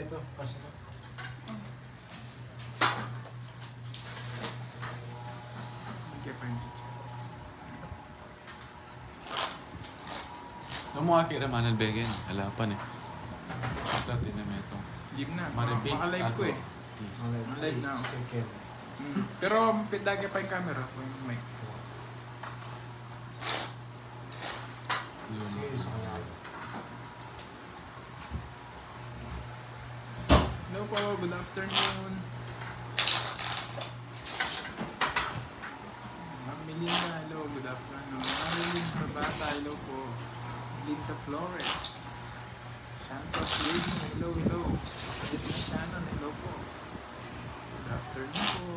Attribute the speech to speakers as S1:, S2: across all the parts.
S1: ito. Kasi ito.
S2: Okay, fine.
S3: Nung mga kira Manal Begen, halapan eh. Ito, tinameto.
S2: Game na.
S3: Maribig.
S2: Maka-live ko eh.
S1: Okay.
S2: Live na ako.
S1: Take care.
S2: Pero pindagay pa yung camera ko yung mic.
S3: Yun.
S1: Sige, sa kanya.
S2: Hello po, good afternoon. Ma'am Melinda, hello, good afternoon. Marilyn Babata, hello po. Linda Flores. Santos Lady, hello, hello. Edith Shannon, hello po. Good afternoon po.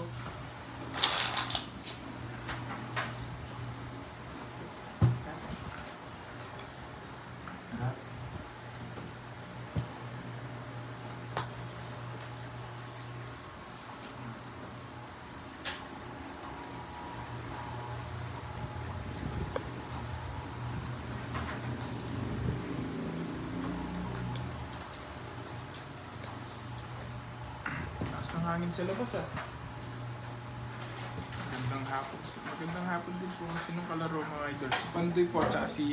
S1: Ha?
S2: Taas ng hangin sa labas ah. Magandang hapon din po. Sinong kalaro mga idol? Si Pandoy po at si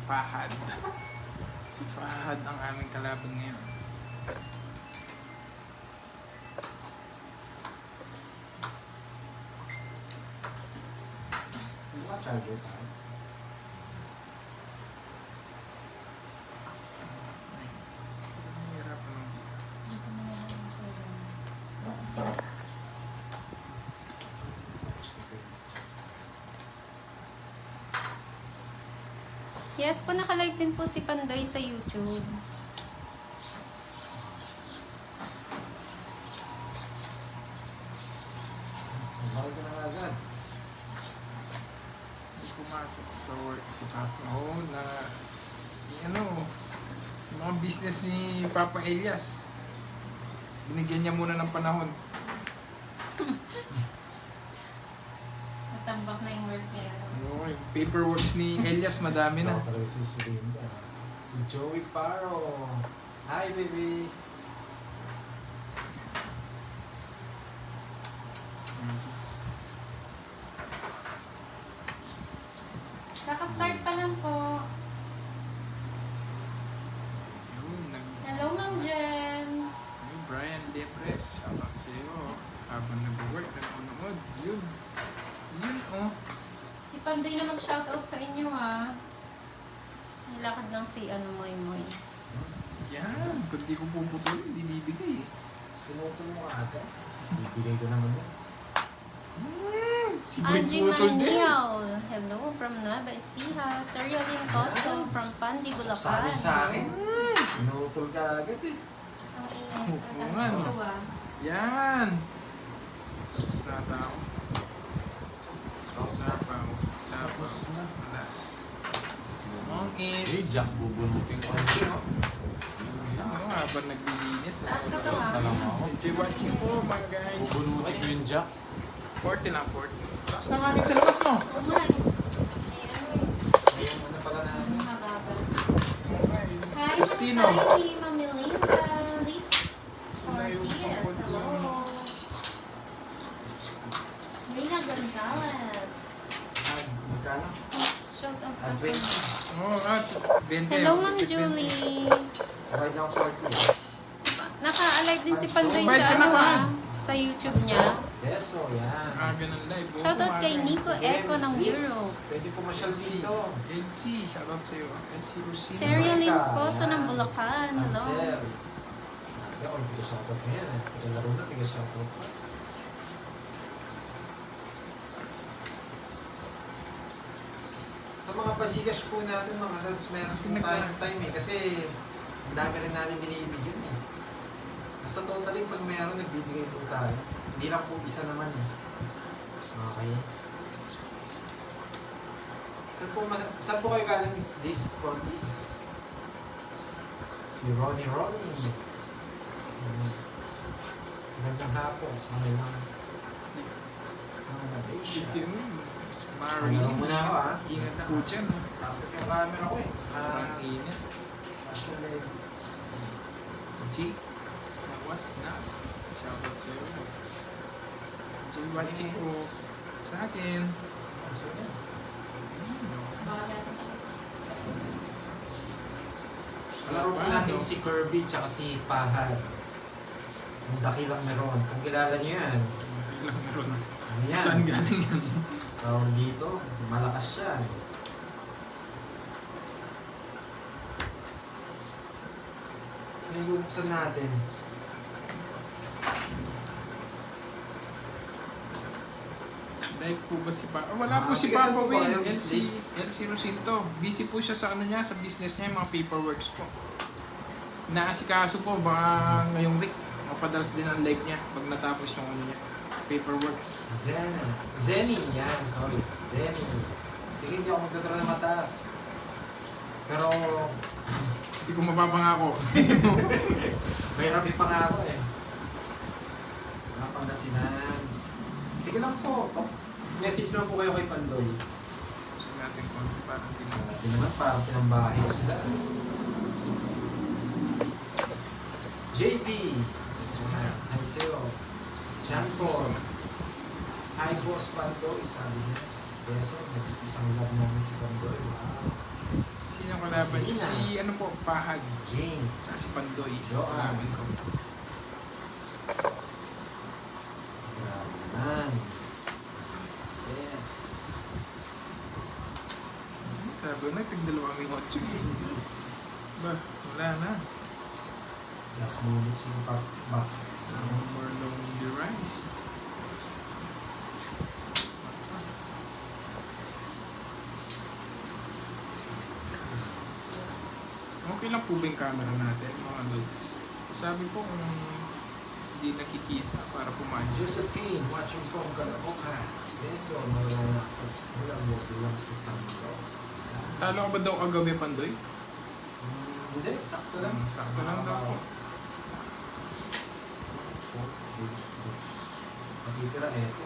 S2: Fahad. Si Fahad ang aming kalaban ngayon.
S1: Hindi ka charger tayo.
S2: Nahihirapan lang dito.
S4: Yes po, naka-live din po si Pandoy sa YouTube.
S1: Mahal ka na nga agad.
S2: Pumasok sa work si Papa. Oo, yung mga business ni Papa Elias. Binigyan niya muna ng panahon.
S4: Natambak na yung work niya.
S2: Oo, yung paperworks ni Elias madami na.
S1: Ako talaga si Surinda. Si Joey Paro. Hi, baby.
S4: Kaka-start pa lang po. Hello, Ma'am Jen.
S2: Hey, Brian Depres, habang sa'yo, habang nag-work, nanonood, yun, oh.
S4: Si Pandoy na mag-shoutout sa inyo ha. Nilakad lang si Moy Moy.
S2: Yan, kung di ko puputol, hindi bibigay eh.
S1: Sinutol mo agad. Bibigay ko naman yun.
S2: Si
S4: Angie
S2: putol din.
S4: Manial. Hello from Nueva Ecija. Sir Yolin Coso from Pandi, Bulacan.
S1: Sali sa akin. Sinutol ka agad eh.
S4: Ang ingay.
S2: Oo nga, no? Yan. Tapos na tao. Tapos na pa. Tapos na. Alas. Ang
S3: Eh,
S2: is.
S3: Jack, bubunutin ko.
S2: Ano, habang naglilinis.
S4: Taas ka to,
S3: Tapos
S4: ha?
S3: na lang ako.
S2: Enjoy watching po mga guys.
S3: Bubunutin ko yung Jack.
S2: 40 na, 40. Tapos na kami sa labas, no?
S4: Oh my. May
S1: Ayun mo na pala na.
S4: Hagagan.
S2: Okay.
S4: Hi,
S2: Justino.
S4: Hi, Ma'am Melinda. Liz Ortiz. Hello. Rina Gonzalez.
S1: Magkano?
S4: Shoutout ka
S1: Ah,
S4: po.
S1: 20.
S2: Oh, at 20.
S4: Hello, Ma'am Julie.
S1: Okay lang 40.
S4: Naka-alive din si Pandoy
S2: Bye
S4: sa
S2: ka na, ma'am.
S4: sa YouTube niya.
S1: Yes, oh, yan.
S2: Ganun live. Oh,
S4: Shoutout kay
S2: kumain.
S4: Nico Eco ng Europe.
S1: Pwede pumasyal
S2: LC.
S1: dito.
S2: LC, shoutout sa'yo. LC Rosino.
S4: Serial Limposo ng Bulacan. Hello.
S1: Ansel. Sabi ako, hindi ko shoutout ngayon eh. Tigalaro na, tiga shoutout pa. Sa mga pajigash po natin, mga lods, meron po tayong time eh. Kasi ang dami rin natin binibigyan eh. Sa totaling, pag mayroon, nagbibigay po tayo. Hindi lang po isa naman eh. Okay. Saan po kayo galing is this for this? Si Ronnie. Magandang hapon sa kanilang Malaysia.
S2: Ito yun. Mari.
S1: Ano muna ako ah.
S2: Ingat po dyan. Ha?
S1: Taas kasi ang camera ko eh.
S2: Sobrang init.
S1: Actually,
S2: G. Mas na. Shoutout sa'yo. Enjoy watching po sa akin.
S1: So, yan. Kalaro po natin si Kirby tsaka si Pahad. Ang dakilang meron. Kung kilala niyo yan.
S2: Ilang meron.
S1: Ano yan?
S2: Saan galing yan?
S1: Tawag dito. Malakas siya. Ano yung bubuksan natin?
S2: Dahil po ba si Papa? Wala po si
S1: bigasan
S2: Papa
S1: po ba
S2: Will.
S1: yung business?
S2: LC Rosinto. Busy po siya sa ano niya, sa business niya, yung mga paperworks po. Naasikaso po, baka ngayong week, mapadalas din ang live niya pag natapos yung ano niya, paperworks.
S1: Zenny. Yan, sorry. Zenny. Sige, hindi ako magdadala ng mataas. Pero,
S2: Hindi ko mapapangako.
S1: may rabi pa nga ako eh. Mga Pangasinan. Sige lang po. Message lang po kayo kay Pandoy.
S2: So natin kung parang tinawag.
S1: Hindi naman parang pinambahay ko sila. JP. Hi sa'yo. Chanpo. Hi boss Pandoy. Sabi niya. Beso, isang love namin si Pandoy. Wow.
S2: Sino kalaban niyo?
S1: Sina.
S2: Si ano po, Pahad.
S1: Jane.
S2: Tsaka si Pandoy.
S1: Joan.
S2: Kalaban ko.
S1: Grabe naman. Yes.
S2: Sabi na, tigdalawa kami kotse. Ba, wala na.
S1: Last minute si back.
S2: No more lonely rise. Okay lang po ba yung camera natin, mga lods? Sabi po kung hindi nakikita para pumadyo.
S1: Josephine, watching from Caloocan. Beso, wala mo bilang si Pandoy.
S2: Talo ka ba daw kagabi, Pandoy?
S1: Hindi, sakto lang.
S2: Sakto lang daw po.
S1: Books. Magkikira eto.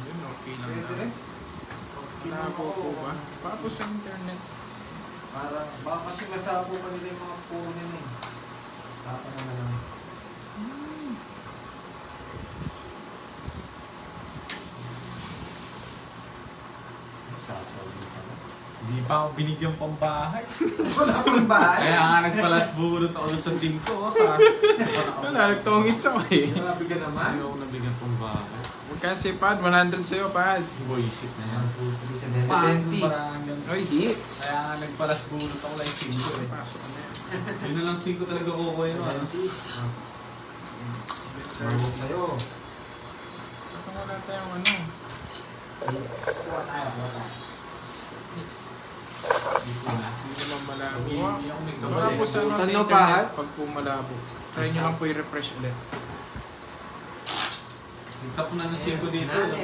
S2: Yun, okay lang
S1: Pwede
S2: daw.
S1: rin.
S2: Labo po ba? Papo sa internet.
S1: Para, baka kasi masabo pa nila yung mga puno nila eh. Tapa naman lang. Masasaw din pala.
S5: Hindi pa ako binigyan pang bahay.
S1: Wala akong bahay.
S5: Kaya nga nagpalas burot ako sa 5 sa
S2: Wala, nagtungit sa eh.
S1: Grabe ka naman.
S3: Hindi ako nabigyan pang bahay.
S2: Magkano si Pad? 100 sa'yo, Pad.
S5: Buisit na yan.
S1: 1, 2, 3, 7,
S5: Paano
S2: 70.
S5: parang yan?
S2: Oy, hits!
S5: Kaya nga nagpalas burot ako lang 5 eh.
S2: Pasok na yan.
S5: Yun na lang 5 talaga kukuha mo. Ano?
S1: 70. Marunong sa'yo.
S2: Ito wala tayong ano.
S1: Kuha tayo.
S5: Hindi ko na.
S2: Hindi naman malabo.
S5: Hindi ako
S2: Wala po sa, ano, sa
S1: Tanong
S2: internet
S1: pa,
S2: pag po malabo. Try nyo lang po i-refresh ulit.
S5: Nagtap na ng 5 dito.
S1: Ano?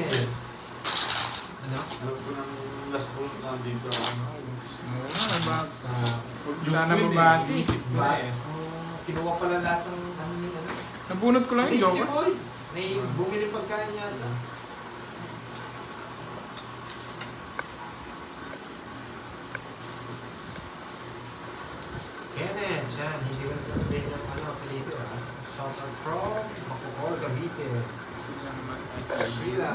S5: Alam ko ng last burot na dito. Ano?
S2: Muna, ba? Huwag sana
S5: Yung
S2: babati.
S5: Isip mo
S1: Ba?
S5: eh.
S1: Kinuha pala lahat ng ano yun, ano?
S2: Nabunot ko lang
S1: Hindi,
S2: yung
S1: si
S2: joke.
S1: Boy. May bumili pagkain yata. Kenneth, yan. Hindi ko nasasabihin ng ano, apelido ah. Shout out from Macocor, Cavite.
S2: Sila mas
S1: Sheila.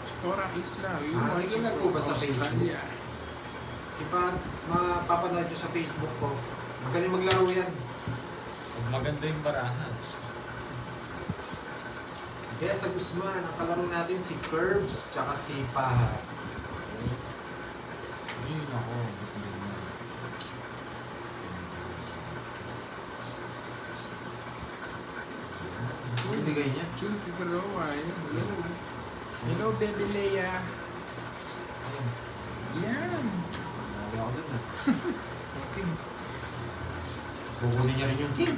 S2: Stora Isla. Yung
S1: Ah,
S2: watching
S1: naging nagpo ba sa
S2: from
S1: Facebook?
S2: Australia.
S1: Si Pat, mapapanood nyo sa Facebook ko. Magaling maglaro yan.
S5: Pag maganda yung barahan.
S1: Besa Guzman, ang kalaro natin si Curbs, tsaka si Paha.
S3: Ayun ako.
S1: Ano bigay niya?
S2: June Figueroa. Yun. Hello. Hello, Baby Leia.
S1: Ayun.
S2: Yan.
S1: Nabi ako dun ah.
S2: Okay.
S1: Kukunin niya rin yung king.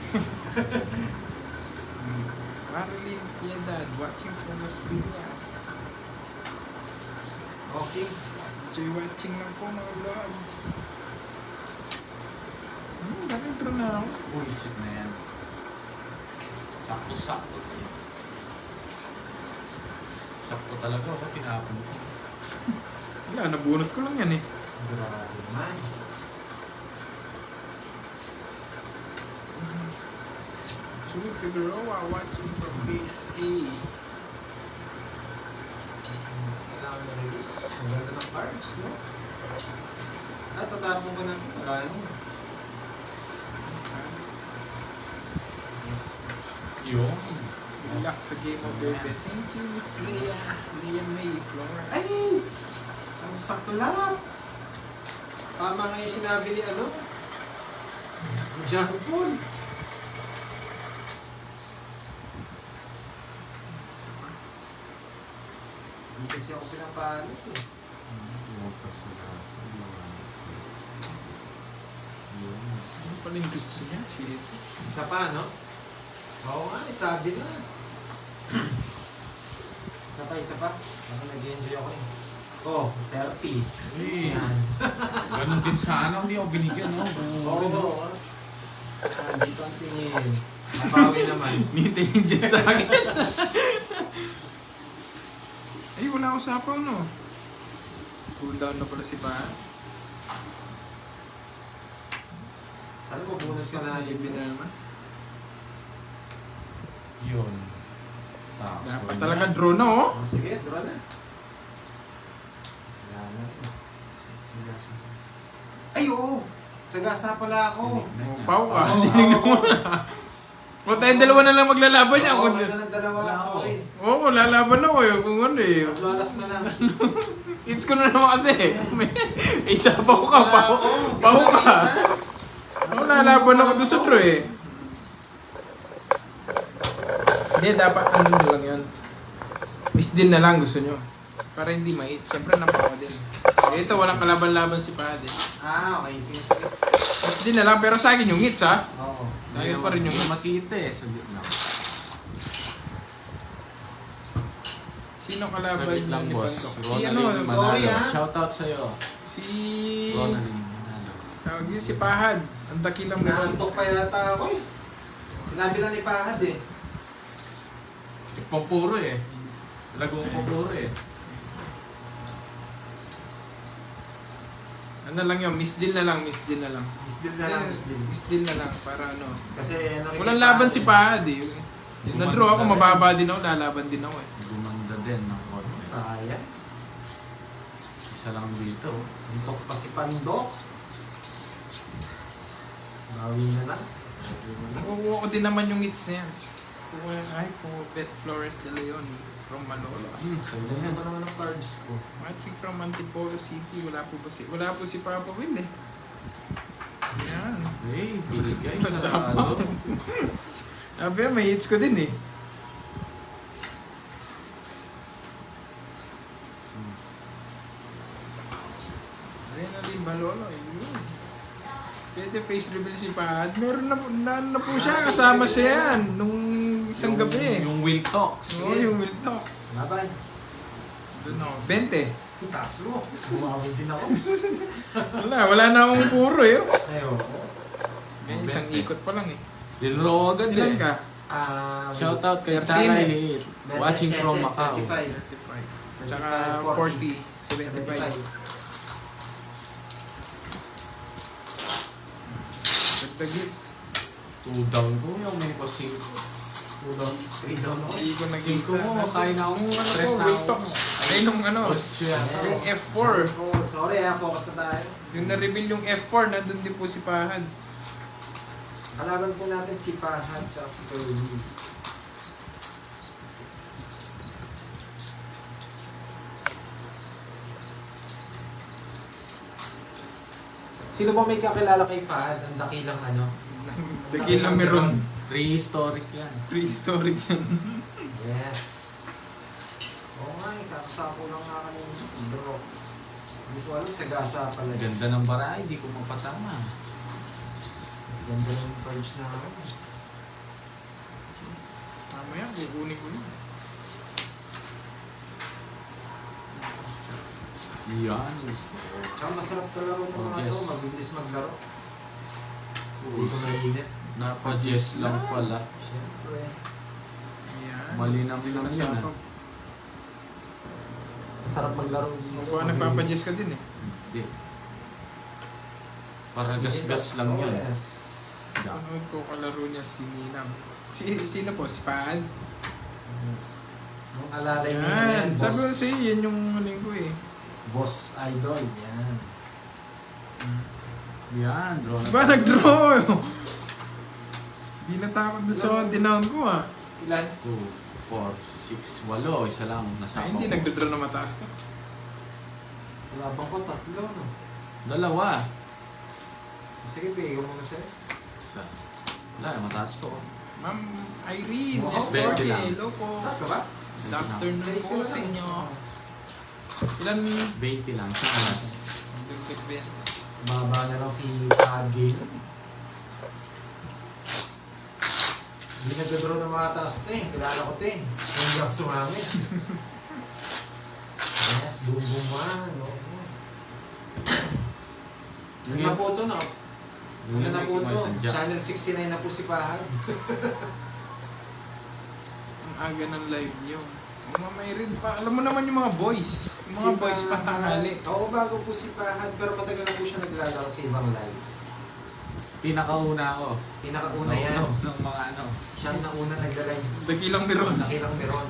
S2: Marilyn Piedad, watching from Las Piñas.
S1: Okay.
S2: Enjoy watching lang po mga vlogs. Ganito na ako.
S5: Buisit na yan. Sakto-sakto tayo. Sakto talaga ako, pinapon ko.
S2: Wala, nabunot ko lang yan eh.
S1: Grabe naman.
S2: Julie Figueroa watching from KSA.
S1: Kailangan na release. Ang ganda ng cards, no? Tatapon ko na ito. Wala yun.
S5: Yung.
S2: Good luck sa game of baby. Thank you, Miss Leah. Leah May Flores.
S1: Ay! Ang saklap! Tama nga yung sinabi ni ano? John Paul. Hindi kasi ako pinapalit eh.
S2: Ano pala yung gusto niya? Shit.
S1: Isa pa, no? Oo nga, sabi na. Isa pa. Ako nag-enjoy ako eh. Oh, 30.
S5: Eh,
S1: Yan.
S5: ganun din sana. Hindi ako binigyan, no?
S1: Oo. Dito ang tingin. Nabawi naman.
S2: Nitingin dyan sa akin. Ay, wala akong sapaw, no? Cool down na pala si Pa.
S1: Sana mo bonus ka na
S2: Libre
S1: libre.
S2: na naman.
S5: Yun.
S2: Dapat talaga draw na, oh.
S1: Oh, sige, draw na. Wala na. Ay, oo! Sagasa pala ako.
S2: Oh, pau ka.
S1: Oo,
S2: Tinignan mo
S1: oo.
S2: na. O tayong dalawa na lang maglalaban niya.
S1: Oo,
S2: Kung
S1: ganda ng dalawa. Sorry.
S2: Oo, lalaban ako eh. Kung ano eh.
S1: Maglalas na lang.
S2: It's ko na naman kasi. Isa pa ko ka. Pau ka. Oo, lalaban ako doon sa draw eh. Hindi, dapat ano na lang yun. Miss din na lang gusto nyo. Para hindi mait. Siyempre napawa din. Eh, ito, walang kalaban-laban si Pade.
S1: Ah, okay. Sige, sige.
S2: Miss din na lang, pero sa akin yung hits ha.
S1: Oo.
S2: Sa akin pa rin yung hits.
S5: makita eh. Sa gitna.
S2: Sino kalaban
S3: Saglit lang,
S2: ni
S3: boss.
S2: Bandok? Si
S3: Ronaldin
S2: ano,
S1: sorry,
S3: Manalo.
S1: ah.
S3: Shoutout sa'yo.
S2: si...
S3: Ronaldin Manalo.
S2: Tawag yun, si Pahad. Ang dakilang meron.
S1: Naantok pa yata ako eh. Sinabi lang ni Pahad eh.
S5: Pampuro eh. Lagong pampuro eh.
S2: Ano lang yun, miss deal na lang, miss deal na lang.
S1: Miss deal na lang, miss deal.
S2: Miss deal na lang, para ano.
S1: Kasi ano rin
S2: Walang
S1: kay
S2: laban
S1: Pahad
S2: si
S1: eh.
S2: Pahad eh. Yung na-draw ako, mababa din ako, lalaban din ako eh.
S3: Gumanda din ng konti.
S1: Sayang.
S3: Isa lang dito.
S1: Antok pa si Pandok. Bawi na lang.
S2: Nakukuha ko din naman yung hits na yan. Ay, po, Bet Flores de Leon from Malolos.
S1: Ganda
S3: Ayan.
S1: pa naman ang cards ko.
S2: Watching from Antipolo City, wala po si Papa Will eh. Yan.
S3: Hey, binigay
S2: Masama.
S3: sa ano.
S2: Sabi may hits ko din eh. Ayun na rin, Balolo. Yun. Pwede face reveal si Pahad. Meron na po siya, kasama siya yan. Nung isang gabi.
S5: Yung Will Talks.
S2: Oo, yung Will Talk.
S1: Laban.
S2: Doon ako. 20.
S1: Taas mo. Bumawi din ako.
S2: Wala na akong puro eh.
S1: Ay, oo.
S2: May isang
S3: 20.
S2: ikot pa lang eh.
S3: Dinro agad
S2: Ilan
S3: eh.
S2: ka?
S3: Shoutout kay
S2: 13
S3: Taray
S2: eh.
S3: Liit. Watching from Macau.
S1: 35.
S2: 35. Tsaka 40. 75. Dagdag hits.
S3: 2 down ko yung may pa 5.
S1: 2 down, 3 down ako.
S2: Hindi ko nakita.
S3: 5 mo, kaya na akong
S2: Nung ano
S3: stress
S2: ko,
S3: na
S2: Will
S3: ako.
S2: Talks. Ay, nung ano, yung F4.
S1: Oh, sorry focus na tayo.
S2: Yung na-reveal yung F4, nandun din po si Pahad.
S1: Kalaban po natin si Pahad at si Kirby. Sino ba may kakilala kay Pahad? Ang dakilang ano?
S2: Dakilang meron.
S3: Prehistoric yan.
S2: Prehistoric yan.
S1: Yes. Oo nga, kakasako lang nga kanina. Bro. Hindi ko alam, sagasa pala.
S3: Ganda ng bara, hindi ko mapatama.
S1: Ganda ng cards na ako.
S2: Jeez. Mamaya, kukunin ko yun.
S3: Yan, gusto ko.
S1: Tsaka masarap talaro ng mga
S3: Yes.
S1: to, mabilis maglaro. Hindi ko mainit.
S3: Napa-jess lang pala.
S1: Siyempre.
S2: Ayan.
S3: Malinam-linam yan ah.
S2: Nasapag.
S1: Masarap maglaro dito.
S2: Mukha nagpapadjess ka din eh.
S3: Hindi. Para gas-gas lang yun.
S1: Yes.
S3: Yeah.
S2: Panood ko kalaro niya si Ninang. Sino po? Si Paan?
S1: Yes. Ang alalay niya
S2: Yan.
S1: yan,
S2: Sabi ko
S1: boss.
S2: sa'yo, yan yung huling ko eh.
S1: Boss Idol, yan.
S3: Yan, draw na.
S2: Ba,
S3: tayo.
S2: nag-draw! Di natakot doon sa tinown ko ah.
S1: Ilan?
S3: 2, 4, 6, 8. Isa lang.
S2: Ay,
S3: Nasama
S2: hindi
S3: ko.
S2: nagdodraw na mataas na.
S1: Labang ko, tatlo, no?
S3: Dalawa.
S1: Sige, bigay ko muna sa'yo.
S3: Isa. Wala, mataas po.
S2: Ma'am Irene,
S1: Wow,
S2: Estorte,
S3: 20 lang.
S2: hello po.
S1: Taas ka ba?
S2: Good afternoon po sa inyo. Ilan?
S3: 20 lang. Sa alas.
S2: Dugtog din.
S1: Baba na lang si Pagil. Hindi nagdadraw ng mga taas to eh. Kilala ko to eh. Hindi ako sumami. Yes, boom boom man. Oo. Ano na po to, no? Ano na po to? Channel 69 na po si Pahal.
S2: Ang aga ng live nyo. Oh, Ma'am Irene pa. Alam mo naman yung mga boys. Yung mga boys patanghali.
S1: Oo, bago po si Pahal. Pero matagal na po siya naglalaro sa ibang live.
S3: Pinakauna ako.
S1: Pinakauna yan.
S3: Ng mga ano.
S1: Siya ang nauna nagla-live.
S2: Dakilang meron.
S1: Nakilang meron.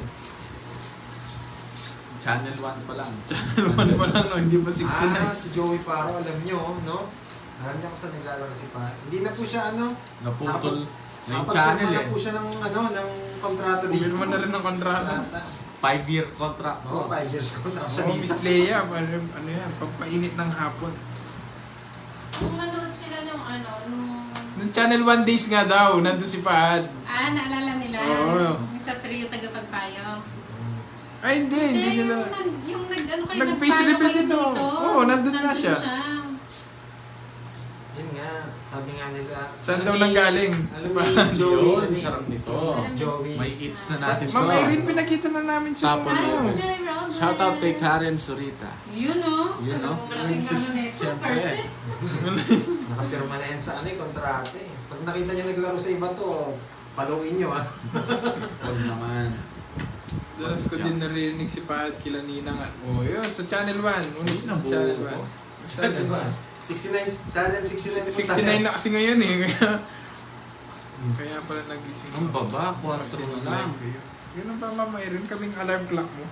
S3: Channel 1 pa lang.
S2: Channel 1 pa lang, no? Hindi pa 69.
S1: Si Joey Faro, alam nyo, no? Alam niya kung saan naglalaro si Pahal. Hindi na po siya, ano?
S3: Naputol na yung
S1: Nakapagpirma
S3: channel
S1: na
S3: eh.
S1: po siya ng, ano, ng kontrata dito.
S2: Pumirma na rin ng kontrata.
S3: 5-year contract
S1: Oo,
S3: ko.
S1: 5 years ko na siya
S2: Oh,
S1: dito.
S2: Miss Leia, ano yan, pagpainit ng hapon.
S4: Kung nanood sila nung ano, nung...
S2: Nung Channel 1 days nga daw, nandun si Pahad.
S4: Naalala nila.
S2: Oo.
S4: Yung sa trio tagapagpayo.
S2: Ay, hindi
S4: Hindi,
S2: nila.
S4: yung nag-ano kayo,
S2: Nag-face
S4: nagpayo
S2: reveal
S4: kayo
S2: din,
S4: dito.
S2: oo, nandun na siya.
S1: Yun nga, sabi nga nila.
S2: Saan daw nanggaling?
S1: Ano
S2: Si
S1: ni
S2: Pahad.
S1: Joey?
S3: Yun,
S1: ano ni-
S3: sarap nito.
S1: Si Joey.
S3: May eats na natin to.
S2: Ma'am Irene, pinakita na namin siya.
S3: Tapon
S2: nung
S3: mo.
S2: ano.
S4: Joy Robert.
S3: Shout out kay Karen Surita.
S4: Yun o.
S3: Yun, no?
S4: Malaking ano nito.
S3: Siyempre.
S4: First eh.
S1: Nakapirma na yan sa ano, kontrata eh. Pag nakita niyo naglaro sa iba to, paluin niyo ah.
S3: Huwag naman.
S2: Dalas ko din narinig si Pahad kila Ninang. Oh, yun, sa Channel 1. Unit sa
S3: Nabuo
S2: Channel
S3: ko.
S2: 1. Channel 1.
S1: Channel 69 po
S2: 69 na kasi ngayon eh. Kaya pala nagising.
S3: Ang baba, 4 na lang.
S2: Yun ang pa Ma'am Irene, kaming alarm clock mo.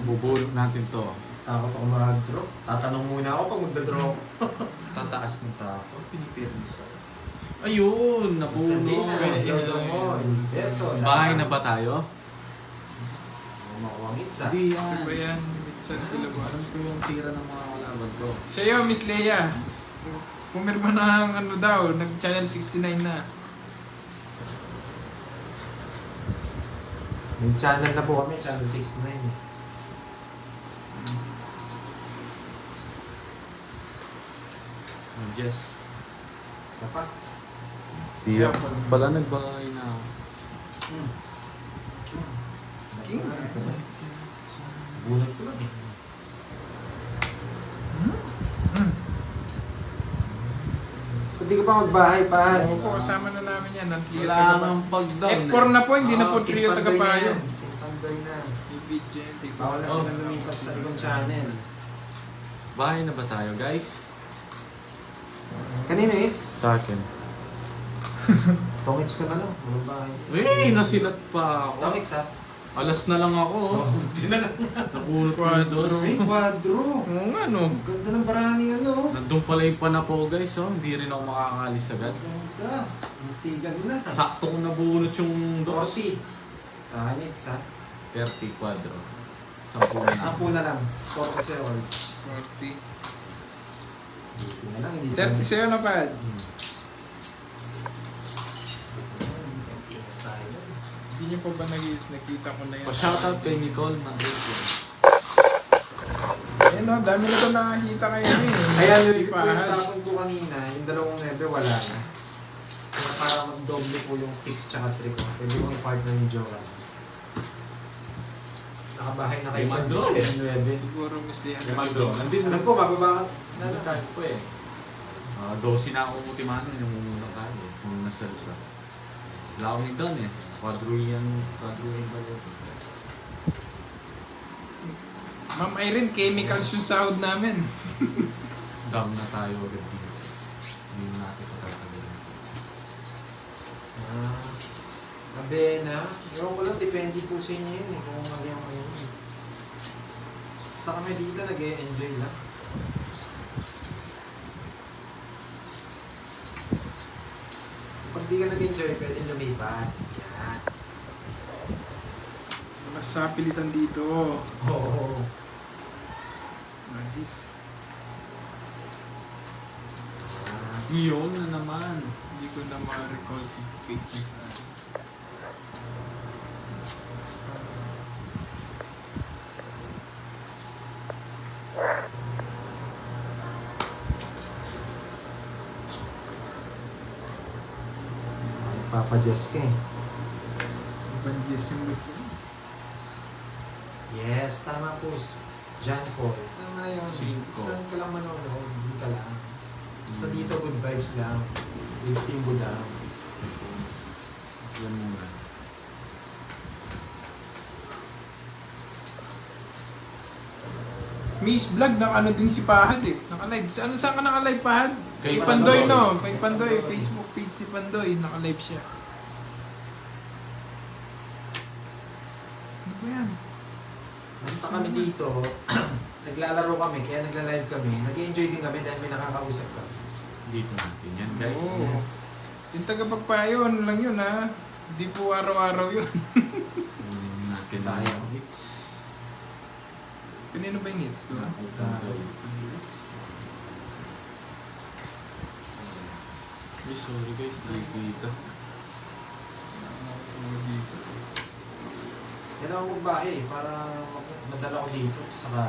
S3: Bubulok natin to.
S1: Takot ako mag-draw. Tatanong muna ako pag magda-draw.
S3: Tataas ng tafo. Pinipirmis ako. Ayun!
S1: Sabihin na,
S3: Nabulok.
S1: lodo mo. Yes, o.
S3: Bahay na ba tayo?
S1: Makawangit sa.
S3: Hindi
S2: Ano ba
S3: yan.
S2: yan? Minsan sila ba?
S3: Alam ko yung tira ng mga kalaban ko.
S2: Sa'yo, Miss Leia. Pumirma na ang ano daw, nag-channel 69 na.
S1: May channel na po kami, channel 69 eh.
S3: Oh, Jess.
S1: Isa pa.
S3: Di pala nagbahay na ako.
S1: King. Bulat ko lang eh. Hindi ka pa magbahay pa.
S2: Oo po, kasama na namin yan. Ang trio
S3: Wala
S2: tagapa.
S3: nang pag-down
S2: F4 na po, hindi na po trio tagapayo.
S1: Pandoy na.
S2: Ibigin,
S1: Bawal na sila lumipas sa ibang channel.
S3: Bahay na ba tayo, guys?
S1: Kanina eh.
S3: Sa akin.
S1: Tongits ko na lang. Walang bahay.
S3: Uy, nasilat pa ako.
S1: Tongits ha?
S3: Alas na lang ako.
S1: Hindi na lang.
S3: Napulot ko
S2: Quadro.
S3: dos.
S1: Ay, quadro.
S2: Oo nga no.
S1: Ganda ng barani ano.
S3: Nandun pala yung panapo, guys. Oh. Hindi rin ako makakalis agad.
S1: Ganda. Muntigan na.
S3: Sakto kong nabunot yung dos.
S1: 40. Sa akin it's ha?
S3: 30 quadro. 10 na.
S1: 10 na lang. 40 sir all.
S2: 40.
S1: Hindi na lang. Hindi
S2: 30 sa'yo na, Pad. Hindi niyo pa ba nakita ko na yun?
S3: Pa-shoutout kay Nicole Madrid.
S2: Ayun no, dami na ito nakakita kayo eh.
S1: Kaya yung
S2: Hindi pa, ha?
S1: tapon ko kanina, yung dalawang nebe wala na. Kaya para mag-doble po yung 6 tsaka 3 ko. Pwede kong i-partner yung Jowa. Nakabahay na kayo.
S3: May mag-draw eh.
S1: Yung 9.
S2: Siguro Miss Lian.
S3: Nandito
S1: Alam ko, mababakat.
S3: Nandito po eh. 12 na ako mutimano yung nakali. Kung nasa litra. Wala akong doon eh. Quadruyan ba yun?
S2: Ma'am Irene, chemicals yung sahod namin.
S3: Down na tayo agad dito. Hindi na natin patatagalin.
S1: Sabi na, yung ko lang, depende po sa inyo yun eh, kung ano yung ano yun. Basta kami dito, nag-e-enjoy lang. Kasi pag di ka nag-enjoy, pwede lumipat. Yan.
S2: Mas sapilitan dito.
S1: Oo.
S2: Nice.
S3: Yun na naman.
S2: Hindi ko na ma-recall si face ni Fran.
S1: Papa-Jess ka eh.
S2: Ibang Jess yung gusto mo.
S1: Yes, tama po. John Paul. Tama yun.
S3: Cinco.
S1: Saan ka lang manonood? Hindi ka lang. Basta dito, good vibes lang. With Team Buddha.
S3: Yan muna.
S2: Miss Vlog, naka ano din si Pahad eh. Naka-live. Saan ka naka-live, Pahad?
S3: Kay
S2: Kay Pandoy,
S3: Pandoy.
S2: no? Kay Pandoy, Facebook page si Pandoy. Naka-live siya. Ano ba yan?
S1: Basta kami dito, naglalaro kami, kaya nagla-live kami. Nag-enjoy din kami dahil may nakakausap kami.
S3: Dito natin yan, guys.
S2: Oo.
S1: Yes.
S2: Yung tagapagpayo, ano lang yun ha? Hindi po araw-araw yun.
S3: Kunin natin na
S1: Tayo.
S3: yung hits.
S2: Kanino ba yung hits to?
S3: Sorry guys, nakikita.
S1: Yan ako magbahe para madala ko dito sa
S2: Ano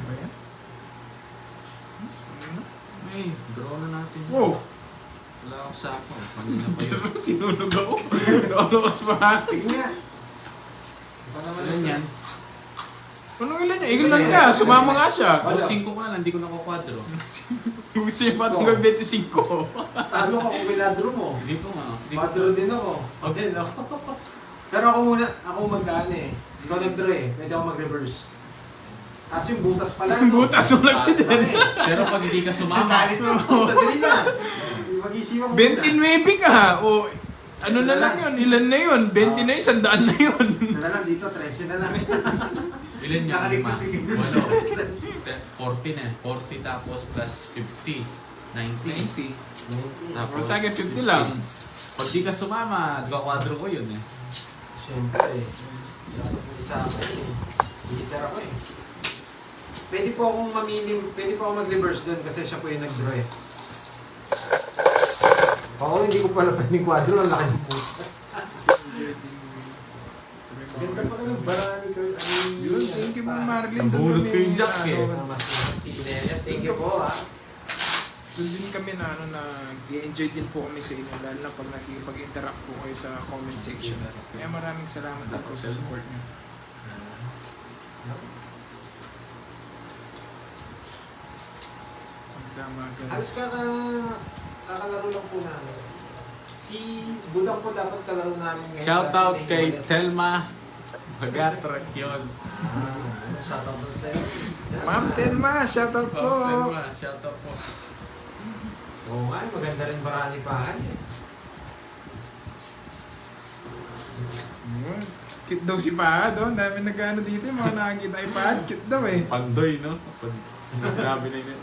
S2: ba yan? Ano?
S3: Hey, draw na natin.
S2: Wow!
S3: Wala akong sako. Kanina pa yun.
S2: Sinunog ako. Nakalakas pa.
S1: Sige nga. Ito naman
S3: Ano yan?
S2: Anong ilan niya? Ilan nga, sumama nga siya.
S3: O, 5 ko na lang, hindi ko nakukwadro.
S2: Kasi pa hanggang 25.
S1: Talo ka kung binadro mo.
S3: Hindi ko nga. Hindi ko.
S1: Madro din ako.
S3: Okay, no?
S1: Pero ako mag-ano eh. Ikaw nag-draw eh. Pwede ako mag-reverse. Kaso yung butas pala. no?
S2: Butas mo lang din.
S3: Pero pag hindi ka sumama,
S1: Galit na. Sa dali na. Mag-isipan mo
S2: 29 ka. O, ano na lang yun? Ilan na yun? 20 na yun? 100 na yun.
S1: na lang dito, 13 na lang.
S3: ilan niya?
S1: Nakaligtas si Gilbert.
S3: Ano? 40 na. 40 tapos plus 50. 90.
S2: 90.
S3: Tapos
S2: Sa akin, 50 lang.
S3: Pag di ka sumama, kwadro ko yun eh.
S1: Siyempre eh. Hindi ako isa ako eh. Hitter ako eh. Pwede po akong pwede po akong mag-reverse doon kasi siya po yung nag-draw eh. Oo, hindi ko pala pwedeng quadro. Ang laki ng putas. Ganda pala ng barani ko.
S2: Yun, thank you Ma'am Marlene.
S3: Ang bunot ko yung jack eh.
S1: Mas si Nene. Thank you po ha.
S2: Doon din kami na i-enjoy din po kami sa inyo lalo na pag nakikipag-interact po kayo sa comment section. Kaya maraming salamat din po sa support niyo. Tama
S1: Halos kakalaro lang po namin. Si Budang po dapat kalaro namin ngayon.
S3: Shout out
S1: Kasi
S3: kay
S1: may-
S3: Telma Magatrak yun.
S1: Shout out doon sa'yo.
S2: Ma'am Telma, shoutout po!
S3: Telma, shout out po.
S1: Oo nga, maganda rin barani pahan eh.
S2: Yun. Cute daw si Pahad, oh. Dami nag-ano dito, yung mga nakakita kay Pahad. Cute daw eh.
S3: Pandoy, no? Pag sinabi na yun.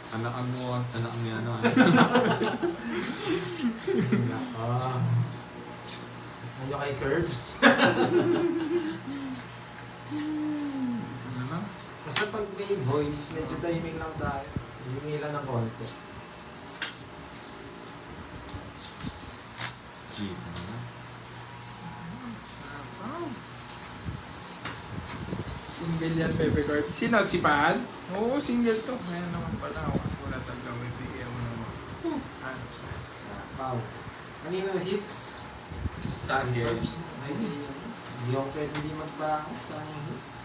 S3: Anak mo, anak niya, ano?
S1: Ano kay Curbs?
S2: Ano lang?
S1: Basta pag may voice, medyo timing lang tayo. Hindi lang ng konti.
S3: Gina na.
S2: Wow. Single yan, Pepe Corp. Sino? Si Pahad? Oo, single to. Kaya naman pala ako kasi wala talaga may bigyan mo naman. Ano?
S1: Wow. Kanino hits?
S3: Sa akin.
S1: Curbs. Ay, hindi ako pwede di magbaho sa aking hits.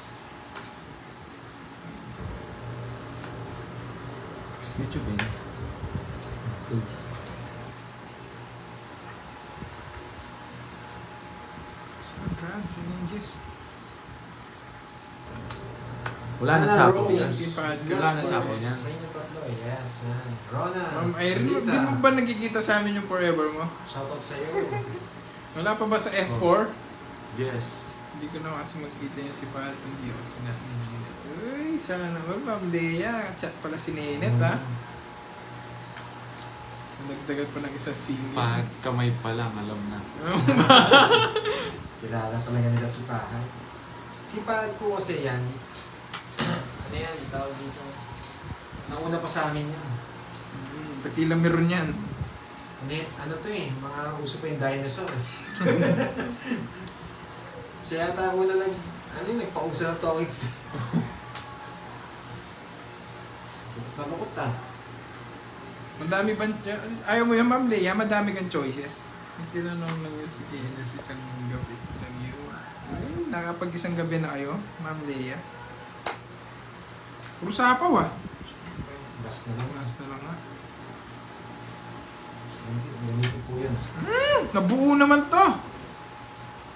S3: YouTube eh.
S1: Please.
S2: Instagram, si Ninjas.
S3: Wala na sapo.
S2: Wala
S3: na sapo niyan.
S1: Sa inyo tatlo, yes, man. Rona,
S2: Ma'am Irene,
S1: Lita.
S2: di mo ba nagkikita sa amin yung forever mo?
S1: Shoutout sa'yo.
S2: Wala pa ba sa F4?
S3: Yes.
S2: Hindi ko na kasi magkita yung si Pahal kundi ako sinabi niya. Uy, sana naman, Ma'am Lea. Chat pala si Nenet, ha? Nagdagan pa ng isang singing.
S3: Pag kamay pa lang, alam na.
S1: Kilala talaga nila si Pahan. Si Pahan po kasi yan. Ano yan, tawag dito. Nauna pa sa amin yan.
S2: Pati lang meron yan.
S1: Ano to eh, mga uso pa yung dinosaur eh. Siya yata muna nagpausa ng Tokix. Malukot ah.
S2: Madami ba? Ayaw mo yan, Ma'am Lea? Madami kang choices. May tinanong lang yun si Kenneth isang gabi lang yun. Ay, nakapag-isang gabi na kayo, Ma'am Lea. Puro sapaw ah.
S1: Bas na lang.
S2: Last na lang ah.
S1: Ganito po yan.
S2: Nabuo naman to!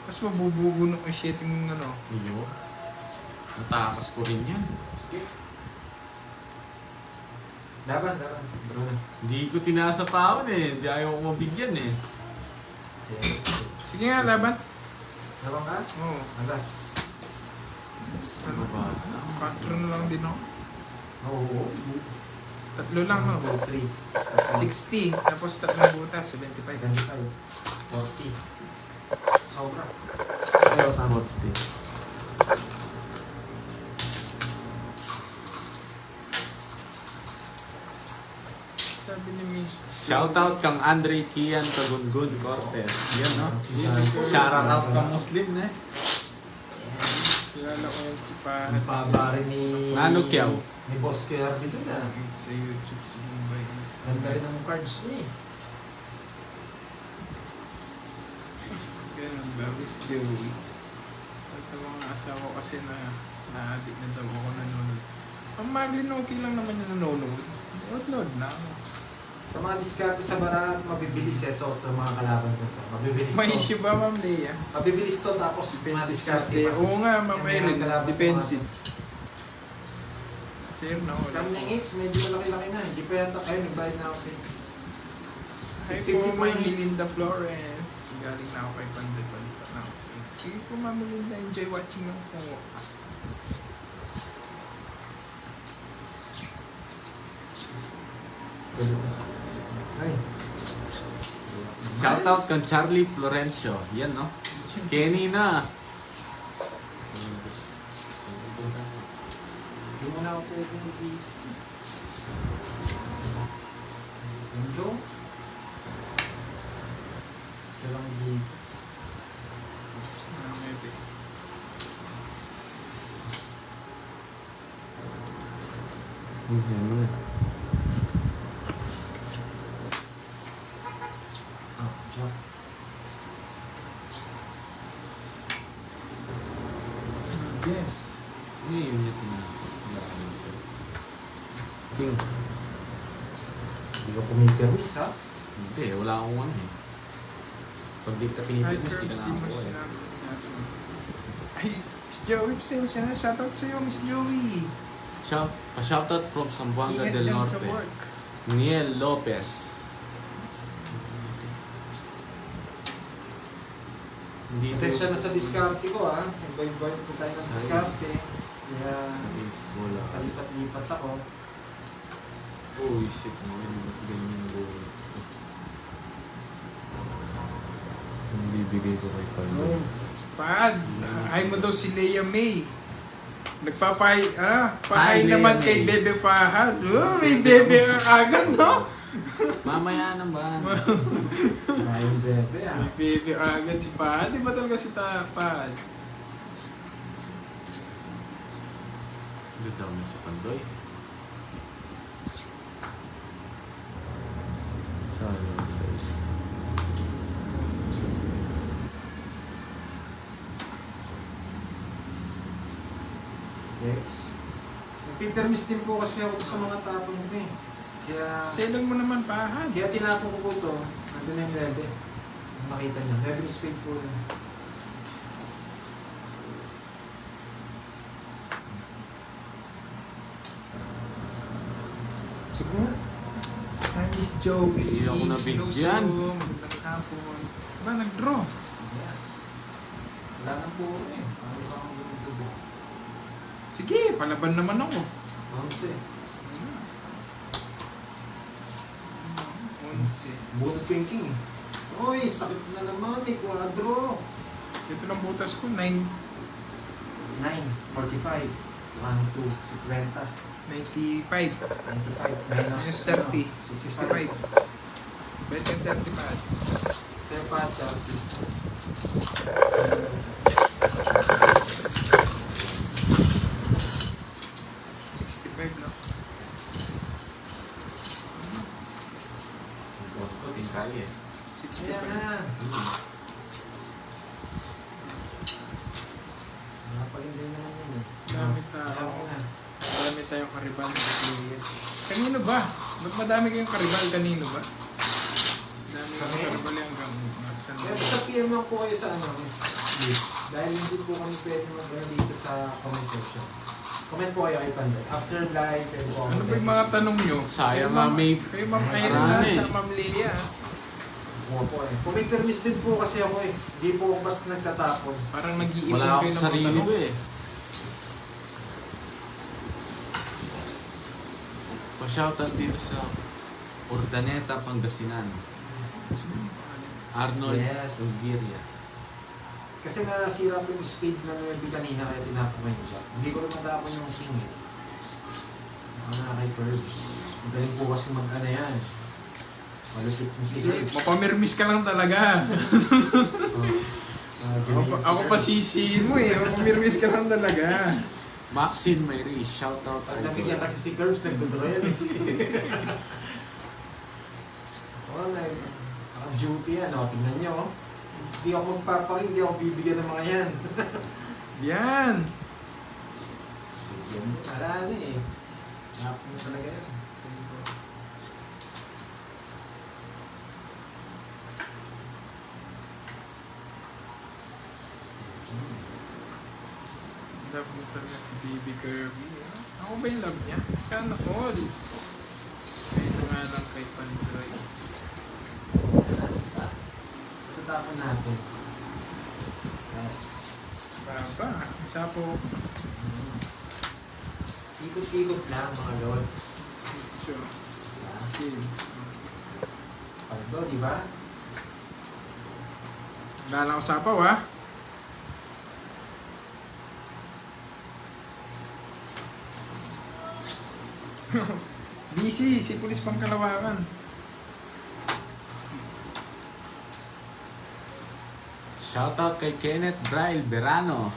S2: Tapos mabubuo ng shitting ano.
S3: Iyo. Natakas ko rin yan.
S1: Sige. Laban. Bro na.
S3: Hindi ko tinasa pa ako eh. Hindi ayaw ko mabigyan eh.
S2: Sige nga, laban.
S1: Laban ka?
S2: Oo.
S1: Alas.
S3: Ano ba?
S2: 4 na lang din ako.
S1: Oo.
S2: 3 lang no?
S1: 3.
S2: 60. Tapos 3 butas, 75.
S1: 75. 40. Sobra.
S3: Ayaw tamot eh.
S2: Sabi ni Miss.
S3: Shoutout kang Andre Kian Kagungun Cortez. Yan no? Shoutout out kang Muslim eh.
S2: Kilala ko yan si Pahat.
S1: Pabari ni...
S3: Ano kyaw?
S1: Ni Boss Kirby dun ah.
S2: Sa YouTube, sa Mumbai.
S1: Ganda rin ang cards niya eh.
S2: Ganun ba, Miss Joey? At ang mga asawa ko kasi na-addict na daw ako nanonood. Ang Maglin, okay lang naman yung nanonood. Upload na ako.
S1: Sa mga diskarte sa barat, mabibilis ito mga kalaban ko to. Mabibilis
S2: May
S1: to.
S2: issue ba, Ma'am Lea?
S1: Mabibilis to tapos mga
S2: Defensive
S1: diskarte
S2: Tuesday.
S1: pa.
S2: Oo nga, Ma'am
S1: Yung
S2: Erin.
S1: kalaban ko
S2: Defensive. Sir, na wala
S1: Kami
S2: po.
S1: ng X, medyo malaki-laki na. Hindi pa yata kayo, nagbayad na ako sa X.
S2: Hi
S1: 50
S2: po, Ma'am
S1: points.
S2: Melinda Flores. Galing na ako kay Panday Palitan na ako sa inyo. Sige po, Ma'am Melinda. Enjoy watching lang po.
S1: Ay.
S3: Shoutout kang Charlie Florencio. Yan no? Kenny na.
S1: Hindi mo na ako pwede mag-i- Mundo? Isa lang dito.
S2: Maybe.
S3: Yan mo na.
S1: Ah, jump.
S2: Yes.
S3: Ano yung unit na? King.
S1: Hindi ko pumipermis ha?
S3: Hindi, wala akong ano eh. Pag di ka
S2: Hi,
S3: pinipit mo,
S2: Curves.
S3: di ka
S2: Di mo
S3: nakakuha eh.
S2: sinabi. Ay, Miss Joey, pasensya na. Shoutout sa'yo, Miss Joey.
S3: Pa-shoutout from Zamboanga
S2: Ingat
S3: del
S2: dyan sa
S3: Norte.
S2: work.
S3: Niel Lopez. Hindi
S1: Pasensya na sa diskarte ko ha. Iba-iba po tayo ng diskarte. Kaya
S3: Wala.
S1: kalipat-lipat ako.
S3: Oh, shit naman. Ba't ganyan yung buhay ko? Yung bibigay ko kay Pablo.
S2: Pad, ay mo daw si Leia May. Nagpapahay,
S3: Hi,
S2: pahay
S3: Leia
S2: naman
S3: May.
S2: kay Bebe Pahad. Oh, may bebe ka agad, no?
S3: Mamaya naman.
S1: Ayun bebe ah.
S2: May bebe ka agad si Pahad. Di ba talaga si Pahad?
S3: Good daw na si Pandoy. Sayang sa isa.
S1: X. Nagpipermis din po kasi ako sa mga tapon ko eh. Kaya
S2: Selan mo naman, Pahad.
S1: tinapon ko po ito. Nandun na yung bebe. Makita niyo. Bebe is fake po yun. Sige nga.
S2: Hi, Miss Joey.
S3: Hindi ako nabigyan.
S2: Hello, magandang hapon. Ba, nag-draw?
S1: Yes. Wala nang puro eh. Ano ba akong ginagawa?
S2: Sige, palaban naman ako.
S1: 11.
S2: 11.
S1: Bunot ko yung king eh. Uy, sakit na naman eh. Quadro.
S2: Ito lang butas ko, 9.
S1: 9, 45. 1, 2, 50.
S2: 95.
S1: 95. Minus
S2: Minus 30. 65. 20 and 35.
S1: Sepa, 30.
S2: 65 na.
S3: Ito, tingkali eh.
S2: 65.
S1: Ayan na. Napaganda naman yun eh.
S2: Dami tao.
S1: Ayaw ko na.
S2: Marami tayong karibal na player. Kanino ba? Ba't madami kayong karibal? Kanino ba? Dami
S1: Kami?
S2: kayong karibal hanggang nasan.
S1: Kaya sa PM lang po kayo sa ano, dahil hindi po kami pwede mag dito sa comment section. Comment po kayo kay Panday. After live, pwede po
S2: Ano ba yung mga tanong nyo?
S3: Sayang
S2: Kayo,
S3: nga, may
S2: Kayo Ma'am Irene
S3: marami.
S2: sa Ma'am Leia.
S1: po eh. Kung may permis din po kasi ako eh. Hindi po ako basta nagtatapon.
S2: Parang nag-iipon
S3: Wala ako
S2: kayo
S3: sa
S2: ng mga
S3: sarili
S2: tanong.
S3: ko eh. Pa-shoutout dito sa Urdaneta, Pangasinan. Arnold
S1: Yes.
S3: Ugiria.
S1: Kasi nasira po yung speed na nuwebi kanina kaya tinapon ko yun siya. Hindi ko rin matapon yung king eh. Mga kay Curbs. Ang galing po kasi mag-ano yan. Malupit yung si Curbs.
S2: Mapamirmis ka lang talaga. Ako pa sisihin mo eh. Mapamirmis ka lang talaga.
S3: Maxine Mayri, shoutout.
S1: Pag nabigyan kasi si Curbs, nagdodro yan eh. Oo, naka-duty yan. O, tingnan nyo. Oh. Hindi ako magpapaking, hindi ako bibigyan ng mga yan.
S2: Yan.
S1: Yan, marami eh. Napin mo talaga yan.
S2: Love mo talaga si Baby Kirby. Ako ba yung love niya? Sana all. Kaya na nga lang kay Pandoy.
S1: Tatapon natin. Yes.
S2: Baba. Isa po.
S1: Ikot-ikot lang mga lods.
S2: Sure.
S1: Yeah. Pagdo, di ba?
S2: Dala ko sapaw ha. Busy, si Pulis Pangkalawakan.
S3: Shoutout kay Kenneth Braille Verano.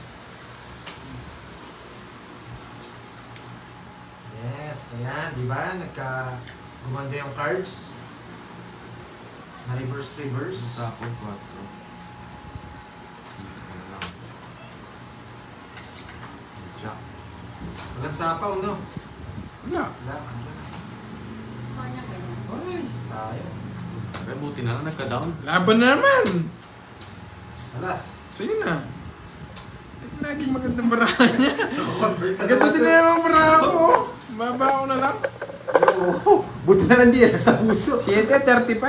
S1: Yes, ayan, di ba? Gumanda yung cards. Na reverse.
S3: Tapo 4. Jack.
S1: Walang sapaw, no?
S2: Wala.
S1: Wala.
S4: Kanya ganyan.
S1: Ay, sayang.
S3: Pero buti na lang nagka-down.
S2: Laban na naman.
S1: Alas.
S2: Sa'yo na. Laging magandang baraha niya.
S1: Convert na
S2: Ganda din na yung baraha ko. Baba ko na lang.
S1: Oo. Buti na lang di, alas na puso.
S2: 7, 35.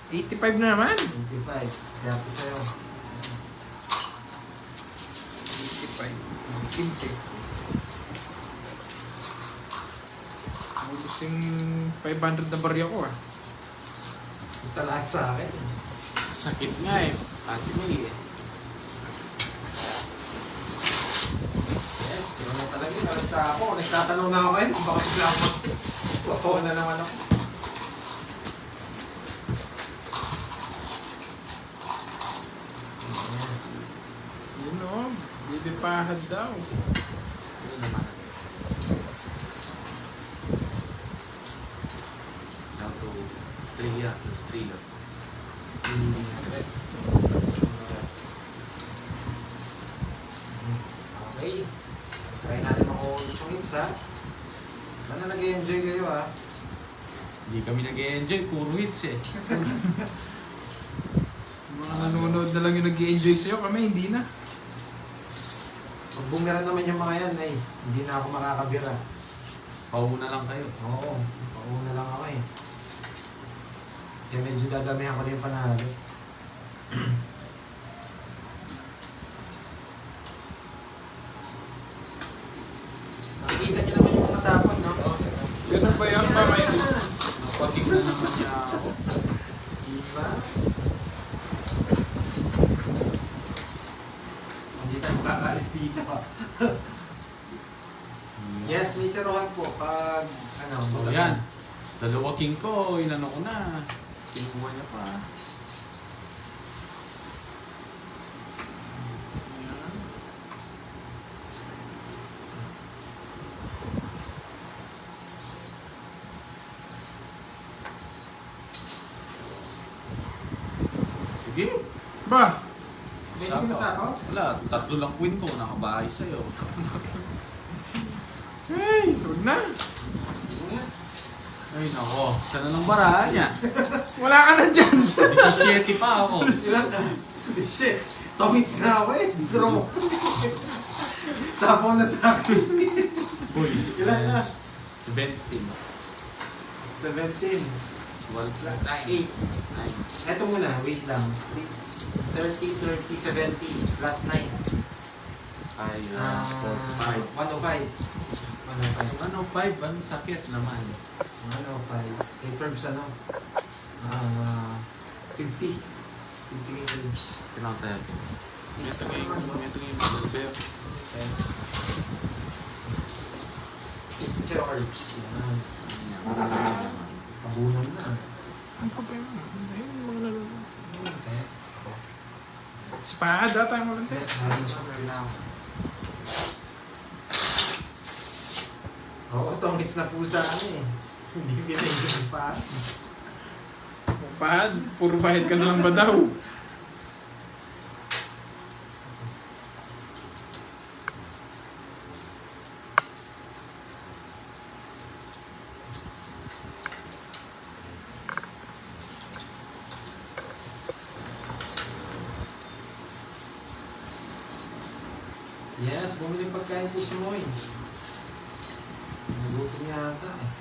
S2: 85 na naman.
S1: 25. Kaya po sa'yo.
S2: 85. 15. Ubus yung 500 na barya ko ah.
S1: Ito lahat sa akin.
S3: Sakit nga eh. Ate May eh.
S1: Yes, yun na talaga yun. Alas ako. Nagtatanong na ako ngayon kung bakit bigla ako. Totoo na naman ako. Yes.
S2: Yun o. Bibipahad daw.
S1: Yun naman.
S3: Down to 3 plus 3 lang.
S1: Okay. Try natin makulit yung hits ha. Sana nag-enjoy kayo ha.
S3: Hindi kami nag-enjoy, puro hits eh.
S2: Mga nanonood na lang yung nag-i-enjoy sa'yo. Kami hindi na.
S1: Pag bumira naman yung mga yan ay hindi na ako makakabira.
S3: Pauna lang kayo.
S1: Oo, pauna lang ako eh. Kaya medyo dadamihan ko na yung panalo. Nakikita niyo naman yung matapon, no?
S2: Ganun ba yan, Mama?
S3: Napating na naman niya ako.
S1: Diba? Hindi tayo kakalis dito pa. Yes, may serohan po. Pag, ano,
S3: Oh, yan. Dalawa king ko, inano ko na. Kinuha niya pa.
S2: Yan.
S3: Sige.
S2: Ba?
S1: May hindi na sa ako?
S3: Wala, 3 lang queen ko, nakabahay sa'yo.
S2: Hey, huwag na.
S1: Sige nga.
S3: Ay nako, sana lang baraan niya.
S2: Wala ka na dyan.
S3: 17 pa ako.
S1: Ilan ka? Shit. Tomits na ako eh. Draw. Sapaw na sa akin.
S3: Uy,
S1: Ilan na?
S3: 17.
S1: 17.
S3: 12 plus
S1: 8.
S3: 9.
S1: Eto muna, wait lang. 30, 30, 70 plus 9.
S3: Ay,
S1: 105. 105.
S3: 105, ang sakit naman.
S1: 105. Kay Curbs ano? 50. 50 kay Curbs.
S3: Pinakataya ko.
S2: Ito ngayon, Silver.
S1: 50 si Curbs. Yan. Pabunan na.
S2: Ang problema. Ayun, mga lalaro.
S1: Okay.
S2: Espada, tayo mo lang
S1: Meron siya, meron na ako. Oo, tongits na po sa ano eh. Hindi binigyan pa.
S2: Pahad, puro bahid ka na lang ba daw?
S1: Yes, bumili pagkain po si Moy. Nagutom yata eh.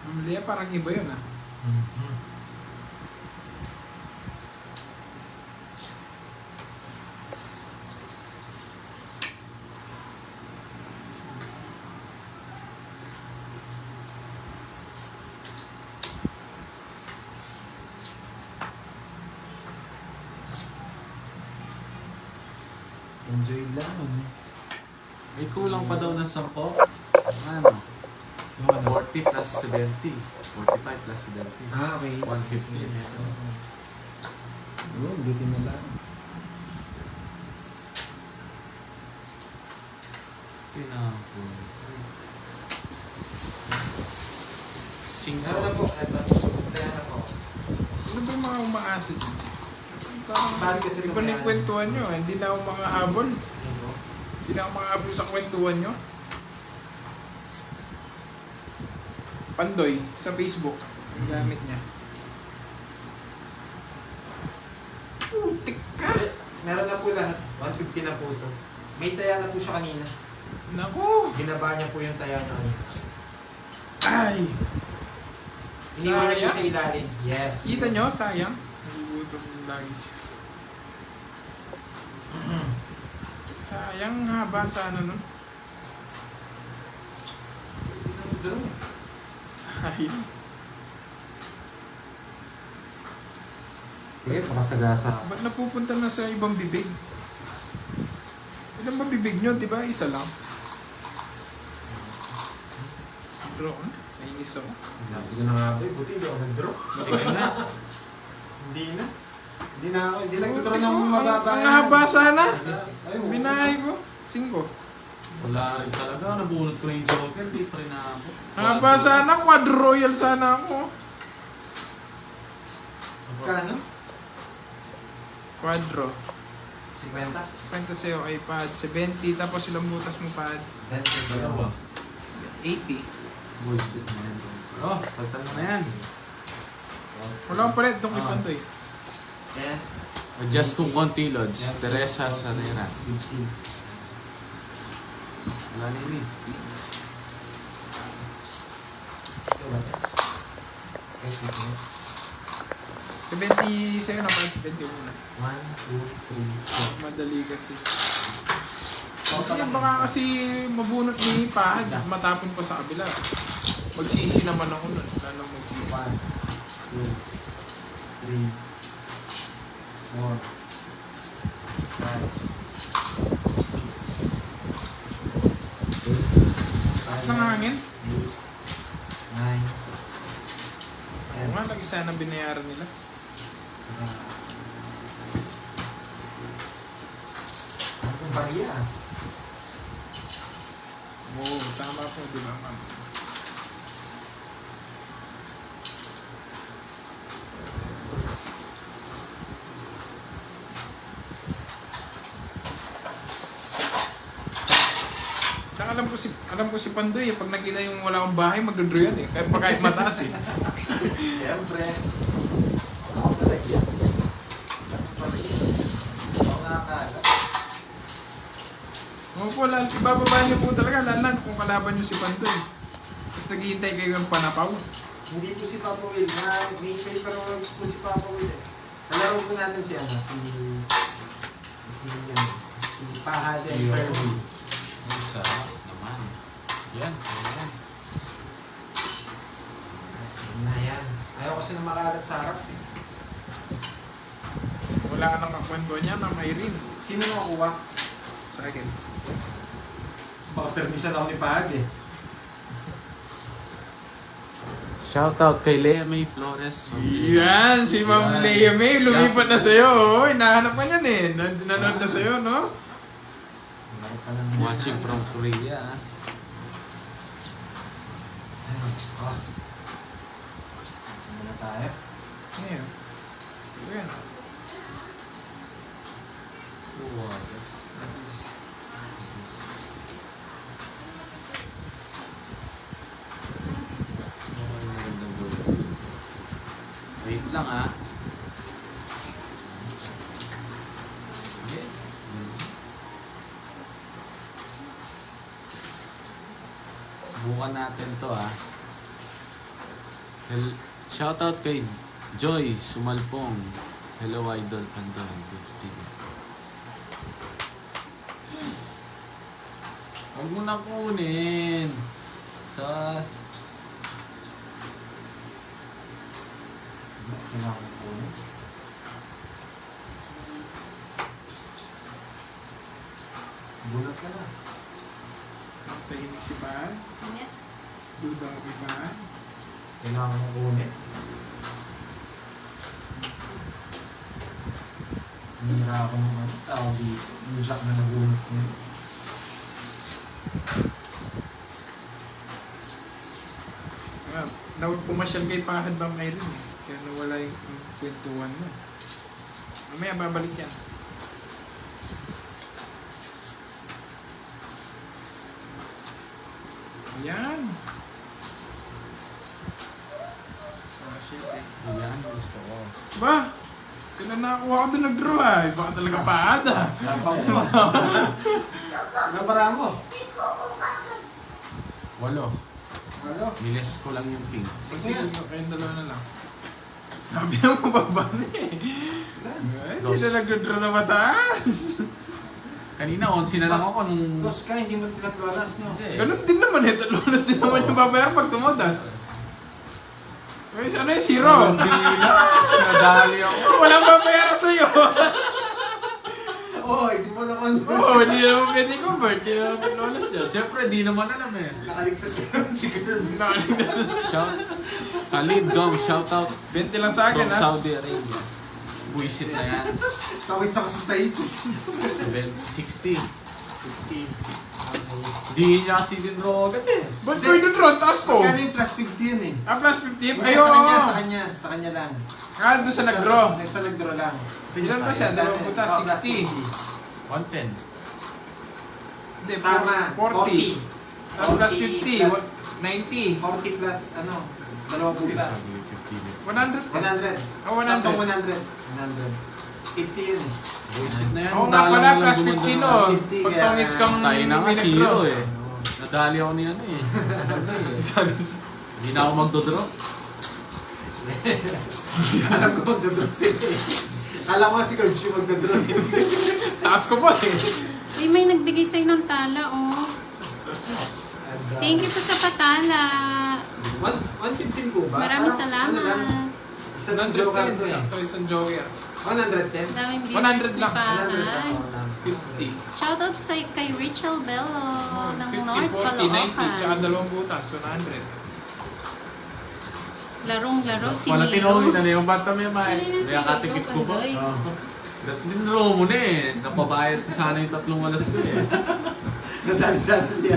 S2: Ang Lea parang iba yun ah.
S1: Enjoy lang.
S3: May kulang pa daw ng 10. Ano?
S1: Yung ano?
S3: 40 plus 70. 45 plus 70.
S1: Ah, okay.
S3: 150 meron.
S1: Yun, bitin na lang.
S3: Tinapon.
S1: Meron na po. Ito. Kaya na po.
S2: Sino ba yung mga umaasa dyan? Parang,
S1: Bakit kasi
S2: iba na yung kwentuhan nyo. Hindi na ako mga habol.
S1: Sino?
S2: Hindi na ako mga habol sa kwentuhan nyo. Pandoy, sa Facebook. Ang gamit niya. Putik ka!
S1: Meron na po lahat. 150 na po ito. May taya na po siya kanina.
S2: Naku!
S1: Ginaba niya po yung taya na ano.
S2: Ay!
S1: Iniwan niya po
S2: Sayang.
S1: sa ilalim. Yes.
S2: Kita nyo? Sayang. Nagugutom lagi siya. Sayang haba sana nun.
S1: Drone.
S2: Sayang.
S1: Sige, pakasagasa.
S2: Ba't napupunta na sa ibang bibig? Ilan ba bibig nyo? Diba isa lang? Drone? Nainis ako.
S1: Sabi ko na nga ba, buti hindi ako nag-draw.
S3: Sige na.
S1: Hindi na. Hindi na ako, hindi nag-draw ng mababa.
S2: Ang haba sana.
S1: Ay, oo.
S2: Binahay ko. 5.
S3: Wala rin talaga. Nabunot ko na yung Joker. Di pa rin ako.
S2: Ba sana, quad royal sana ako.
S1: Kano?
S2: Quadro.
S1: 50?
S2: 50 sa'yo iPad. 70, tapos ilang butas mo pad?
S3: Dalawa.
S2: 80.
S3: Bullshit na yan. Oh, pagtan mo na yan.
S2: Wala akong palit doon kay Pantoy.
S1: Ayan.
S5: Adjust kung konti, Lods. Teresa Sareras.
S1: 15.
S3: Wala na yun eh.
S1: Ito ba? Okay, sige.
S2: 70 sa'yo na pala 70 muna.
S1: 1, 2, 3, 4.
S2: Madali kasi. Kasi baka kasi mabunot ni Pahad, matapon pa sa kabila. Magsisi naman ako nun. Lalong magsisi.
S1: 1, 2, 3, 4, 5, 6, 7,
S2: Taas ng hangin.
S1: 8, 9,
S2: Oo nga, nag-isa na binayaran nila.
S1: Ang bariya.
S2: Oo, tama po, di ba, ma'am? Tsaka alam ko si Pandoy, pag nakita yung wala akong bahay, magdodro yan eh. Kahit mataas eh.
S1: Siyempre. Ako talaga yan. Ako nakakala.
S2: Oo po, ibababa niyo po talaga, lalo kung kalaban niyo si Pandoy. Tapos naghihintay kayo ng panapaw.
S1: Hindi po si Papa Will. Nag-email pero po si Papa Will eh. Kalaro po natin si Pahad and Fairview.
S5: Ang sarap naman. Yan. Ayan.
S1: Na yan. Ayaw kasi na makalat sa harap eh.
S2: Wala ka nang kakwento niya na Mayrin.
S1: Sino nakakuha?
S2: Sa akin.
S1: Baka permisan ako ni Pahad eh.
S5: Shoutout kay Lea May Flores.
S2: Yan, si Ma'am Lea May, lumipat na sa'yo. Oh. Hinahanap ka niyan eh. Nanood na sa'yo, no?
S5: Watching from Korea.
S1: Oh. Muna tayo.
S2: Ayan. Ayan.
S5: Wow. Wait lang ah. Subukan natin to ah. Shoutout kay Joy Sumalpong. Hello Idol Pandoy. 15. Huwag mo na kunin. Sa...
S1: Kailangan ko po. Bulat ka na.
S2: Tahimik si Pahal.
S4: Ingat.
S2: Duda ko kay Pahal.
S1: Kailangan mo kunin. Sinira ako ng tao dito. Yung jack na nabunot ko.
S2: Pumasyal kay Pahad ba Mayrin eh. Kaya nawala yung kwentuhan mo. Mamaya babalik yan. Ayan. Ah, shit eh.
S5: Ayan, gusto ko.
S2: Ba? Sila nakakuha ko doon nag-draw ah. Baka talaga Pahad ah.
S1: Napang mo. Nabara mo.
S5: 8.
S1: Ano?
S5: Niles ko lang yung king.
S2: Sige, kayong dalawa na lang. Sabi na mababa na eh. Ay, hindi na nag-draw na mataas.
S3: Kanina, 11 na lang ako nung...
S1: Dos ka, hindi mo tinatwalas, no?
S3: Hindi.
S2: Ganun din naman eh. Talunas din naman yung babayar pag tumodas. Guys, ano yung zero?
S3: Hindi na. Nadali ako.
S2: Walang babayar sa'yo.
S1: Oo, hindi mo naman.
S2: Oo, hindi naman pwede convert. Hindi naman talunas yan.
S3: Siyempre, di naman alam eh.
S1: Nakaligtas na si Kirby.
S5: Khalid Gong, shoutout
S2: 20 lang sa akin
S5: from
S2: ha.
S5: Saudi Arabia.
S3: Buisit na yan.
S1: Tawid sa kasi sa isip.
S5: 60.
S3: Hindi niya kasi din draw agad eh.
S2: Ba't ko yung draw? Taas ko.
S1: Magkano yung plus 50 yun eh?
S2: Ah, plus 50?
S1: Hindi,
S2: Ayo!
S1: sa kanya lang.
S2: Ah, doon sa nag-draw.
S1: Sa nag-draw lang.
S2: Ilan ba siya? Dalawang puta,
S1: Oh, plus
S2: 60.
S3: 110.
S2: Hindi,
S1: Sama,
S2: 40. Tapos plus 50,
S1: plus
S2: 90.
S1: 40 plus ano, dalawang butas.
S2: 100.
S1: 100.
S2: Oh, 100.
S1: Saktong 100. 100. 50 yun eh.
S3: Bullshit na yan.
S2: Oo nga pala,
S3: Dalang
S2: plus
S3: lang
S2: 50
S3: gumanda
S2: no.
S3: na.
S1: 50,
S2: Pag
S1: kaya-
S2: tongits kang
S3: Tayo na nga,
S2: may
S3: zero
S2: nag-draw.
S3: eh. Nadali ako ni ano eh. Hindi na ako magdodraw.
S1: Alam ko magdadraw sila eh. Alam ko nga si Coach yung magdadraw.
S2: Taas ko pa eh.
S4: Uy, may nagbigay sa'yo ng tala, oh. Thank you po sa patala.
S1: 115 po ba?
S4: Maraming
S1: Parang,
S4: salamat.
S1: ano lang, Isang joker ko eh.
S2: Sakto, isang joker.
S1: 110?
S4: Daming
S2: 100
S4: viewers ni
S2: lang.
S1: 100
S4: Pahan.
S1: ako lang.
S2: 50.
S4: Shoutout sa kay Rachel Bello ng
S2: 50,
S4: North
S2: 40, 90, tsaka
S4: Caloocan.
S2: dalawang butas, 100.
S4: Larong-laro si
S3: Wala
S4: Leo.
S3: tinawin na yung bata may may.
S4: Sino yun si
S3: Kaya katikip ko ba?
S4: Pandoy?
S3: Dinraw mo na eh. Napabayad ko sana yung 3 alas ko eh.
S1: Nadali siya siya.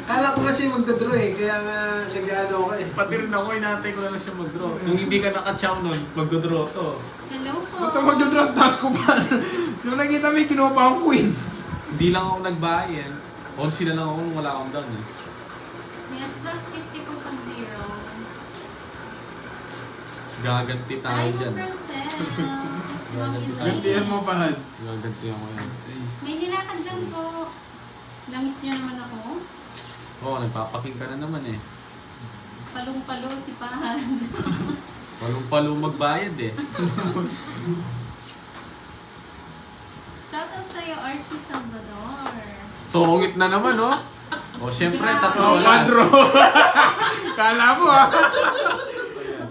S1: Kala ko nga siya magdadraw eh, kaya nga nag-ano ako eh.
S3: Pati rin ako, inatay ko na siya mag-draw. Kung hindi ka naka-chow nun, mag-draw to.
S4: Hello po.
S2: Ba't ang mag-draw? Taas ko pa. Nung nakita mo yung kinuha pa akong queen.
S3: Hindi lang ako nagbayan. 11 na lang ako nung wala akong down eh.
S4: Yes, plus 50 po pag zero.
S3: Gaganti tayo
S4: Hi,
S3: dyan.
S4: Princess. Mami
S2: Gantihan mo pa, Han.
S3: Gaganti ako yan.
S4: May nilakad lang po. Namiss niyo naman ako.
S3: Oo, nagpapaking ka na naman eh.
S4: Palong-palo si Pahan.
S3: Palong-palong magbayad eh.
S4: Shoutout sa'yo, Archie Salvador.
S3: Tungit na naman oh. O syempre,
S4: Grabe.
S3: 3
S2: Oh,
S3: alas.
S2: quadro. Kala mo ah.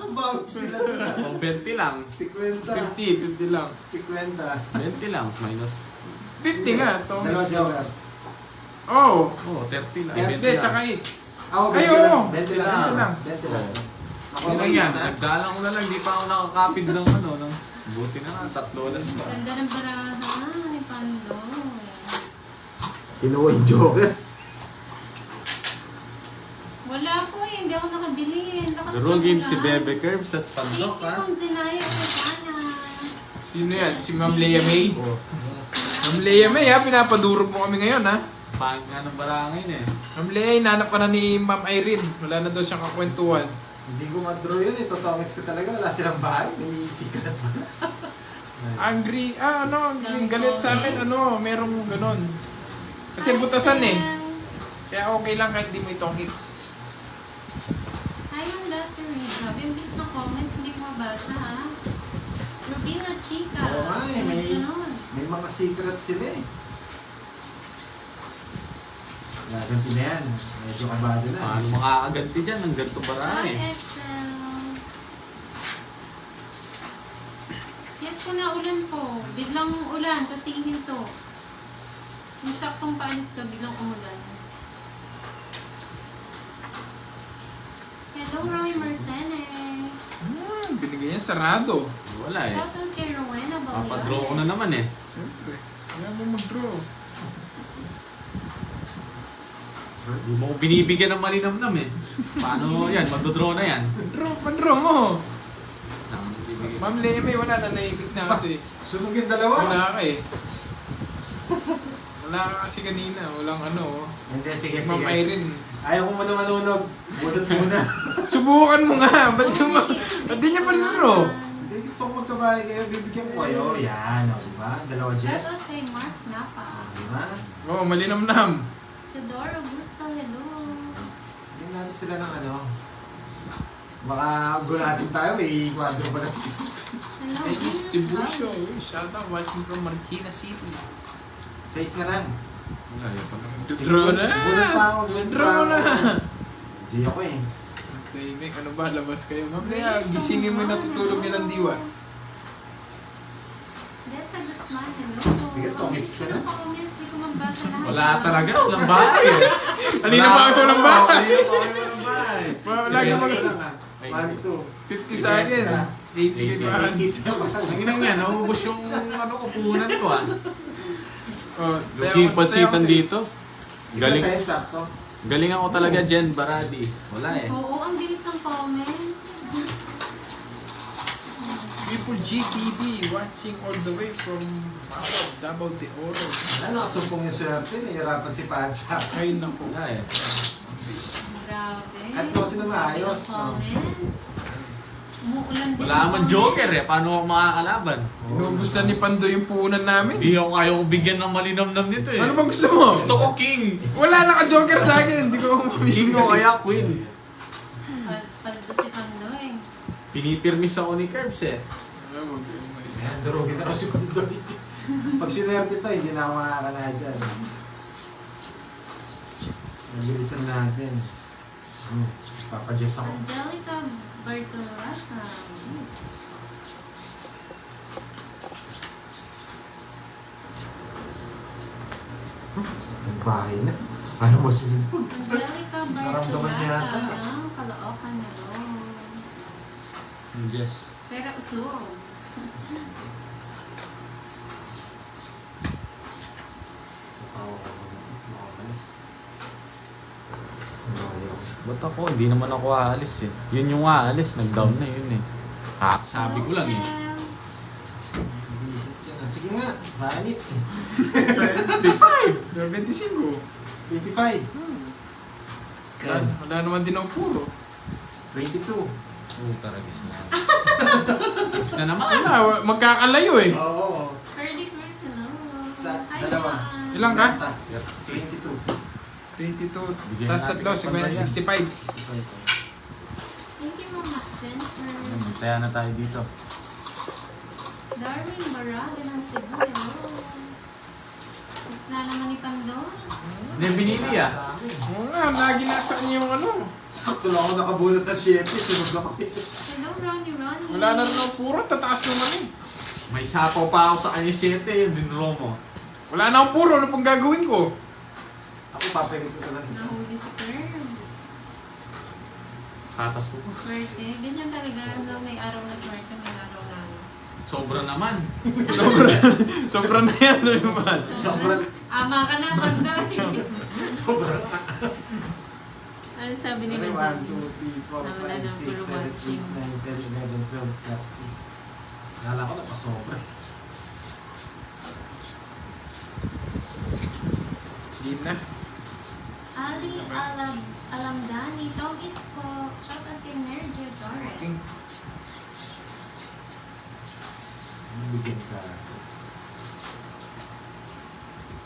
S1: Ang bago sila doon.
S3: O 20 lang.
S1: 50.
S2: 50 lang.
S1: 50.
S3: 20 lang, minus.
S2: 50 nga.
S1: Dalawa joker.
S2: Oh.
S3: Oo, 30 lang.
S2: Hindi, tsaka 8.
S1: Ako,
S2: Ay,
S1: 20
S2: oo.
S1: lang. 20 lang.
S2: 20 lang.
S1: 20 lang. Ako,
S3: Ano lang yan, nagdala ko na lang, di pa ako nakakapid ng ano. Ng... Buti na nga, 3 alas pa.
S4: Ganda ng baraha ni Pandoy.
S1: Kinuha yung joker.
S4: Wala po eh, hindi ako nakabili. Lakas
S3: Durugin
S4: ng
S3: si
S4: ulan.
S3: Bebe Curbs at
S4: Thank you
S3: Pandok ha.
S4: kung Zinaya Quintana.
S2: Sino yan? Si Ma'am Lea May?
S3: Oh,
S2: Ma'am Lea May ha, pinapadurog mo kami ngayon ha.
S3: pangit nga ng barangay na eh.
S2: Ma'am Lea, hinanap ka na ni Ma'am Irene. Wala na daw siyang kakwentuhan.
S1: Hindi ko ma-draw yun eh. Totongits ko talaga. Wala silang bahay. May secret pa.
S2: Angry, yung galit sa amin, merong ganon. Kasi butasan eh. Kaya okay lang kahit di mo itong hits.
S4: Hi, ang Lassery. Grabe yung list ng comments, hindi ko mabasa ha. Rubina Chica.
S1: Oo nga eh, may-
S4: Sunod-sunod.
S1: May mga secret sila eh. Gaganti na yan. Medyo kabado na.
S3: Paano makakaganti dyan ng ganito barangay?
S4: Hi, Excel. Yes po na ulan po. Biglang ulan, kasi hinto. Yung saktong paalis ka, biglang umulan. Hello, Roy Mercene.
S2: Binigay niya sarado.
S3: Wala eh.
S4: Shoutout kay Rowena Baliones.
S3: Papadraw ko na naman eh.
S2: Siyempre. Kaya mo mag-draw.
S3: Hindi mo ko binibigyan ng malinamnam eh. Paano yan? Magdodraw na yan.
S2: Draw mo.
S3: Saan mo bibigyan?
S2: Ma'am Lea May, wala na naipit na kasi.
S1: Sunog yung dalawa.
S2: Wala ka eh. Wala ka kasi kanina. Walang
S1: Hindi, sige,
S2: Ma'am
S1: sige.
S2: Irene.
S1: Ayaw ko muna manunog. Budot muna.
S2: Subukan mo nga. Ba't di niya palaro?
S1: Hindi, gusto ko magkabahay kayo. Bibigyan ko kayo. Yan, o, diba? Dalawa Jess.
S4: Shoutout kay Mark Napa.
S1: Diba?
S2: Oo, malinamnam.
S4: Chador Augusto, hello.
S1: Bigyan natin sila ng ano. Baka gulatin tayo. May kwadro pa na si Pips.
S4: Hello,
S2: Hey,
S4: Venus
S2: Tiburcio.
S4: Valley.
S2: Shout out watching from Marikina City.
S1: 6 na lang.
S3: Wala yun pa naman.
S2: Draw na!
S1: Budot pa ako. budot pa
S2: Draw
S1: ako.
S2: na!
S1: G ako eh.
S2: Okay, Mick, ano ba? Labas kayo. Ma'am Lea, gisingin mo yung natutulog nilang diwa.
S4: Desa Guzman, hello.
S1: Sige, tongits ka na.
S4: Comments, di ko mabasa lahat.
S3: Wala talaga, walang bahay eh.
S2: Kanina pa ako walang bahay.
S3: Kanina pa kami walang bahay.
S2: Lagi
S3: Sige,
S2: mag-
S3: okay lang, ah. Ay,
S1: 1, 2.
S2: 50 sa akin. 80 kay Bahan.
S3: Ang inang yan, naubos yung ano, kupunan ko ah.
S2: Oh,
S3: Luging pasitan dito.
S1: Galing.
S3: Galing.
S1: Tayo, sakto.
S3: Galing ako talaga, Jen Baradi. Wala eh.
S4: Oo, ang bilis ng comments.
S2: People GTV watching all the way from Davao de Oro.
S1: Ano, sumpong yung swerte, nahihirapan si Padsa.
S2: Ay, naku.
S3: Wala eh.
S4: Grabe.
S1: At kasi na maayos,
S4: Ang comments. Umuulan din.
S3: Wala
S4: ang
S3: man
S4: comments.
S3: Joker eh. Paano ako makakalaban?
S2: Inubos na ni Pando yung puhunan namin.
S3: Hindi ako kayo bigyan ng malinamnam nito eh.
S2: Ano ba gusto mo?
S3: Gusto ko king.
S2: Wala naka-joker sa akin. Hindi ko mamili.
S3: King o kaya queen.
S4: Paldo si Pando eh.
S3: Pinipirmis ako ni Curbs eh.
S1: Ayan, durugin na raw si Pandoy. Pag sinerte to, hindi na ako makakana dyan. Nabilisan natin. Papadjust ako.
S4: Angelica Bartolasa. Yes.
S1: Nagbahay na. Ayaw mo sumipag.
S4: Angelica
S1: Naramdaman niya
S4: Bartolasa.
S1: yata.
S4: Ang Caloocan na doon.
S3: Yes.
S4: Pero usog.
S1: Sa pao ko. Makabalis. Ayaw.
S3: Ba't ako? Hindi naman ako aalis eh. Yun yung aalis. Nag-down na yun eh. Sabi ko lang eh.
S1: Visit yan. Sige nga, sa Anits eh.
S2: 25. 25.
S1: 25.
S2: Wala naman din ang puro.
S1: 22.
S3: Puta, ragis na. Ragis na naman.
S2: Wala, magkakalayo eh.
S1: Oo.
S4: Early first, hello.
S1: Sa
S4: Hi,
S1: dalawa.
S4: Juan.
S2: Ilang ka?
S1: 22.
S2: 22.
S3: Bigyan
S2: Tapos
S3: natin
S2: tatlo,
S3: ng pantayan.
S2: 65.
S4: Thank you, Mama Jennifer.
S3: Taya na tayo dito.
S4: Darwin Baraga ng Cebu, hello. Tapos na naman ni Pando.
S3: Hindi, binili ah.
S1: Sa amin.
S2: Oo nga, lagi nasa kanya yung ano.
S1: Sakto lang ako nakabunot na 7. Sunod lang ako.
S4: Hello, Ronnie Ronnie.
S2: Wala na rin ang puro, tataas naman eh.
S3: May sapaw pa ako sa kanya 7, yung dinro mo.
S2: Wala na ang puro, ano pang gagawin ko?
S1: Ako papagod ko lang isa.
S4: Nahuli si Curbs.
S3: Katas ko.
S4: Swerte. Ganyan talaga. No, may araw na swerte, may araw na ano.
S3: Sobra naman.
S2: Sobra na yan, sabi ba?
S1: Sobrang.
S4: Ama ka na, Pando.
S1: Sobrang.
S4: Ano sabi nila
S1: 1, 2,
S4: dyan?
S1: 3, 4,
S4: Wala
S1: 5,
S4: nang
S1: 6,
S4: puro
S1: 7, 8,
S4: watching.
S1: 9, 10, 11, 12, 13. Nala ko napasobra.
S2: Hindi na.
S4: Ali Alamdani, Tom Itzko, shout out kay Mary Jo Torres.
S2: Okay.
S1: Bigyan ka.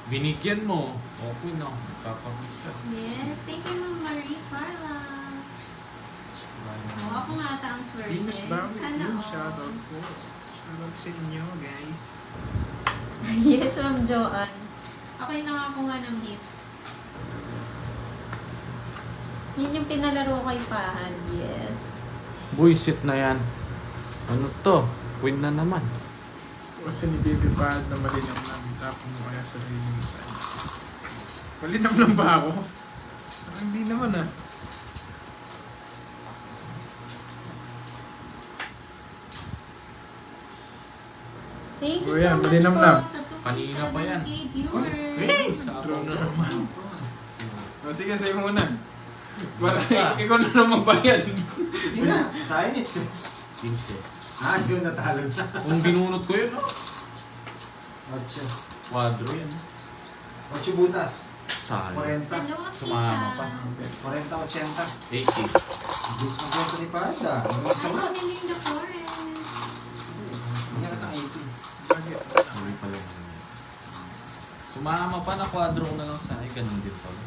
S3: Binigyan mo. Okay no. Papamisa.
S4: Yes, thank you Ma'am Marie Carla. Oh, ako nga ata ang swerte.
S2: Venus Barbie,
S4: Sana
S2: yun,
S4: all.
S2: shoutout po. Shoutout sa inyo, guys.
S4: Yes, Ma'am Joanne. Okay na ako nga ng hits. Yun yung pinalaro kay Pahad, yes.
S3: Buisit na yan. Ano to? Queen na naman.
S2: Kasi ni David Pahad na malinam lang. Tapos mo kaya sa reading side. Malinam lang ba ako? Parang hindi naman ah.
S4: Thank you
S2: Oh, yan,
S4: so much
S2: malinam
S4: po
S2: lang.
S4: sa 2.7k
S3: Kanina pa yan.
S4: viewers.
S2: Draw na naman. O sige, sa'yo muna. Para ikaw na lang magbayad.
S1: Sige na, sa Anits eh.
S3: 15.
S1: Ah, yun natalo na.
S3: Kung binunot ko yun, no?
S1: 8.
S3: Quadro yan.
S1: 8 butas.
S3: Saan?
S1: 40.
S4: Hello,
S3: Sumama pa.
S1: 40, 80.
S3: 80.
S1: Diyos mo kwento ni Pada. Ang
S4: Hi,
S1: sama.
S4: Melinda Flores.
S1: Hindi ka 80.
S3: Sorry pala. Sumama pa na quadro ko na lang sa ay ganun din pala.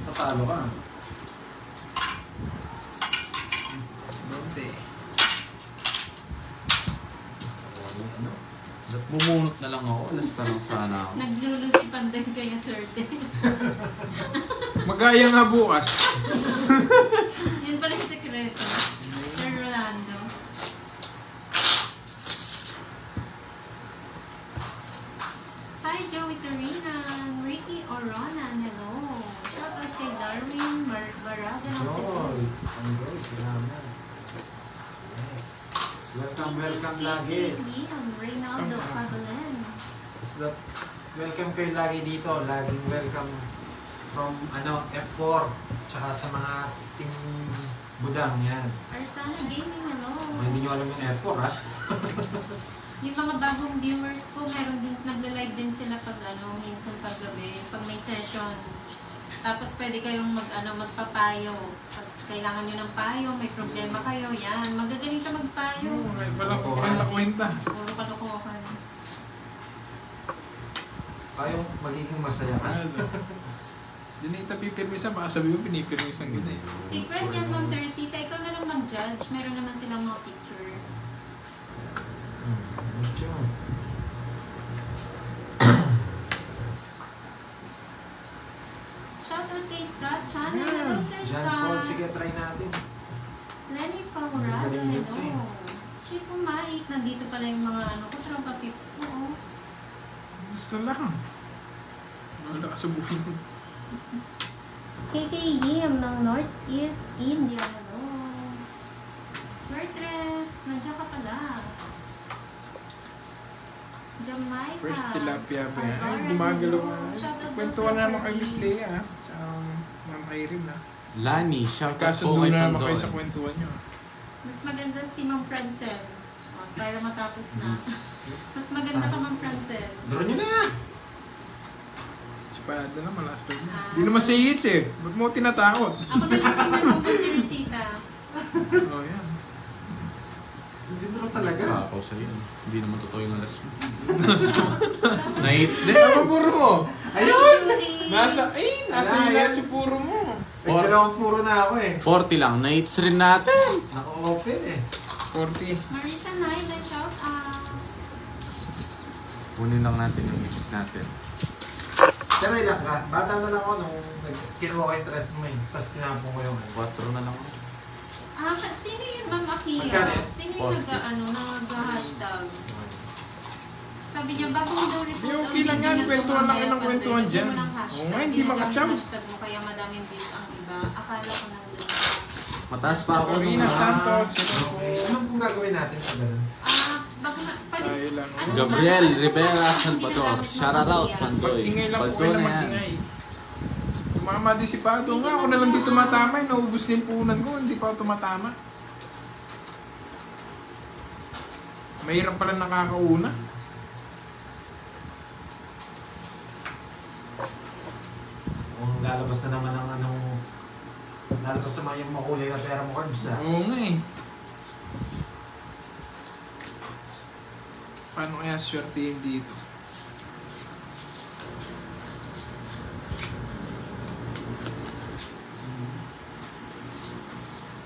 S1: Natalo ka.
S2: Donde.
S3: Ba't bumunot na lang ako? Alas na lang sana ako.
S4: Naglulo si Panday kaya swerte.
S2: Magaya nga bukas.
S4: Yun pala yung sekreto. Sir Rolando. Hi, Joey Torina. Ricky Oronan. Hello. Shout out kay Darwin Baraga ng Cebu.
S1: Joy. Ang Joy, salamat. Yes. Welcome, welcome lagi.
S4: Liam Reynaldo
S2: Sama.
S4: Sabalen.
S1: Is that welcome kayo lagi dito. Laging welcome from F4. Tsaka sa mga team Budang yan.
S4: Arsana Gaming, hello.
S1: Hindi nyo alam yung F4 ha.
S4: Yung mga bagong viewers po, meron din, nagla-live din sila pag minsan pag gabi, pag may session. Tapos pwede kayong magpapayo. Pag kailangan nyo ng payo, may problema kayo, yan. Magagaling ka magpayo.
S2: May pala ko kwenta.
S4: Puro kalokohan.
S1: Ayaw magiging masaya ka.
S2: Hindi na ito pipirmisa, baka sabi mo pinipirmisa ang gina eh.
S4: Secret yan, Ma'am Teresita. Ikaw na lang mag-judge. Meron naman silang mga picture.
S1: Medyo.
S4: Shoutout kay Scott Channel. Hello, Sir
S1: John Paul,
S4: Scott.
S1: sige try natin.
S4: Lenny Paurado,
S1: Galing dito
S4: hello. Chief Umait, nandito pala yung mga tropa pips ko. Oh.
S2: Gusto lang. Wala ka subuhin mo.
S4: KK Yim ng Northeast India, hello. Swertres, nandiyan ka pala. Jamaica.
S2: First tilapia ba yan? Ay,
S4: Aurora,
S2: gumagalaw
S4: hello.
S2: ka.
S4: Shoutout daw
S2: Kwentuhan
S4: sa
S2: naman kay
S4: Fergie.
S2: Miss Leia ha. Tsaka Ma'am Irene ha.
S3: Lani, shout out po
S2: Kasundo
S3: kay
S2: na naman kayo sa
S3: Pandoy.
S2: kwentuhan nyo.
S4: Mas maganda si Ma'am Francel. Oh, para matapos na. Mas maganda pa Ma'am Francel.
S1: Draw nyo na yan!
S2: Si Pada naman last time.
S4: Ah.
S2: Hindi naman si Hits eh. Ba't mo tinatakot?
S4: Ako na lang tingnan Ma'am Teresita.
S2: Oh yan.
S1: Hindi draw talaga.
S3: Sapaw sa yun. Hindi naman totoo yung alas mo.
S4: Shoutout
S3: Na-hits din.
S2: Ano ba puro mo?
S1: Ayun!
S4: Judy.
S2: Nasa yung
S1: Wala,
S2: lahat
S1: yan.
S2: yung puro mo.
S1: Nagdrawang puro na ako eh.
S3: 40 lang. Na-hits rin natin.
S1: Naka-open eh.
S2: 40.
S4: Marisa Naila, shout out.
S3: Kunin lang natin yung hits natin.
S1: Pero ilang ka. Bata na lang ako nung kinuha ko yung dress mo eh. Tapos tinapon ko yung
S3: 4 na lang ako.
S4: Sino yun, Ma'am Akia?
S1: Magkano yan?
S4: Sino yung
S3: 40.
S4: nag-hashtag? Sabi niya, bago mo daw repost
S2: Di, okay lang yan. Kwentuhan lang kayo ng kwentuhan dyan. Oo nga, hindi makacham.
S4: Hashtag mo, kaya madaming views ang iba. Akala ko nandun ka.
S3: Mataas pa ako nung
S2: Corina Santos.
S1: Okay. Anong kung gagawin natin sa ganun?
S4: Bago na,
S2: Tayo lang.
S4: Ano?
S3: Gabriel Rivera
S4: Hindi
S3: Salvador.
S4: na dapat
S3: Shout out,
S4: mag-iya.
S3: Pandoy.
S2: Ingay lang po
S3: Paldo
S2: kayo na
S3: na yan.
S2: mag-ingay. Tumama disipado nga. Ako na lang di tumatama. Naubos na yung puhunan ko. Hindi pa ako tumatama. Mahirap pala nakakauna.
S1: Kung lalabas na naman ang lalabas naman yung makulay na pera mo, Carbs ah.
S2: Oo nga eh. Paano kaya swertihin dito?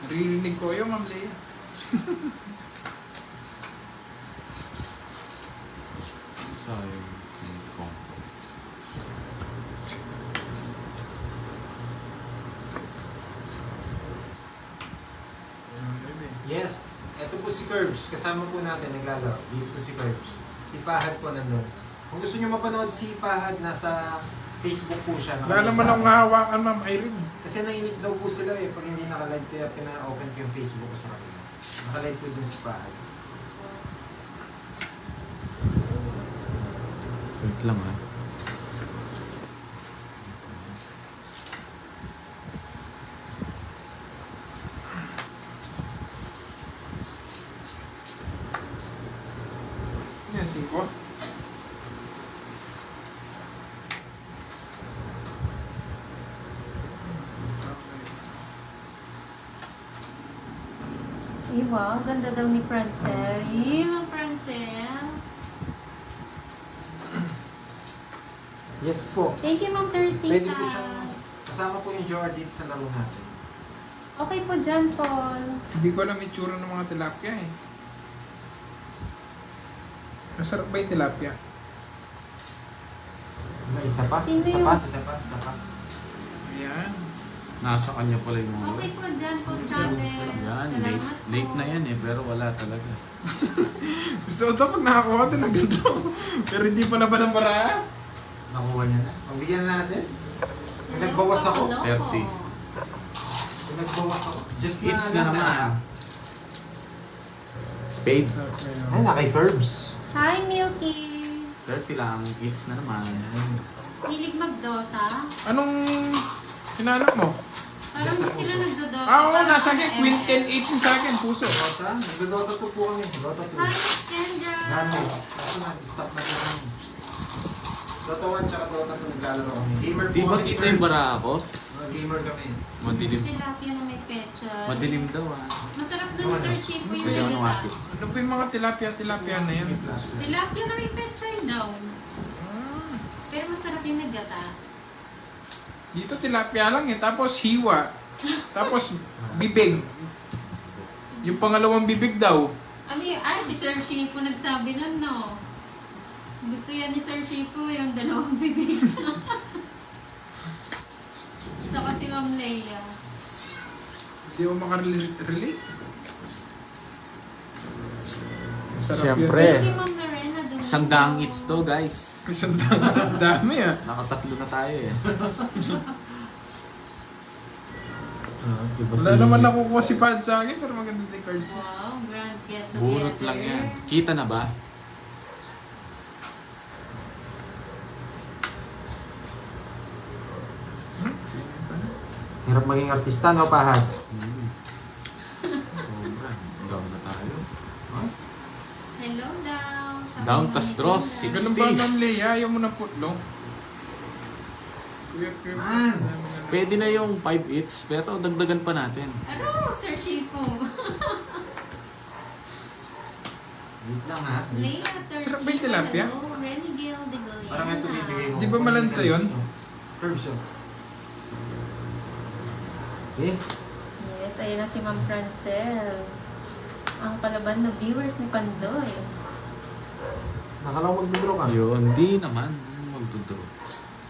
S2: Naririnig ko yun, Ma'am Leia.
S3: Sayang. Combo.
S1: Yes, ito po si Curbs. Kasama po natin naglalaro. Dito po si Curbs. Si Pahad po nandun. Kung gusto nyo mapanood si Pahad, nasa Facebook po siya.
S2: Wala naman akong hahawakan, Ma'am Irene.
S1: Kasi naiinip daw po sila eh pag hindi nakalive, kaya pina-open ko yung Facebook ko sa kanila. Nakalive po dun si Pahad.
S3: Wait lang ha.
S2: Yan, 5.
S4: Wow, ganda daw ni Francel. Ma'am Francel.
S1: Yes po.
S4: Thank you, Ma'am Teresita.
S1: Pwede po siyang kasama po yung jar dito sa laro natin.
S4: Okay po dyan, Paul.
S2: Hindi ko alam itsura ng mga tilapia eh. Masarap ba yung tilapia?
S1: Isa pa?
S4: Sino
S1: Isa
S4: yun?
S1: pa? Isa pa? Isa pa?
S2: Ayan.
S3: Nasa kanya pala yung mga
S4: Okay po dyan po, Channel.
S3: yan, late na yan eh, pero wala talaga.
S2: Gusto ko ito pag nakakuha ito ng ganito. Pero hindi pala ba ng paraan?
S1: Nakuha niya na. Pagbigyan na natin. Kung nagbawas ako,
S3: 30.
S1: Kung nagbawas ako, just
S3: Hits na naman. Spade.
S1: Ay, na kay Curbs.
S4: Hi, Milky.
S3: 30 lang. Eats na naman.
S4: Hilig mag-Dota.
S2: Anong hinanap mo?
S4: Parang hindi sila nagdo-Dota.
S2: Oo,
S4: Parang
S2: nasa akin.
S4: mga
S2: Queen
S4: ML.
S2: 10-18 sa akin, puso.
S1: Dota? Nagdodota 2 po kami. Dota 2.
S4: Hi, Miss Kendra.
S1: Dami. Kaso na-stop na rin. Dota 1 tsaka Dota 2 naglalaro kami. Gamer po
S3: Di ba
S1: kami,
S3: kita
S1: Curbs.
S3: yung bara ako?
S1: Mga gamer kami.
S3: Madilim.
S4: Tilapia na may pecha.
S3: Madilim daw ah.
S4: Masarap dun, Sir Chico, yung
S3: Kaya
S4: may
S3: ano
S4: gata.
S3: ate?
S2: Ano ba yung mga tilapia na yan?
S4: Tilapia na may pecha yun daw.
S2: Ah,
S4: Pero masarap yung naggata.
S2: dito tilapia lang eh. Tapos hiwa. Tapos bibig. Yung pangalawang bibig daw.
S4: Ano yun? Ay, si Sir Chico nagsabi nun, no? Gusto yan ni Sir Chico, yung dalawang bibig. Tsaka si Ma'am Leia.
S2: Hindi mo makarelate. Masarap
S3: Siyempre.
S2: yun.
S4: Hindi, Ma'am Lorena, dun.
S3: Isang daang eats to guys.
S2: Isang dami ah.
S3: Nakatatlo na tayo eh.
S2: Wala naman nakukuha si Pad sa akin, pero maganda din cards.
S4: Wow, grand get together.
S3: Bunot lang yan. Kita na ba?
S1: Hirap maging artista, no, Pahad?
S3: Sobra. Down na tayo.
S4: Hello daw. Sabi
S3: Down
S4: mo
S3: tas
S4: ni
S3: draw,
S4: Kendra.
S3: 60.
S2: Ganun ba, Ma'am Leia? Ayaw mo ng putlong?
S1: Man!
S3: Pwede na yung 5 eats pero dagdagan pa natin.
S4: Ano, Sir Chico?
S1: Wait lang, ha?
S4: Leia, Sir
S2: Sarap ba yung
S4: Chico,
S2: tilapia?
S4: hello. Renegade de Villena.
S1: Parang ito bibigay mo.
S2: Di ba malansa yun?
S1: Curbs yun. Eh?
S4: Yes, ayun na si Ma'am Francel. Ang palaban na viewers ni Pandoy.
S1: Nakalaw magdodraw ka.
S3: Yun, di naman. Magdudro.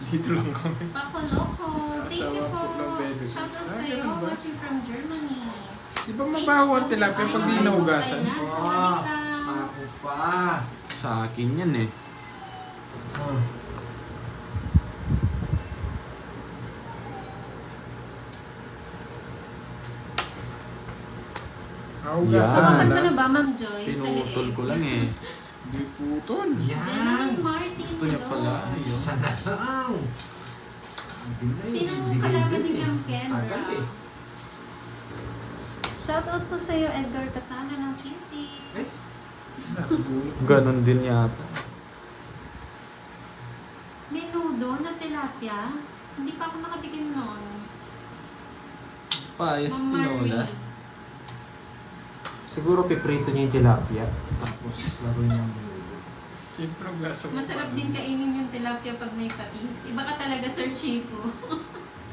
S2: Dito lang kami.
S4: Paco Loco, thank you
S2: Asawa
S4: po.
S2: po ng bebe.
S4: Shoutout
S2: Ah,
S4: sa'yo,
S2: ganun ba?
S4: watching from Germany.
S2: Di ba mabaho ang tilapia pag di nahugasan?
S4: Ayan, sawadee ka.
S1: Ako pa.
S3: Sa akin yan eh.
S2: Nahugasan
S3: Yan.
S2: mo
S4: Bakit mo
S2: na.
S4: na ba, Ma'am Joy? Sa
S3: Pinutol
S4: liig?
S3: ko lang eh.
S2: Di putol.
S1: Yan!
S4: Jenny Martin.
S3: Gusto niya
S4: hello.
S3: pala. Ayun.
S1: Isa na lang.
S4: Sinong kalaban ni Ma'am Kendra?
S1: Tagal eh.
S4: Shoutout po sa'yo, Edgar Casana ng QC.
S1: Eh?
S3: Ganon din yata.
S4: May nudo na tilapia. Hindi pa ako nakatikim noon.
S3: Payas
S4: Ma'am
S3: tinola.
S4: Marie.
S1: Siguro piprito niya yung tilapia. Tapos laro niya yung minudo.
S2: Siyempre hugasan mo.
S4: Masarap din kainin yung tilapia pag may patis. Iba ka talaga, Sir Chico.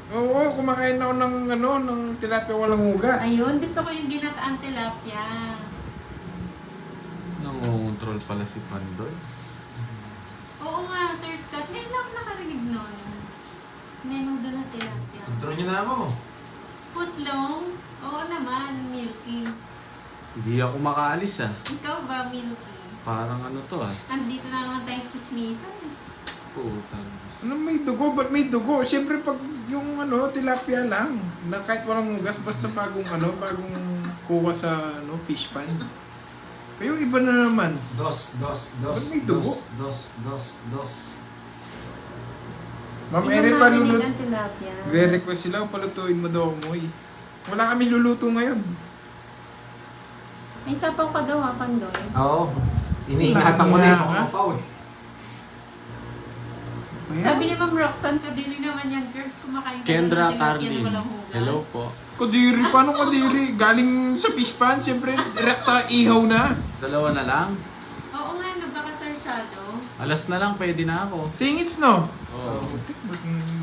S2: Oo, kumakain ako ng tilapia walang hugas.
S4: Ayun, gusto ko yung ginataan tilapia.
S3: Nangongontrol pala si Pandoy.
S4: Oo nga, Sir Scott. Ngayon lang ako nakarinig nun. Menudo na tilapia.
S1: Intro niyo na ako.
S4: Footlong? Oo naman, Milky.
S3: Hindi ako makaalis ah.
S4: Ikaw ba, Milky?
S3: Parang ano to ah.
S4: Andito na naman tayong chismisan.
S3: Putang.
S2: Ano may dugo? Ba't may dugo? Siyempre pag yung tilapia lang, na kahit walang hugas, basta bagong kuha sa fish pan. Kayo iba na naman.
S1: Dos.
S2: Ba't may dugo?
S1: Dos.
S2: Ma'am
S4: Hindi
S2: Eri
S4: mo
S2: pa
S4: marinig ang tilapia.
S2: Re-request sila, palutuin mo daw mo eh. Wala kami luluto ngayon.
S4: May sapaw ka daw, Pandoy.
S1: Oo. Iniingatan ko na yung
S2: Nga.
S1: mga paw eh.
S4: Sabi ni Ma'am Roxanne, kadili naman yan, girls, kumakain ka
S3: Kendra
S4: ng tilapia na
S3: Carlin.
S4: walang hugas.
S3: Hello po.
S2: Kadiri, paano kadiri? Galing sa fish pan, siyempre direkta ihaw na.
S3: Dalawa na lang.
S4: Oo nga, no, baka Sir Shadow.
S3: Alas na lang, pwede na ako.
S2: Singits no?
S3: Oo.
S2: Butik,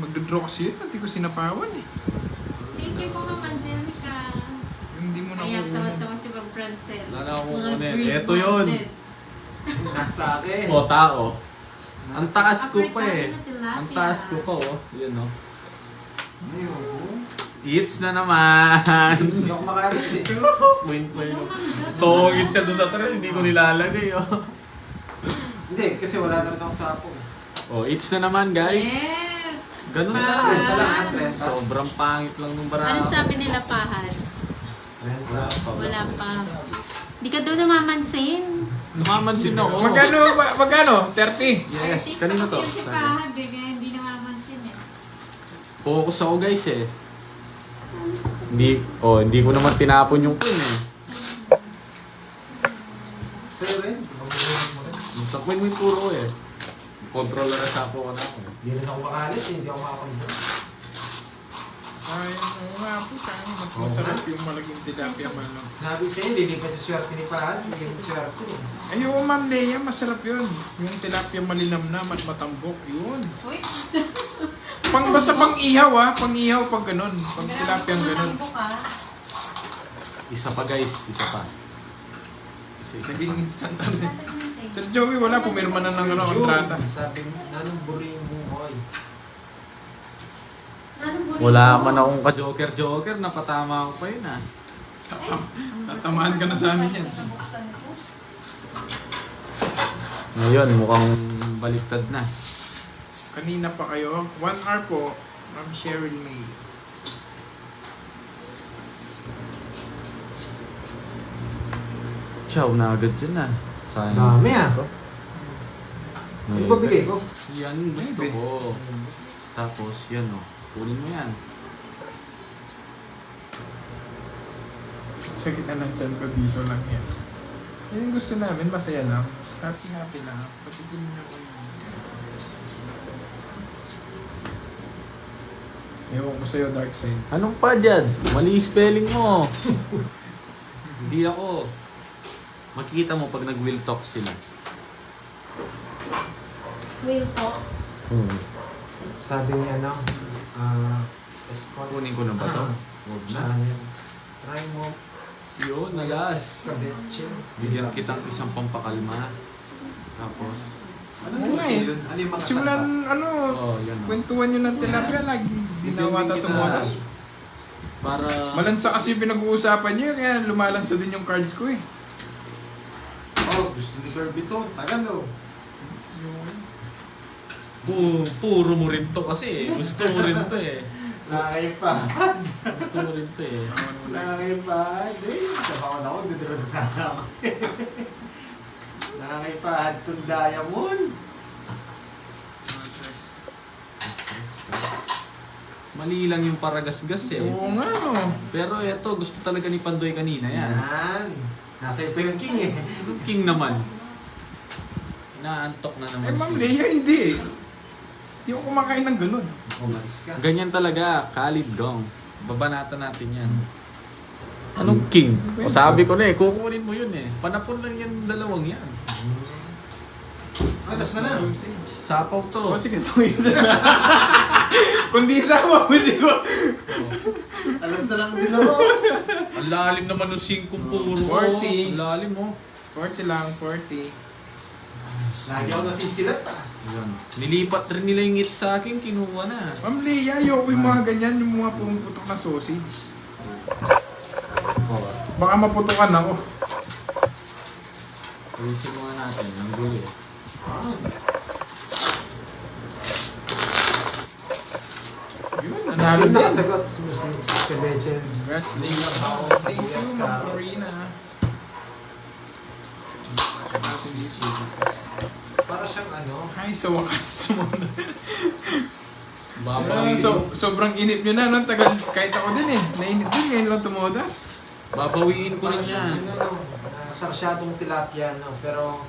S2: magdodraw kasi yun, hindi ko sinapawan eh.
S4: Thank you po, Ma'am Angelica.
S2: Hindi mo na
S4: Ayan,
S2: kukunin.
S4: tawa-tawa si Ma'am Francel.
S3: Wala na akong
S4: Mga
S3: kukunin.
S4: Greek
S3: Eto yun.
S4: mounted.
S1: Nasa akin.
S3: O, tao. Ang taas ko pa
S4: Africano
S3: eh.
S4: na tilapia.
S3: Ang taas ko pa oh. Yun oh.
S1: Ayun.
S3: Eats na naman.
S1: Hindi ako makalis eh.
S3: Wait,
S4: Hello, Ma'am Jocelyn.
S3: Tungit siya doon sa tres, hindi ko nilalagay oh.
S1: Hindi, kasi wala na rin akong sapo.
S3: Oh, eats na naman guys.
S4: Yes!
S3: Ganun na lang.
S1: Renta lang,
S4: Pahad.
S1: renta.
S3: Sobrang pangit lang ng barako.
S4: Ano sabi nila, Pahad?
S1: Renta.
S3: Wala pa.
S4: Wala pa. Di ka doon namamansin.
S3: Namamansin ako.
S2: Magkano? 30?
S3: Yes, kanino to?
S4: Kasi si Pahad eh, kaya hindi namamansin eh.
S3: Focus ako guys eh. Hindi ko naman tinapon yung queen eh.
S1: Sa'yo rin. Pag-uulog mo rin.
S3: Sa queen mo yung puro eh. Controller sa ako na ako.
S1: Hindi rin ako makalis eh. Hindi ako makakontrol.
S2: Sayang mo nga po. Sayang mas masarap yung malaging tilapia manok.
S1: Sabi sa'yo, hindi pa yung swerte ni Pahad. Hindi pa yung swerte.
S2: Ay, oo, Ma'am Leia, masarap yun. Yung tilapia malinamnam at matambok, yun.
S4: Uy,
S2: Basta pang ihaw pang ihaw pag ganun. Pag tilapia ganun.
S4: matambok ah.
S3: Isa pa guys, isa pa. Isa.
S2: Naging instant na rin. Sir Joey, wala, pumirma na ng kontrata.
S1: Sabi mo, nanong buring mo, oy.
S3: Wala man akong ka-joker, napatama ko pa yun ah.
S2: Tatamaan ka na sa amin yan.
S3: Ngayon, mukhang baliktad na.
S2: Kanina pa kayo. 1 hour po, Ma'am Cheryl May.
S3: Chow na agad dyan ah. Sayang.
S1: Dami ah.
S3: May-
S1: Ano ba bigay ko?
S3: Yan gusto ko. Tapos yan o. Kunin mo yan.
S2: Sa kita ng chan ko dito lang yan. Yan yung gusto namin, masaya lang. Happy lang. Patikin niyo ko yun. Ewan ko sa'yo, Dark Side.
S3: Anong pa dyan? Mali spelling mo. Hindi ako. Makikita mo pag nag-will talk sila.
S4: Will Talks.
S1: Sabi ni ano, escort
S3: Kunin ko na ba to? Huwag na.
S1: channel. Try mo,
S3: Yun, nalas.
S1: kabetche.
S3: Bigyan kitang isang pampakalma. Tapos,
S1: Ano
S2: Oo nga eh.
S1: yun? Ano yung mga
S2: Simulan,
S3: yan o.
S2: kwentuhan nyo ng tilapia, lagi dinawata tumutas.
S3: Para...
S2: Malansa kasi yung pinag-uusapan nyo, kaya lumalansa din yung cards ko eh.
S1: Oh, gusto ni Sir Bito. Tagal oh.
S3: Puro mo rin to kasi. Gusto mo rin to eh.
S1: Nakakipahad.
S3: Gusto mo rin to eh.
S1: Nakakipahad. Eh, sabaw na ako. Dito sana ako. Nakakipahad tong diamond.
S3: Mali lang yung paragasgas eh.
S2: Oo nga no.
S3: Pero eto, gusto talaga ni Pandoy kanina yan.
S1: Yan. Nasa iba yung king eh.
S3: Yung king naman. Naantok na
S2: Eh
S3: naman
S2: Ma'am
S3: siya.
S2: Leia, hindi eh. Hindi ako kumakain ng ganun.
S1: Umalis ka.
S3: Ganyan talaga, Khalid Gong. Babanatan natin yan. Anong king? O sabi ko na eh, kukunin mo yun eh. Panapon lang yan dalawang yan.
S1: Alas na lang.
S3: Sapaw to.
S2: O sige, ito isa na. Kung di sama, hindi ko.
S1: Alas na lang din ako.
S3: Ang lalim naman ng 5 puro.
S2: 40.
S3: Ang lalim mo.
S2: 40 lang, 40.
S1: Lagi ako nasisilat ah.
S3: Yan. Nilipat rin nila yung ngit sa akin, kinuha na.
S2: Ma'am Leia, ayoko yung mga ganyan, yung mga pumuputok na sausage. Baka maputukan ako.
S3: Ayusin mo nga natin, ang gulo eh.
S2: Yun, nanalo
S1: Sino
S2: din.
S1: nakasagot? Si Kabechen.
S2: Congratulations. Thank you, Ma'am Corina.
S1: Para siyang ano.
S2: Ay, sa wakas sumunod.
S3: Babawiin,
S2: Sobrang init nyo na, no? Tagal, kahit ako din eh. Nainit din, ngayon lang tumudas.
S3: babawiin ko rin yan.
S1: Yung ano, sarsyadong tilapia, no? Pero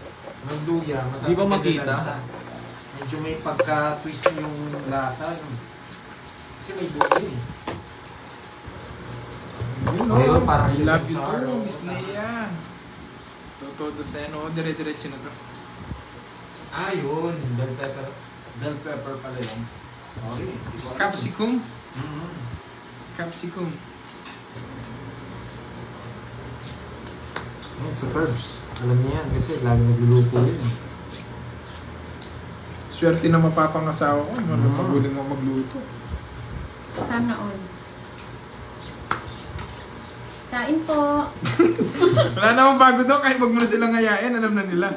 S1: may luya.
S3: Di ba makita?
S1: Lansa. Medyo may pagka-twist yung lasa. No? Kasi may luya eh.
S2: Yun,
S1: Ayun,
S2: no?
S1: parang
S2: I love you
S1: Sorrow.
S2: too, Miss Leia. Todo sa ano, dire-diretso na to.
S1: Ah, yun. Bell pepper. Bell pepper pala yun. Sorry. di ko alam.
S2: Capsicum.
S1: Mhm.
S2: Capsicum.
S1: Yan, si Curbs. Alam niya yan kasi lagi nagluluto yun.
S2: Swerte na mapapangasawa ko. Maguling mo magluto.
S4: Sana all. Kain po.
S2: Wala namang bago daw, kahit wag mo na silang ngayain, alam na nila.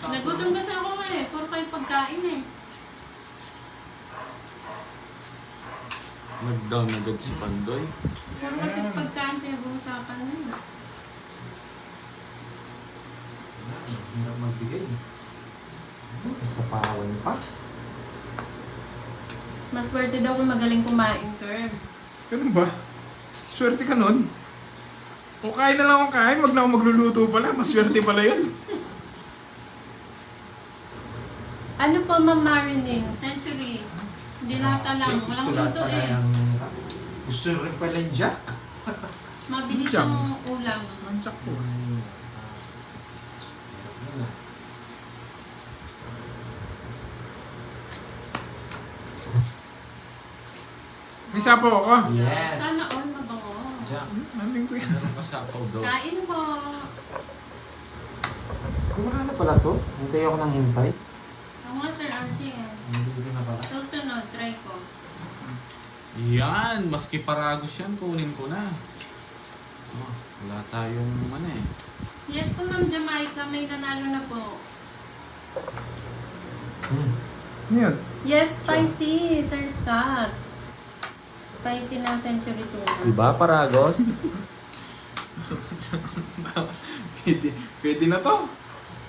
S4: Nagutom kasi ako eh. Puro kayo pagkain eh.
S3: Nag-down agad si Pandoy.
S4: Puro kasi pagkain pinag-uusapan nila.
S1: Hirap magbigay. Sa pawan pa.
S4: Maswerte daw kung magaling kumain, Curbs.
S2: Ganun ba? Swerte ka nun. Kung kain na lang akong kain, wag na akong magluluto pala. Maswerte pala yun.
S4: Ano po, Ma'am Marilyn? Century. Hindi lahat alam. Walang luto eh.
S1: Gusto rin pala yung Jack.
S4: Mabilis
S2: Jam.
S4: ang ulam.
S2: Manchak po. May sapo ako.
S1: Yes.
S4: Sana all mabango.
S1: Jack.
S2: Namin ko yan.
S3: Meron ka sapaw daw.
S4: Kain po.
S1: Kumaka na pala to. Hintay ako ng hintay.
S4: Ako nga, Sir Archie.
S1: Hindi ko na pala.
S4: Susunod, try ko.
S3: Yan, maski paragos yan, kunin ko na. Oh, wala tayong ano eh.
S4: Yes po, Ma'am Jamaica. May nanalo na po.
S2: Ano yun?
S4: Yes, spicy, Sir Scott. Spicy na Century Tuna.
S3: Diba, paragos?
S2: Pwede na to.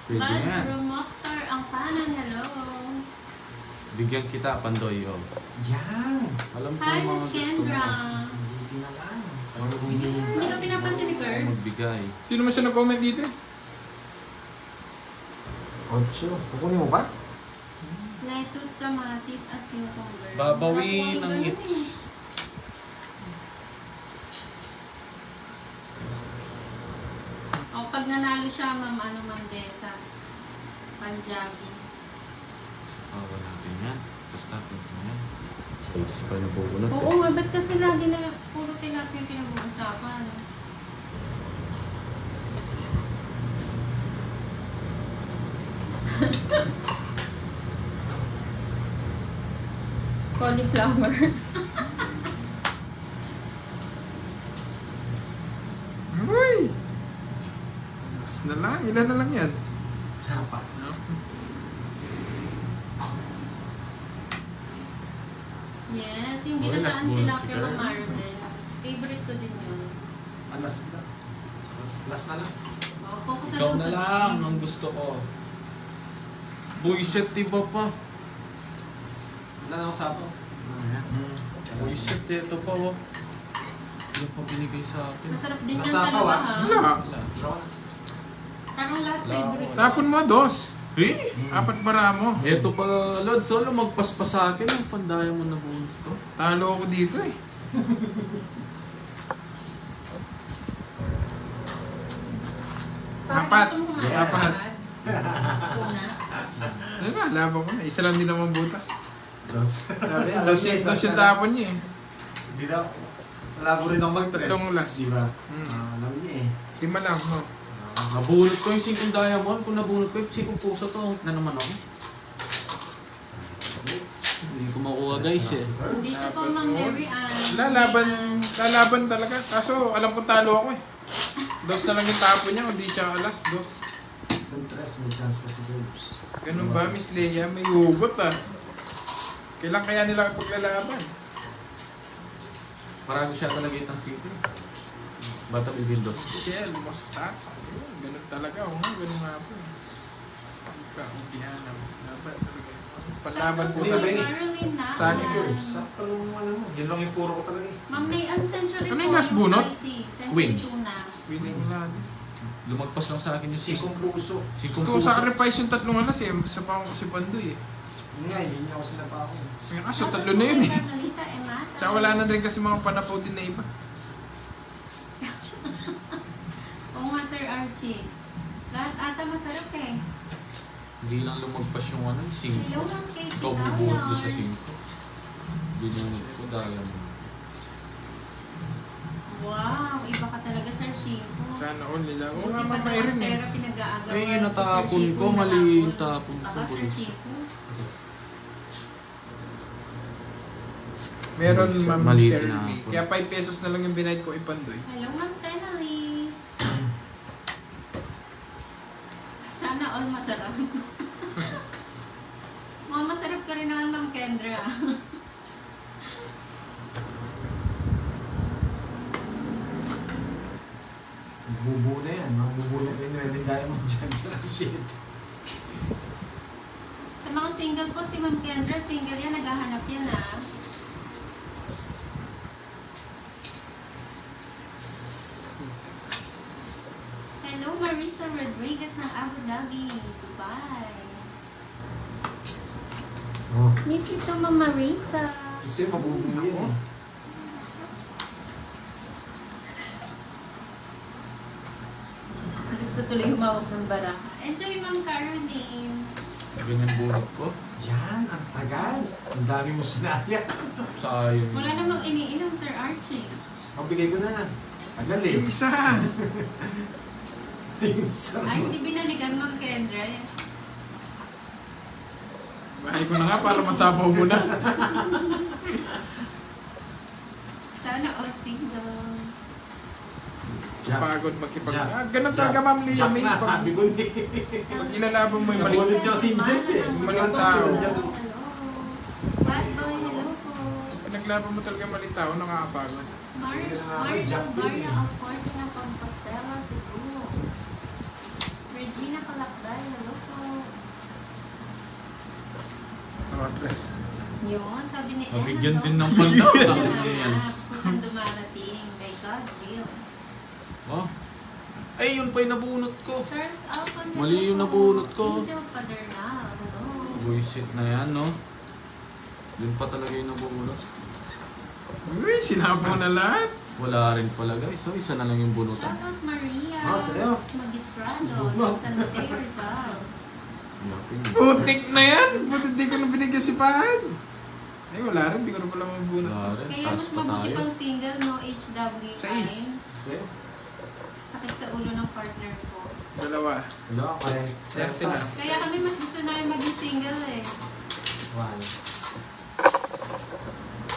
S3: Pwede yan.
S4: Madro Mokhtar ang kanan. Hello.
S3: Bigyan kita, Pandoy. Oh.
S1: Yan.
S3: Alam ko
S4: Hi,
S3: yung mga
S4: Miss
S3: gusto
S4: Kendra.
S3: mo.
S1: Hindi na lang.
S4: Hindi ka pinapansin ni Curbs?
S3: Magbigay.
S2: Hindi naman siya nag-comment dito eh.
S1: 8. Kukunin mo ba?
S4: Lettuce, kamatis, at cucumber.
S3: Babawin
S4: Wala
S3: ng
S4: po
S3: hits.
S4: O, pag nanalo siya, Ma'am, Mandesa. Punjabi.
S3: Awa natin yan. Basta natin yan. Size pa yung pupunod
S4: Oo nga, ba't kasi lagi na puro tilapia yung pinag-uusapan? Cauliflower.
S2: Uy! Mas na lang. Ilan na lang yan?
S1: Dapat.
S2: No?
S4: Yes, yung
S3: Uy, last
S4: ginataan
S3: bonus
S4: tilapia
S3: si
S4: ng
S3: Girls.
S4: Marvel. Favorite ko din yun.
S1: Last na. Last na lang.
S4: Oh, focus na
S3: Ikaw
S4: daw
S3: na
S4: sa
S3: lang
S4: game.
S3: ang gusto ko. Buisit, iba pa.
S1: Wala na ako sapo.
S3: Ayan. Buisit, ito pa oh. Ano pa binigay sa akin?
S4: Masarap din yung
S1: Masapaw,
S4: dalawa
S1: ah.
S4: ha.
S2: Wala.
S3: Wala.
S1: Draw na.
S4: Parang lahat
S3: Wala.
S4: favorite ko.
S2: Tapon mo, dos.
S3: Eh?
S2: Apat bara mo.
S3: Ito pa, Lord, solo magpaspas sa akin ang pandaya mo na bunot ko.
S2: Talo ako dito eh.
S4: Parang
S2: Apat.
S4: gusto mo kumain.
S2: Apat.
S4: Una.
S2: Ano na, laban ko na. Isa lang din naman butas.
S1: Dos.
S2: Sabi, dos yung tapon niya eh.
S1: Hindi daw. Wala po rin ako mag-dress.
S2: Tatlong last.
S1: Di ba?
S2: Hmm.
S1: Alam niya eh.
S2: 5 lang, no?
S3: Nabunot ko yung 5 diamond. Kung nabunot ko yung 5 puso to, na naman ako. Hindi ko makuha guys eh.
S4: Dito po, Ma'am Mary Ann.
S2: Lalaban talaga. Kaso, alam ko talo ako eh. Dos na lang yung tapon niya, hindi siya alas, dos.
S1: Don't stress, may chance pa si George.
S2: Ganun ba, Miss Leia? May hugot ah. Kailan kaya nila paglalaban?
S3: Parago siya talaga itang city. Bata bibildos.
S2: Shell, mustasa. Yun, ganun talaga. Oo nga, ganun nga po. Pagka-ubihan na. Laban talaga. Palaban po
S1: Hindi,
S2: talaga.
S1: Benix.
S2: Sa akin,
S1: George, sakto lang ano mo. Yun lang yung puro ko talaga eh.
S4: Ma'am May Ann, Century
S2: Ano
S4: po.
S2: yung last bunot?
S4: Spicy. Century
S3: Win.
S4: Tuna.
S2: Winning natin.
S3: Lumagpas lang sa akin yung 6.
S1: Sikong puso.
S3: 5
S2: Gusto ko
S3: puso.
S2: sacrifice yung tatlong alas eh. Sa pa si Pandoy eh.
S1: Yun nga, hindi niya ako sinapa ako.
S2: Kaya kaso tatlo na yun eh.
S4: Carmelita, Emata.
S2: Tsaka wala na rin kasi mga panapaw din na iba.
S4: Oo nga, Sir Archie. Lahat ata masarap eh.
S3: Hindi lang lumagpas yung ano, yung 5.
S4: Hello, Ma'am Katie.
S3: Ikaw bubuhot doon sa 5. Binunod ko dahil ano.
S4: Wow, iba ka talaga, Sir Chico.
S2: Sana all nila. Oo
S4: Buti
S2: nga,
S4: pa daw
S2: mamay
S4: ang
S2: rin eh.
S4: pera pinag-aagawan.
S3: Ay,
S4: si Sir
S3: natapon
S4: Chico,
S3: ko. Mali yung tapon ko,
S4: Baka, Sir
S3: boys.
S4: Chico.
S2: Meron
S3: Mali-
S2: Ma'am
S3: mali
S2: Shirley.
S3: tinapon.
S2: Kaya 5 pesos na lang yung binayad ko ipandoy.
S4: Hello, Ma'am Senali. Sana all masarap. Mga masarap ka rin naman, Ma'am Kendra.
S1: Bubuo na yan. Mga bubuo na yun. May bindayan mo. Diyan ang shit.
S4: Sa mga single po, si Ma'am Kendra, single yan, naghahanap yan ah. Hello, Marisa Rodriguez ng Abu Dhabi, Dubai.
S1: Oh.
S4: Miss you to, Ma'am Marisa.
S1: Kasi mabubuo yan eh.
S4: Gusto tuloy humawak ng bara. Enjoy, Ma'am Caroline.
S3: Ganyan bunot ko.
S1: Yan, ang tagal. Ang dami mo sinaya.
S3: Sayang.
S4: Wala namang iniinom, Sir Archie.
S1: Pabigay ko na. Tagal eh.
S2: Yung isa.
S1: Yung isa.
S4: Ay, hindi binalikan, Ma'am Kendra.
S2: Bahay ko na nga para masabaw mo na.
S4: Sana all single.
S1: Jack.
S2: Pagod magkipag...
S1: Jack.
S2: Ah, ganun
S1: Jack.
S2: talaga, Ma'am Lia.
S1: Jack
S2: May
S1: na,
S2: pag,
S1: sabi ko eh.
S2: pag ilalaban mo yung mali.
S1: Nakulit niya si Jess eh.
S2: Maling
S1: Sigurado
S2: tao.
S1: sunod niya to.
S4: Bad boy, hello po.
S2: Pag naglaban mo talaga mali tao, nakakapagod.
S4: Marjo Barra of Porto ng Compostela, Cebu. Regina Calacday, hello po.
S2: Progress.
S4: Yun, sabi ni Ella.
S3: Nabigyan din ng
S4: Hello.
S3: panda. Yan.
S4: Kusang dumarating. By God's will.
S3: Oh. Ay, yun pa yung nabunot ko.
S4: Charles Alcon, hello
S3: Mali yung
S4: po.
S3: nabunot ko.
S4: Angel Padernal, hello.
S3: Buisit na yan, no? Yun pa talaga yung nabunot.
S2: Uy, sinabi mo na lahat.
S3: Wala rin pala guys. So, isa na lang yung bunutan.
S4: Shoutout Maria.
S1: Sa'yo.
S4: Magistrado. Ng San Mateo Rizal.
S3: Yapin.
S2: Putik na yan. Buti di ko na binigyan si Pahad. Ay, wala rin. Di ko na pala mabunot.
S3: Wala rin.
S4: Kaya
S3: Taas
S4: mas
S3: pa
S4: mabuti
S3: tayo.
S4: pang single, no HWI.
S2: Sais.
S1: Sa'yo.
S4: Sakit sa ulo ng partner ko.
S2: Dalawa.
S1: Hello, okay.
S2: 30 na.
S4: Kaya kami mas gusto namin maging single eh.
S1: 1.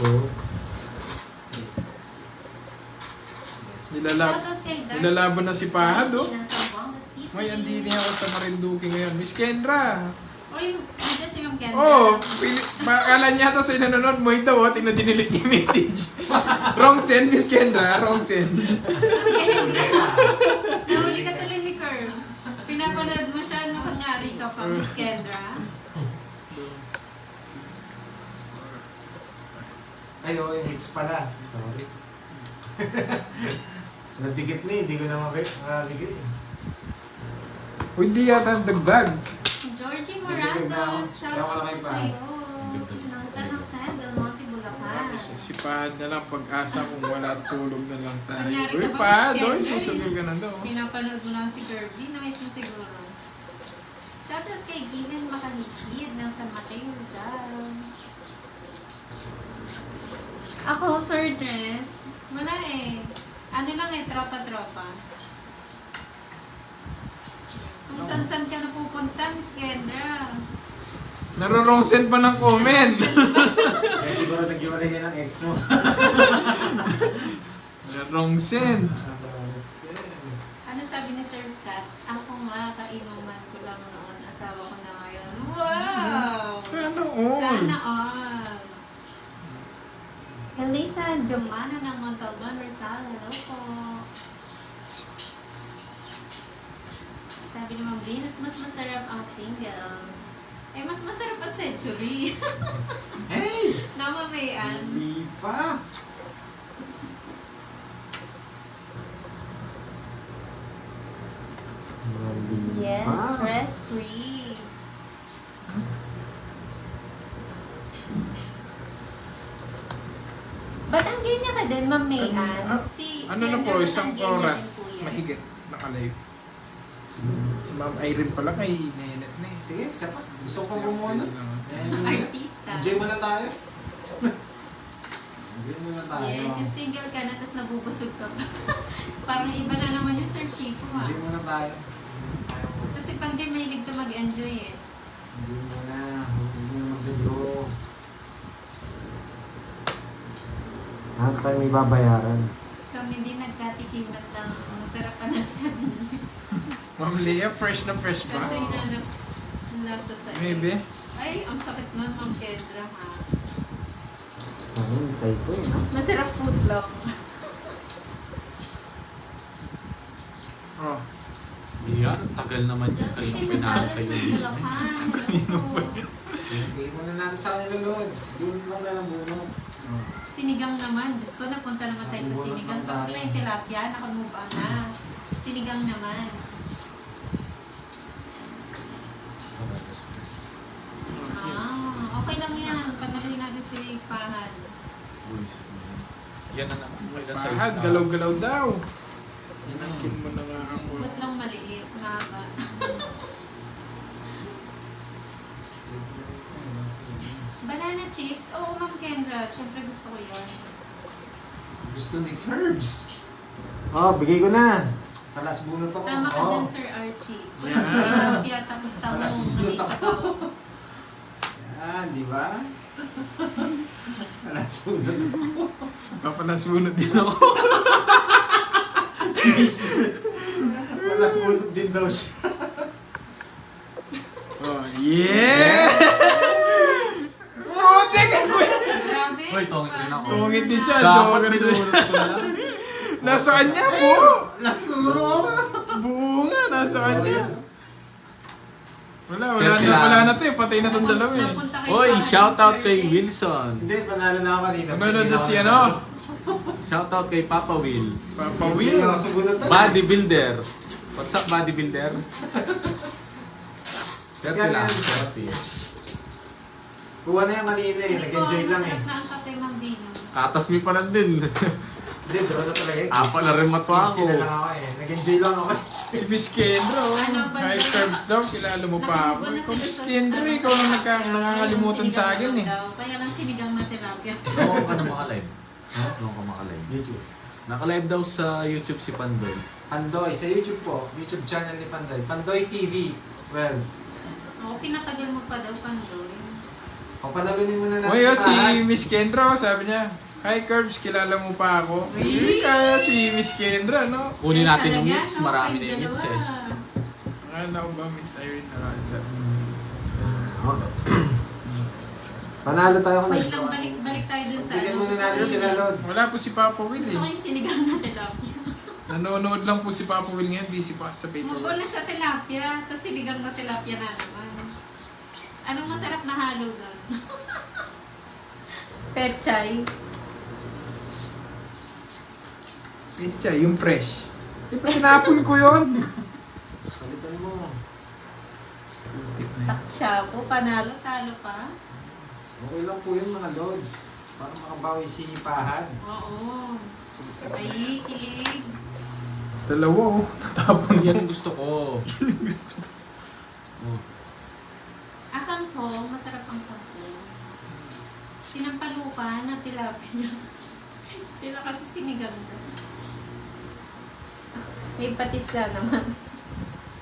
S1: 2.
S4: Shoutout kay Dark.
S2: Nilalaban na si Pahad, oh.
S4: ng Zamboanga City.
S2: May andini ako sa Marinduque ngayon. Miss Kendra.
S4: Uy, nandiyan si Ma'am Kendra.
S2: Oh, akala niya ito sa nanonood mo ito, oh. Tingnan dinilit yung message. Wrong send, Miss Kendra. Wrong send.
S4: Kaya hindi ka. Nahuli ka tuloy ni Curves. Pinapanood mo siya nung kunyari ka pa, Miss Kendra.
S1: Ay, oo, yung hits pala. Sorry. Nadikit na eh. Hindi ko na makabigay.
S2: Hindi yata dagdag.
S4: Georgie
S1: Nagdagdag na ako.
S4: Morales, shout
S1: Kaya wala
S4: out
S1: kayo
S4: po
S1: pa.
S4: sa iyo. Ng San Jose, Del Monte, Bulacan.
S2: Si Pahad na lang pag-asa kung wala tulog na lang tayo.
S4: Kunyari ka
S2: Uy,
S4: ba,
S2: Pahad,
S4: Miss
S2: oh,
S4: Kendra?
S2: susugil ka na doon.
S4: Pinapanood mo lang si Kirby, na-miss mo siguro. Shoutout kay Given Makaligid ng San Mateo Rizal. Ako, Sir Dress, wala eh. Ano lang eh, tropa-tropa. Kung saan-saan ka napupunta, Miss Kendra.
S2: Narorong send pa ng comment.
S1: Kaya siguro nag-iwalay kayo ng ex mo.
S2: Narorong send.
S4: Ano sabi ni Sir Scott? Ako nga, kainuman ko lang noon. Asawa ko na ngayon. Wow!
S2: Sana all.
S4: Sana all. Elisa Jomano ng Montalban, Rizal. Hello po. Sabi ni Ma'am Venus, mas masarap ang single. Eh, mas masarap ang century.
S1: Hey!
S4: Namamayan.
S1: Hindi pa.
S4: Yes,
S1: Ah.
S4: stress-free. Ba't ang ganyan ka din, Ma'am Mayan? Si
S2: Ano na
S4: Kendra
S2: po,
S4: ba't
S2: isang
S4: ang ganyan
S2: oras.
S4: din po yan?
S2: Mahigit. Nakalive. Si Ma'am Irene pala kay Nenet na eh.
S1: Sige, isa pa. Gusto ko muna.
S4: Artista.
S1: Enjoy muna tayo. Enjoy muna tayo.
S4: Yes, yung single ka na, tapos nabubusog ka pa. Parang iba na naman yung Sir Chico, ha?
S1: Enjoy muna tayo.
S4: Kasi pag di mahilig ka mag-enjoy, eh.
S1: Enjoy muna. Hindi na mag-draw. Lahat tayo may babayaran.
S4: Kami din nagkatikiman ng masarap pa na 7 years.
S2: Ma'am Lea, fresh na fresh pa.
S4: Kasi nasa sa
S2: Maybe.
S4: Ay, ang sakit nun, Ma'am Kendra, ha?
S1: Ano, tayo ko eh. No?
S4: Masarap food lang.
S2: Oh.
S3: Hindi Yan, tagal naman yun.
S4: Kasi
S3: Kayo
S4: pinagalas
S3: pinakay
S4: ng
S3: yung isa.
S4: Bulacan.
S1: Hindi mo na natin sa kanila, Lods. Bunot lang na ng bunot.
S4: Sinigang naman. Diyos ko, napunta naman tayo sa sinigang. Tapos na yung tilapia, nakamove on na. Sinigang naman. Okay lang yan. Panaluin natin si Pahal.
S3: Yan na naman. Kailan sa
S2: Pahad,
S3: lista?
S2: galaw-galaw daw. Inakin mo na nga ako.
S4: Ba't lang maliit? Mahaba. Banana chips? Oo, Ma'am Kendra. Siyempre gusto ko yan.
S1: Gusto ni Curbs. Oh, bigay ko na. Talas bunot ako.
S4: Tama ka
S1: Oh.
S4: dyan, Sir Archie.
S2: Yan.
S4: Tilapia tapos tamo
S1: Talas
S4: ng
S1: bunot
S4: isa
S1: ako. Yan, di ba? Talas bunot ako.
S2: Papanasunod din ako.
S1: Talas bunot din daw siya.
S2: Oh, yeah! Buti ka ko!
S4: Grabe.
S3: Hoy, tongit rin ako.
S2: Tungit din siya.
S3: Dapat
S2: Joker din.
S3: binunod ko na.
S2: Nasa kanya po!
S1: Lasuro ako.
S2: Buo nga, nasa kanya. Wala
S3: Kaya
S2: na to eh. Patay na tong dalawa eh.
S4: Napunta kay
S3: Hoy,
S4: Pahal,
S3: shout out
S4: Sir
S3: kay
S4: Jay.
S3: Wilson.
S1: Hindi, panalo na ako kanina.
S2: Nanonood na si
S1: Hindi
S2: ano?
S3: Shout out kay Papa Will.
S2: Papa
S1: Hindi
S2: Will.
S1: ako sa bunot.
S3: Bodybuilder. What's up, bodybuilder? 30 lang.
S1: Yan, yan.
S3: 30.
S1: Kuha na yung kanina eh. Nag-enjoy lang eh.
S4: Masarap na ang kape, Ma'am Dino.
S3: Katas mi pa lang din.
S1: Hindi, draw na talaga eh.
S3: Apa na rin matwa ako.
S1: Easy na lang ako eh. Nag-enjoy lang ako.
S2: Si Miss Kendra oh.
S4: Ano ba
S2: High
S4: yun?
S2: carbs daw. Kilala mo pa ako.
S4: Nakakuha na
S2: Ikaw
S4: sila
S2: Miss
S4: sa-
S2: Kendra
S4: ano,
S2: ikaw lang
S4: sa-
S2: nakakalimutan sa akin eh.
S4: daw. Kaya lang sinigang na tilapia.
S3: Noong ka na makalive. Noong ka makalive.
S1: YouTube.
S3: Nakalive daw sa YouTube si Pandoy.
S1: Pandoy, sa YouTube po. YouTube channel ni Pandoy. Pandoy TV. Well,
S4: Oo, pinatagal mo pa daw, Pandoy.
S1: panalunin mo na natin
S2: Oy, oh, si
S1: Pahal.
S2: Miss Kendra oh, sabi niya, Hi Curbs, kilala mo pa ako. Kaya si Miss Kendra, no?
S3: Kunin natin yung
S4: Talaga,
S3: hits.
S4: no?
S3: Marami na
S4: Kayong
S3: yung hits eh.
S4: dalawa.
S2: Akala ko ba Miss Irene Araja?
S1: Panalo tayo kung
S4: Wait lang, balik tayo dun sa
S1: Bigyan
S4: ano.
S1: muna natin sila, Lods.
S2: Wala po si Papa Will
S4: Gusto ko
S2: eh.
S4: yung sinigang na tilapia.
S2: Nanonood lang po si Papa Will ngayon, busy pa sa
S4: Magulo
S2: paperwork.
S4: siya tilapia, tapos sinigang na tilapia na naman. Anong masarap na halo doon? Pechay.
S2: Pizza, yung fresh. Di ba tinapon ko yun?
S1: Palitan mo.
S4: Taksya po, panalo, talo pa.
S1: Okay lang po yun mga Lods. Para makabawi si Pahad.
S4: Oo. Ay, kilig.
S2: Dalawa oh. Tatapon yan.
S3: Yan gusto ko. Oh.
S4: Akang po, masarap ang kampo. Sinampalukan na tilapia. Sila kasi sinigang na. May patis na naman.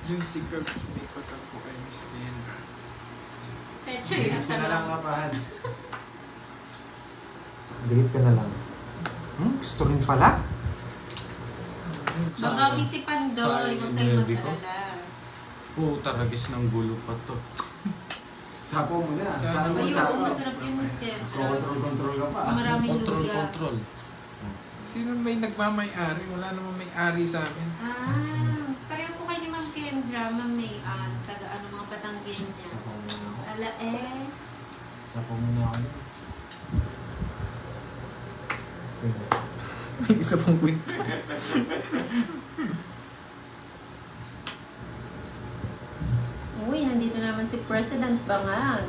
S2: Yung si Curbs, may patak po kay Miss Kendra.
S4: Pechay
S1: Digit
S4: na
S1: ko na lang
S4: talaga.
S1: mga Pahad. Digit ko na lang. Gusto rin pala?
S4: Magawi si Pandoy, huwag kayo
S3: Hindi ko.
S4: mag-alala.
S3: Puta, ragis ng gulo pa to.
S1: Sapo mo na.
S2: Sana
S1: Sapo mo,
S4: Ayun,
S1: sapo.
S4: masarap yung Miss Kendra.
S1: Control ka pa.
S4: Maraming
S3: Control,
S4: luya.
S3: control.
S2: Sino may nagmamay-ari? Wala namang may-ari sa amin.
S4: Ah, pareho po kayo ni Ma'am Kendra, Ma'am Mayan, taga ano mga Batanggin niya.
S1: Sapo mo na ako.
S4: Ala eh.
S1: Sapo mo na ako.
S2: May isa pang kwento.
S4: Uy, nandito naman si President Bangan.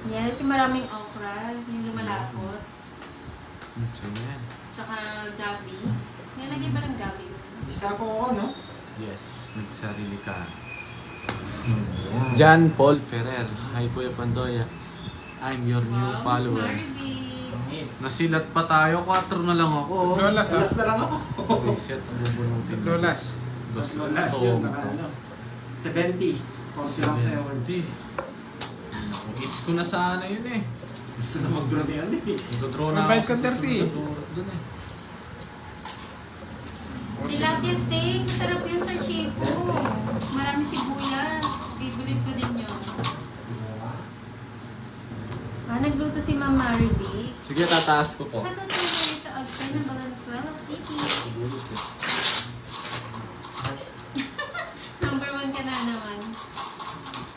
S4: Yes, yung maraming okra, yung lumalapot.
S3: Sino yan?
S4: Tsaka gabi. Nilagay ba ng gabi?
S1: Isa po ako, no?
S3: Yes, nagsarili ka.
S1: Yan.
S3: John Paul Ferrer. Hi Kuya Pandoy. I'm your new
S4: Wow, Miss
S3: follower.
S4: Marvin.
S3: Nasilat pa tayo, 4 na lang ako.
S2: Lolas ah.
S1: Last na lang ako.
S3: Reset ang bubunutin.
S2: Lolas.
S1: Last yun, naka ano. 70. Konti lang sa'yo.
S3: Hits ko na sana yun eh.
S1: Gusto na mag-draw niyan eh.
S3: Nagdodraw na
S2: Invite
S3: ako
S2: ka, 30.
S3: Doon eh.
S4: Tilapia steak, masarap yun Sir Chico. Marami sibuyas. Favorite ko din yun. Ah, nagluto si Ma'am Marivic.
S3: Sige, tataas ko po.
S4: Siya doon yung ganito
S1: Ulit eh.
S4: Number 1 ka na naman.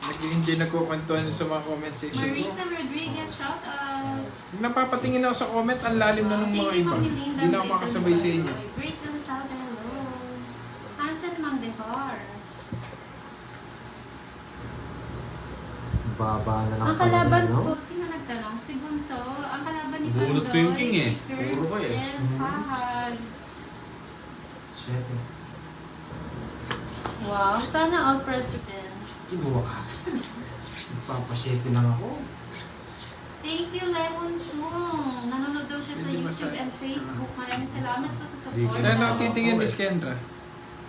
S2: Nag-enjoy nagkukwentuhan sa mga comment section ko.
S4: Marisa Rodriguez, shout out.
S2: Napapatingin ako sa comment, ang lalim na ng mga
S4: Thank you,
S2: iba.
S4: Ma'am Linda.
S2: Hindi na ako makasabay sa inyo.
S4: Grace Elizalde, hello. Hansel Magdehar.
S1: Baba na lang
S4: Ang
S1: pala
S4: kalaban
S1: nila, no?
S4: po, sino nagtanong? Si Gunso. Ang kalaban ni
S3: Bunot ko yung king eh.
S4: Curves
S3: Puro ko eh.
S4: and
S1: Mhm.
S4: Fahad.
S1: Shit eh.
S4: Wow, sana all president.
S1: Kinuha ka. Nagpapashete lang ako.
S4: Thank you, Lemon Sung. Nanonood daw siya sa
S2: Hindi
S4: YouTube
S2: masaya.
S4: and Facebook. Maraming salamat po sa support.
S2: Saan ako
S1: Sana
S2: titingin, Miss Kendra?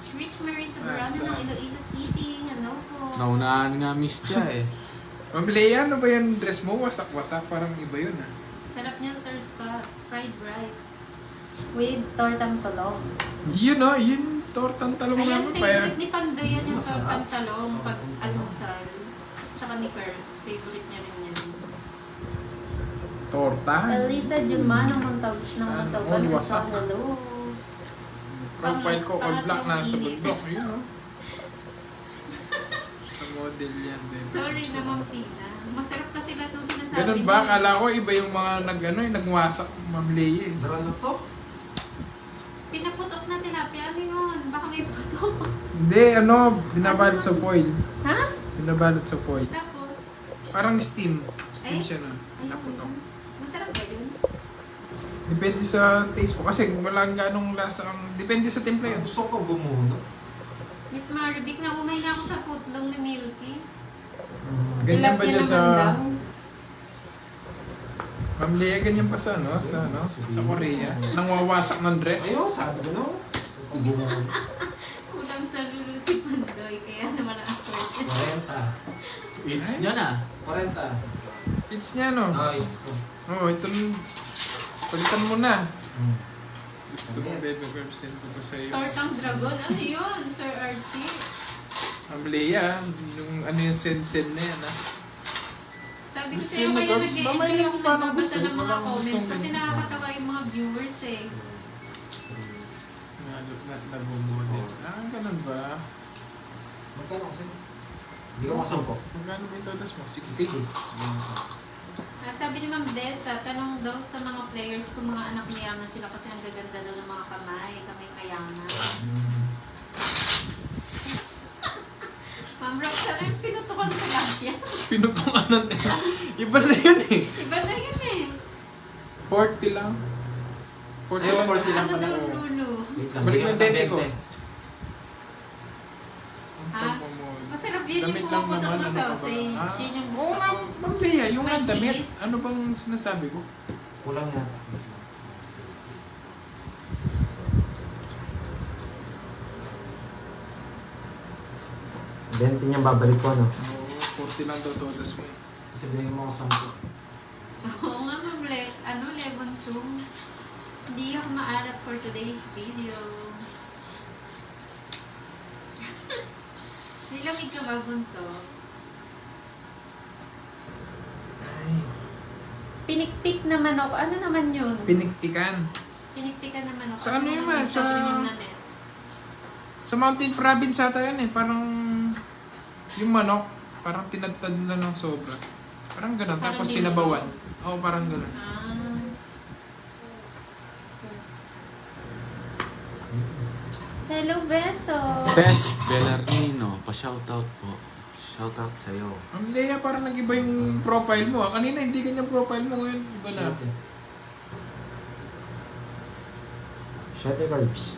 S4: Rich Marie Soberano
S2: Saan?
S4: ng Iloilo City. Hello po.
S3: Naunahan nga Miss Tia eh.
S2: Ma'am Leia, ano ba yung dress mo? Wasak-wasak, parang iba yun ah.
S4: Sarap niya, Sir Scott. Fried rice. With tortang talong.
S2: Yun oh, yun, tortang talong
S4: Ayan,
S2: naman pa yan.
S4: favorite ni Pandoy yan yung
S1: Masarap.
S4: pantalong pag almusal. Tsaka ni Curbs. Favorite niya rin yan.
S2: Torta?
S4: Elisa Juman ng Montaban.
S2: Saan?
S4: Hello.
S2: Wasak. Profile ko, all black na sa bundok. Yun oh. Sa model yan, baby.
S4: Sorry naman, Pina. Masarap kasi lahat ng sinasabi
S2: Ganun ba? Akala ko iba yung mga nagwasak, Ma'am Leia eh.
S1: Dara na to?
S4: Pinaputok na tilapia. Ano yun? Baka may putok.
S2: Hindi, binabalot sa foil.
S4: Ha?
S2: Binabalot sa foil.
S4: Tapos,
S2: Parang steam. Steam
S4: Ay.
S2: siya nun.
S4: ayun.
S2: Naputok.
S4: Masarap ba yun?
S2: Depende sa taste mo. Kasi walang ganong lasa ang... Depende sa timpla yun.
S1: Gusto ko bumuno.
S4: Miss Marvic, naumay na ako sa footlong ni Milky.
S2: Ganyan ba
S4: Tilapia
S2: niya sa...
S4: naman daw.
S2: Ma'am Leia, ganyan pa sa sa Korea. Nang wawasak ng dress.
S1: Ayun, sabi ko na. Gusto ko bumuno.
S4: Kulang sa lulu si Pandoy, kaya naman ang swerte.
S1: 40.
S3: It's niya na.
S1: 40.
S2: It's niya, no?
S1: Ah, it's ko.
S2: Oo, ito... Palitan mo na.
S1: Hmm.
S2: Gusto mo, baby girl, send ko pa sa'yo.
S4: Tortang dragon, ano yun, Sir Archie?
S2: Ma'am Leia, yung yung send na yan,
S4: Sabi ko
S2: Gusto
S4: sa'yo,
S2: yun,
S4: kaya
S2: Garbs.
S4: nag-enjoy
S2: Mamaya
S4: yung
S2: yung parang
S4: nagbabasa
S2: gusto,
S4: ng mga
S2: parang
S4: comments
S2: gustong
S4: kasi
S2: ganito.
S4: nakakatawa yung mga viewers eh.
S2: Nabubudin. Ganun ba?
S1: Magkano kasi? Hindi ko masampo.
S2: Magkano ba yung totas mo? 60?
S4: At sabi ni Ma'am Dessa, tanong daw sa mga players kung mga anak mayaman sila kasi ang gaganda daw ng mga kamay mayaman. Ma'am Roxanne, pinutukan sa lahat yan.
S2: Pinutungan natin. Iba na yun eh.
S4: Iba na yun eh.
S2: 40 lang. 40
S1: Ayun,
S2: lang.
S1: 40 lang
S4: Ano
S1: pala.
S4: daw lulu?
S2: Balik ng dente ko.
S4: Ha? Masarap yun
S2: Damit
S4: yung
S2: lang
S4: pumuputok
S2: naman.
S4: ng
S2: Ano ka ba?
S4: sausage. Yun yung gusto
S2: Oo nga,
S4: ko.
S2: Ma'am Leia, yung
S4: May
S2: mga damit.
S4: cheese.
S2: Ano bang sinasabi ko?
S1: Kulang yata. Dente niyang babalik ko, no?
S2: Oo, 40 lang daw totas mo eh.
S1: Kasi binigyan mo ako 10.
S4: Oo nga, Ma'am Lemon Zoom. Hindi ako maalat for today's video. Nilamig ka ba, Bunso?
S2: Ay,
S4: Pinikpik naman ako. Ano naman yun?
S2: pinikpikan.
S4: Pinikpikan naman ako.
S2: Sa ano yun,
S4: naman
S2: ma?
S4: yung
S2: Sa-
S4: sabi ng nanay?
S2: Sa Mountain Province ata yun eh. Parang yung manok, parang tinadtad na ng sobra. Parang ganun.
S4: Parang
S2: Tapos
S4: niluto.
S2: sinabawan. Oo, parang ganun.
S4: Ah. Hello, Beso!
S3: Best Bellarmino, pa-shoutout po. Shoutout sa'yo.
S2: Ang Leia, parang nag-iba yung profile mo. Kanina hindi ganyan profile mo ngayon. Iba na.
S1: Shete carbs.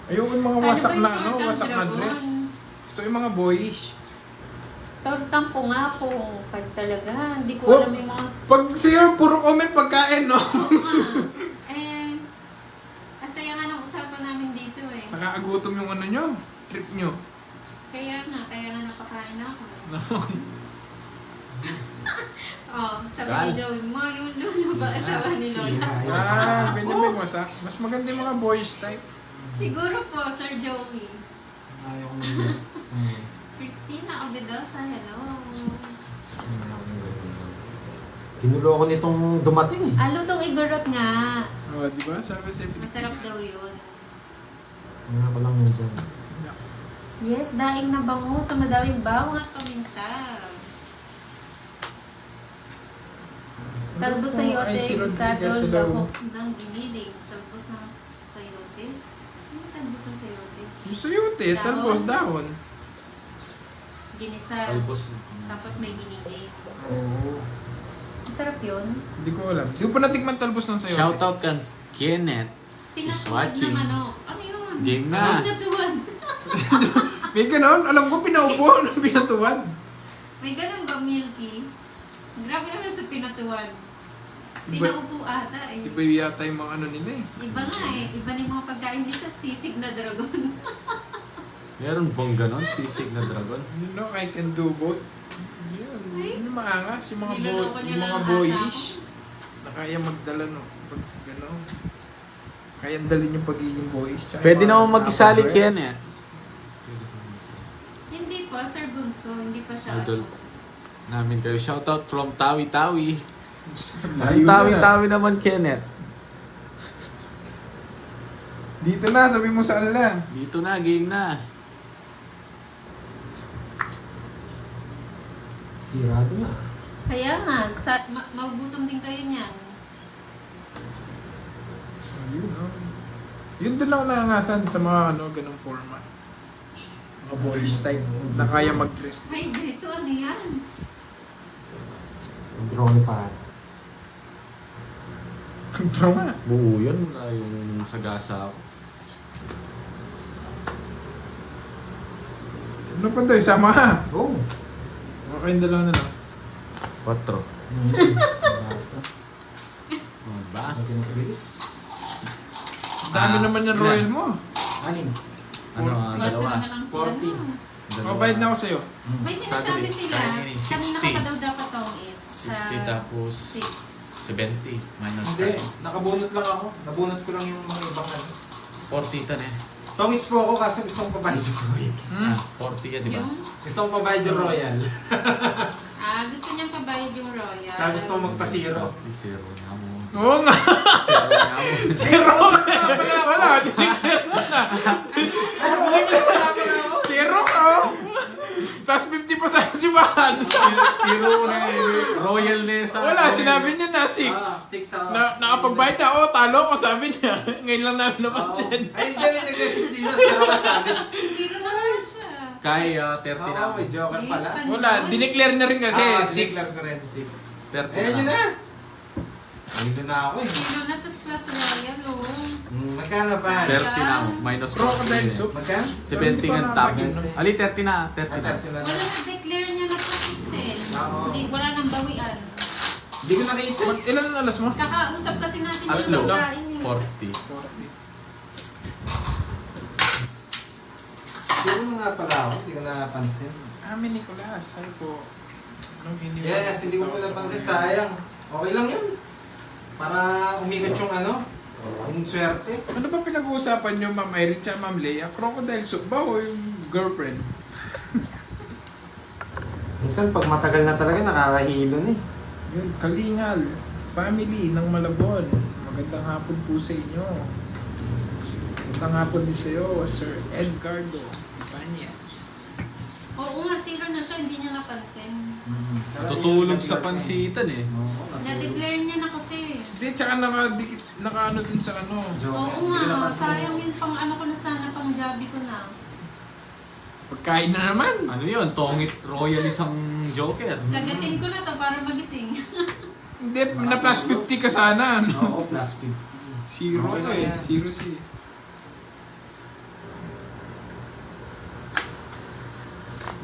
S2: Ayoko yung mga
S4: Ano
S2: wasak
S4: ba yung
S2: na,
S4: tortang
S2: wasak na
S4: dragon?
S2: dress. Gusto yung mga boyish.
S4: Tortang po nga po. Pag talaga, hindi ko
S2: Oh.
S4: alam yung mga...
S2: Pag siya, puro comment pagkain, no?
S4: Oo nga. Eh, asaya nga ng usapan namin dito eh.
S2: Nakakagutom yung ano nyo, trip nyo.
S4: Kaya nga napakain ako. Oh, sabi ni Joey mo, yung lulu ba asawa ni Lola?
S2: Ganyan ba yung wasak? Mas maganda yung mga boyish type.
S4: Siguro po, Sir Joey.
S1: Ayaw ko nila.
S4: First Christina Obedosa, hello.
S1: Ginulo ko nitong dumating eh.
S4: Lutong igorot nga.
S2: Oh, di ba? Sabi sa
S4: Masarap daw yun.
S1: Ano ko lang yun dyan.
S4: Yes, daing na bango sa madaming bawang at paminta. Talbos sayote,
S2: Ay, si
S4: gusado,
S2: Rodriguez, hello.
S4: lahok ng giniling. Talbos ng sayote? Ano talbos ng sayote?
S2: Yung sayote, talbos dahon.
S4: Ginisa.
S3: Talbos.
S4: Tapos may giniling.
S2: Oo.
S4: Masarap yun.
S2: Hindi ko alam. Hindi ko pa natikman talbos ng sayote.
S3: Shoutout kan Kenneth.
S4: Pinatuwad
S3: watching.
S4: ng ano. Ano yun?
S3: Game na.
S4: Pinatuwad.
S2: May ganon. Alam ko pinaupo ng pinatuwad.
S4: May ganun ba, Milky? Grabe naman sa pinatuwad. Pinaupo ata eh.
S2: Iba yata yung mga ano nila eh.
S4: Iba nga eh. Iba na yung mga pagkain dito. Sisig na dragon.
S3: Meron bang ganon? Sisig na dragon?
S2: You know, I can do both. Yun.
S4: Ay.
S2: Yun yung maangas. Yung mga,
S4: Niloloko niya
S2: yung
S4: lang
S2: mga
S4: ata
S2: boyish. Na kaya magdala no. Pag gano'n. Kaya dalhin yung pagiging boyish. Tsaka
S3: Pwede
S2: yung mga
S3: naman makisali
S2: upper
S3: Ken
S2: dress.
S3: eh.
S4: Hindi pa, Sir Bunso. Hindi pa siya.
S3: Idol namin kayo. Shoutout from Tawi-Tawi.
S2: Layo na.
S3: Tawi-Tawi naman Kenneth.
S2: Dito na, sabi mo sa kanila.
S3: Dito na, game na.
S1: Sirado na.
S4: Kaya nga, magugutom din kayo niyan.
S2: Yun, oh. Yun doon ako nangangasan sa mga ano, ganong format. Mga boyish type na kaya mag-dress.
S4: Ay, so ano yan?
S1: Ang drone pa.
S2: Control nga.
S3: Buo yun na yung sagasa.
S2: Ano pa doon? Sama ha.
S1: Go!
S2: Okay, yung dalawa na lang.
S3: 4.
S1: Ano
S3: Ano ba?
S1: release?
S2: Ang dami naman yung royal mo.
S1: Anim.
S3: Ano ang dalawa?
S4: Na lang
S1: 40.
S4: sila.
S3: Dalawa.
S2: Mabayad na ako sa'yo.
S4: May sinasabi
S3: Saturday,
S4: sila,
S3: Friday,
S4: kanina
S3: 60.
S4: ka pa daw dapat ang it's
S3: 60 tapos
S4: 6.
S3: 70 minus
S1: Hindi, nakabunot lang ako. Nabunot ko lang yung mga ibang ano.
S3: 40 tan eh.
S1: Tongis po ako kaso gusto kong pabayad yung Royal.
S2: Hmm?
S3: 40 yan, di ba?
S4: Yung,
S1: Gusto kong pabayad yung Royal.
S4: gusto niyang pabayad yung royal.
S1: Saka gusto kong magpa-zero.
S3: Zero nga mo.
S2: Oo nga.
S3: Zero nga mo.
S1: Zero! Usap na pala ako!
S2: Wala.
S1: Usap na pala ako!
S2: Zero ka oh. Plus 50 pa sa sibahan.
S3: Tiro na yung Royal Nesa.
S2: Wala, sinabi niya na 6.
S1: 6 ako.
S2: Nakapagbayad na, oh, talo ko, sabi niya. Ngayon lang namin napansin.
S1: Ay, hindi, may nag-message dito. Zero ka sabi.
S4: Zero naman siya.
S3: Kaya 30 na.
S1: Oo, may joker pala.
S2: Wala, dineclare na rin kasi. 6.
S1: Declare ko rin, 6.
S3: 30
S1: Ayan yun
S3: na.
S1: na. Ayun na ako eh.
S4: Zero na, tas plus royal, oh.
S1: Magkano ba?
S3: 30 na. Minus 40.
S2: Crocodile soup.
S1: Magkano?
S3: 70 ng top. Ali, 30 na. 30 na.
S1: 30 na.
S4: Wala na-declare niya na po 6 eh.
S1: Oo.
S4: Hindi, wala nang bawian.
S1: Hindi ko nakita.
S2: Ilan ang alas mo?
S4: Kakausap kasi natin
S3: Atlo.
S4: yung pagkain eh.
S3: 40.
S1: Siguro nga pala ako, hindi ko napansin.
S2: Amin, Nicolas. Sabi po. Anong iniwan?
S1: Yes, hindi ko po napansin. Sayang. Okay lang yun. Para umikot yung ano, yung swerte.
S2: Ano ba pinag-uusapan niyo, Ma'am Irene at Ma'am Leia? Crocodile soup ba o yung girlfriend?
S1: Minsan pag matagal na talaga, nakakahilo na eh.
S2: Yun, Kalingal. Family ng Malabon. Magandang hapon po sa inyo. Magandang hapon din sa iyo, Sir Edgardo Ibanez.
S4: Oo nga, zero na siya, hindi niya napansin.
S3: Natutulog sa pansitan eh.
S4: Na-declare niya na kasi.
S2: Hindi, tsaka naka-ano din sa ano.
S4: Oo nga, sayang yun pang ano ko na sana, pang gabi ko na.
S2: Pagkain na naman.
S3: Ano yun? Tongit Royal isang Joker.
S4: Kagatin ko na to para magising.
S2: Hindi, na plus 50 ka sana. No?
S1: Oo, plus 50.
S2: Zero
S1: Okay
S2: ka
S1: lang
S2: eh.
S1: yan.
S2: Zero si.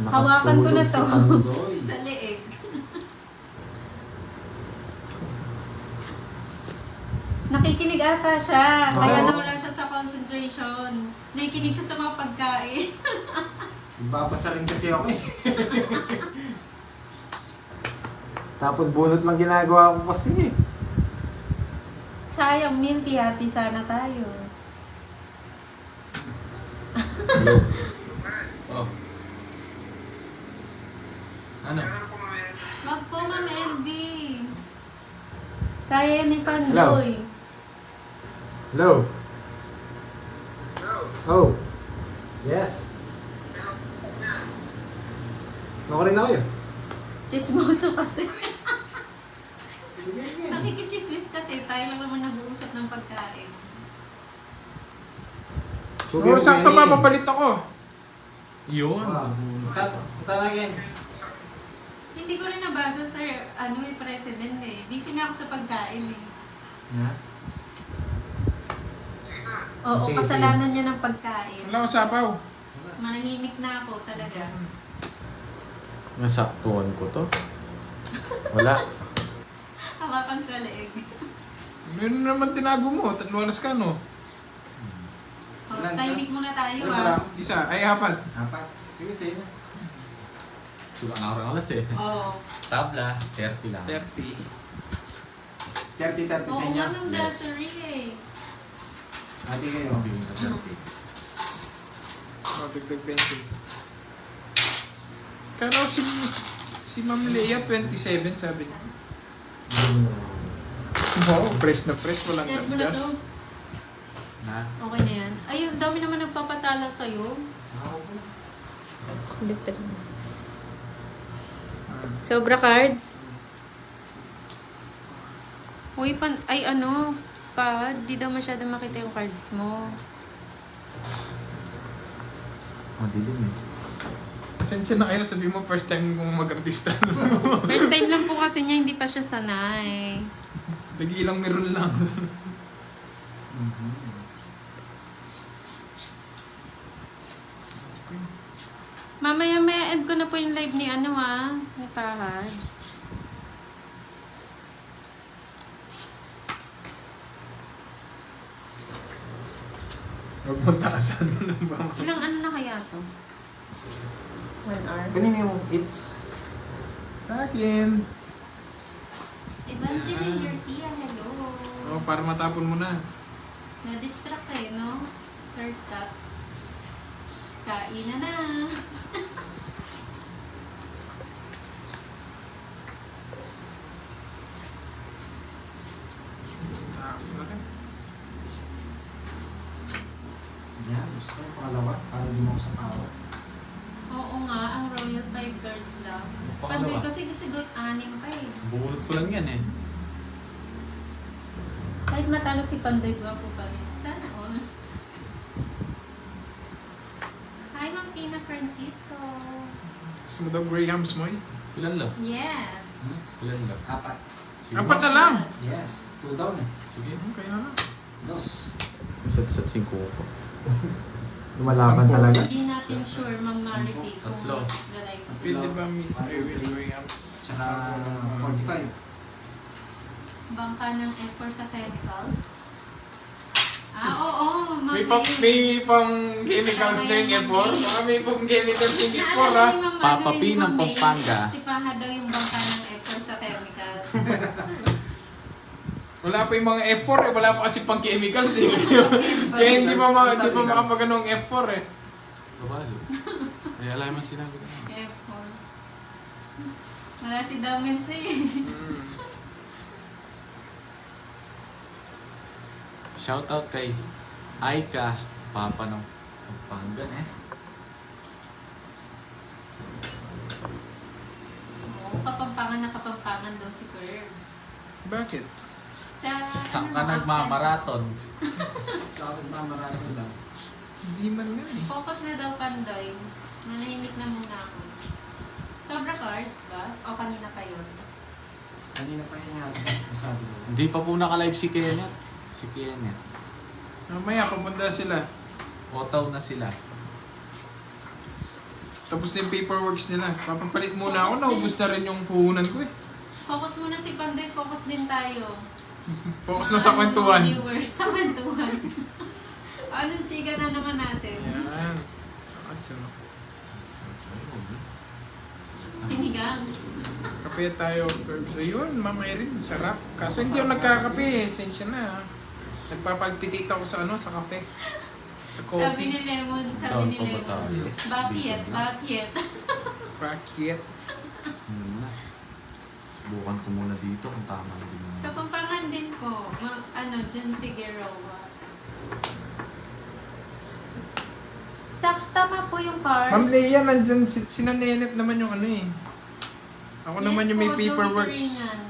S4: Hawakan ko na
S1: Nakatulog
S4: to.
S1: si Pandoy.
S4: Sa leeg. Nakikinig ata siya, kaya
S1: Oo.
S4: nawala siya sa concentration. Nakikinig siya sa mga pagkain.
S1: Babasa rin kasi ako eh. Tapos bunot lang ginagawa ko kasi eh.
S4: Sayang, Milky, hati sana tayo.
S3: Hello. Oh.
S5: Ano?
S4: Wag po, Ma'am LB. Kaya ni Pandoy.
S1: Hello? Oh. Yes. Okay na kayo?
S4: Chismoso kasi. Nakikichismis kasi. Tayo lang naman nag-uusap ng pagkain.
S2: Oo, sakto ba? Papalit ako.
S3: Yun.
S1: Tanagin.
S4: Hindi ko rin nabasa sa president eh. Busy na ako sa pagkain eh.
S1: Ha?
S4: Oo,
S1: Sige,
S4: kasalanan niya ng pagkain.
S2: Wala ko sapaw.
S4: Manahimik na ako talaga.
S3: Nasaktuhan ko to. Wala.
S4: Hawakan sa leeg.
S2: Meron naman tinago mo. 3 oras ka, no?
S4: Oh,
S1: Ilan ka?
S4: timing muna tayo
S1: Ilan
S4: ah.
S1: ka?
S2: Isa. Ay, 4.
S1: Apat. Sige, sige na.
S3: Sulang na orang alas eh.
S4: Oo.
S3: Tabla, 30 lang.
S2: 30.
S1: 30-30 sa
S4: Oo
S1: inyo.
S4: nga ng
S3: Yes.
S4: grocery eh.
S1: Ate kayo.
S3: Mabili na 30.
S2: Oh, dagdag 20. Kala ko si Ma'am Leia, 27, sabi niya. Wow, fresh na fresh. Walang
S4: Edmo na to.
S2: gasgas.
S3: Na?
S4: Okay na yan. Ay, ang dami naman nagpapatala sa'yo. Baliktad mo. Sobra cards? Uy, di daw masyado makita yung cards mo.
S3: Madilim eh.
S2: Pasensya na kayo, sabi mo first time kong mag-artista.
S4: First time lang po kasi niya, hindi pa siya sanay.
S2: Nag-iilang meron lang.
S4: Mamaya end ko na po yung live ni ni Pahad.
S2: Huwag mong taasan mo lang ba?
S4: Ilang na kaya to? 1 hour?
S1: Kanina yung it's...
S2: Sa akin.
S4: Evangeline Garcia, hello.
S2: Oh, para matapon mo na.
S4: Na-distract kayo, no? Sir, stop. Kain na.
S2: Taas na rin.
S1: Yan, gusto ko yung pangalawa. Para di mo ako sa power.
S4: Oo nga, ang Royal 5 cards lang.
S3: Pangalawa.
S4: Pandoy kasi gusto doon 6 pa eh.
S3: Bunot ko lang yan eh.
S4: Kahit matalo si Pandoy, gwapo pa rin. Sana all. Hi, Ma'am Tina Francisco.
S2: Gusto mo daw Grahams mo eh?
S3: Ilan lang?
S4: Yes.
S3: Ilan lang?
S1: Apat.
S3: Sige.
S2: 4 na lang.
S1: Yes. 2 down eh.
S3: Sige.
S2: Kaya na.
S1: 2.
S3: Sat 5 ko.
S1: Lumalaban
S2: Sampo.
S1: talaga.
S4: Hindi natin sure, Ma'am Marity, kung
S3: Tatlo.
S4: mag-live
S2: Pwede
S4: sila.
S2: ba Miss Ariel Grahams?
S1: Tsaka 45.
S4: Bangka ng F4 sa chemicals. Oo, Ma'am
S2: May pang chemicals na yung F4? Baka may pang chemicals yung F4 ha?
S3: Papa P ng Pampanga.
S4: Si Paha daw yung bangka ng F4 sa chemicals.
S2: Wala pa yung mga F4 eh, wala pa kasi pang chemicals eh. Kaya hindi pa makapag-anong F4 eh.
S3: Kabalo. Ay, alam mo sinabi ko.
S4: F4. Wala si Damens eh.
S3: Shoutout kay Aika, Papa ng Pampanga eh.
S4: Oo, kapampangan na kapampangan daw si Curbs.
S2: Bakit?
S3: Saan ka nagmamaraton?
S1: Sa akin mamarami lang.
S2: Hindi man nga eh.
S4: Focus na daw Pandoy. Manahimik na muna ako. Sobra cards ba? O kanina pa yun?
S1: Kanina pa yun nga. Masabi ko.
S3: Hindi pa po naka-live si Kenneth. Si Kenneth.
S2: Mamaya, papunta sila.
S3: Otaw na sila.
S2: Tapos na yung paperworks nila. Papapalit muna ako, naubos na rin yung puhunan ko eh.
S4: Focus muna si Pandoy, focus din tayo.
S2: Focus na sa kwentuhan.
S4: Mga viewers, sa kwentuhan. Anong chika na naman natin?
S2: Yan. Action.
S4: Sinigang.
S2: Kape tayo. So yun, Ma'am Erin, sarap. Kaso hindi ako nagkakape eh. Sensya na. Nagpapalpitate ako sa sa kape. Sa
S4: Sabi ni
S2: coffee.
S4: Lemon,
S3: Taon
S4: sabi ni
S3: pa ba
S4: Lemon.
S3: tayo?
S4: Bakit?
S3: Dito na.
S4: Bakit?
S2: Racket.
S3: Ano na. Subukan ko muna dito kung tama na din naman.
S4: Kapampangan din ko. John Figueroa. Tama po yung card.
S2: Ma'am Leia, nandyan, sinanenet naman yung ano eh. Ako naman yung may
S4: Yes po, Joey
S2: paperworks.
S4: Turingan.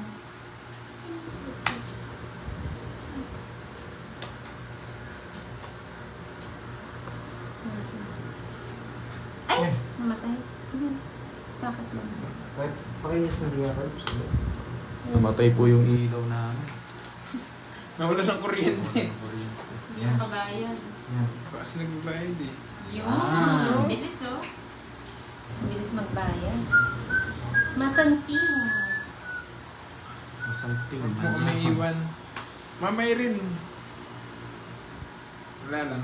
S4: Ay! Namatay. Sakit lang.
S1: Pakinis na diya, Carl.
S3: Namatay po yung ilaw namin.
S2: Nawala ng kuryente.
S4: Hindi nakabayad.
S1: Yan.
S2: Kasi nagbayad eh.
S4: Yun.
S3: Ah.
S4: Bilis oh. Bilis magbayad. Masanting.
S3: Masalting.
S2: Huwag mo kami iwan. Mamay rin. Wala lang.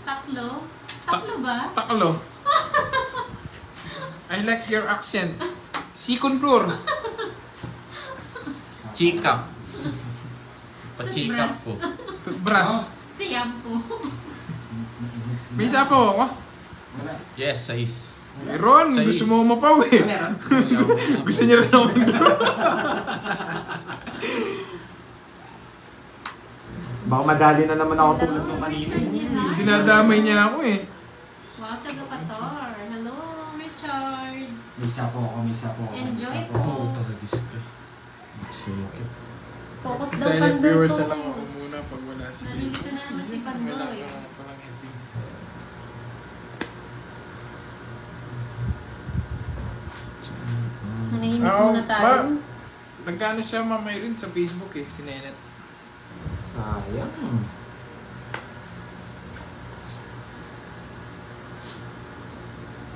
S4: Taklo? Taklo ba?
S2: Taklo. I like your accent. Second floor.
S3: Chika. Pachika
S4: Toothbrush.
S3: po.
S2: Toothbrush.
S4: Siyam po.
S2: May isa po ako.
S1: Wala.
S3: Yes, size.
S2: Meron.
S3: Size.
S2: Gusto mo mapaw eh.
S1: Meron?
S2: Gusto niya rin ako mag-draw.
S1: Baka madali na naman ako tulad nung kanina.
S4: Richard Villar.
S2: Dinadamay niya ako eh.
S4: Wow, taga-Qatar. Hello, Richard.
S1: May isa po ako, may isa po ako.
S4: Enjoy
S1: may isa
S4: po.
S3: Oo, taragis ka. Sige.
S4: Focus
S2: Sa
S4: daw,
S2: silent
S4: Pandoy.
S2: viewers na lang ako
S4: Focus.
S2: muna pag wala si
S4: Nalilito na naman si Pandoy.
S2: Wala ka palang editing.
S4: Nanahimik
S2: Ah,
S4: muna tayo.
S2: Nagkano siya mamay rin sa Facebook eh, si Nenet.
S1: Sayang.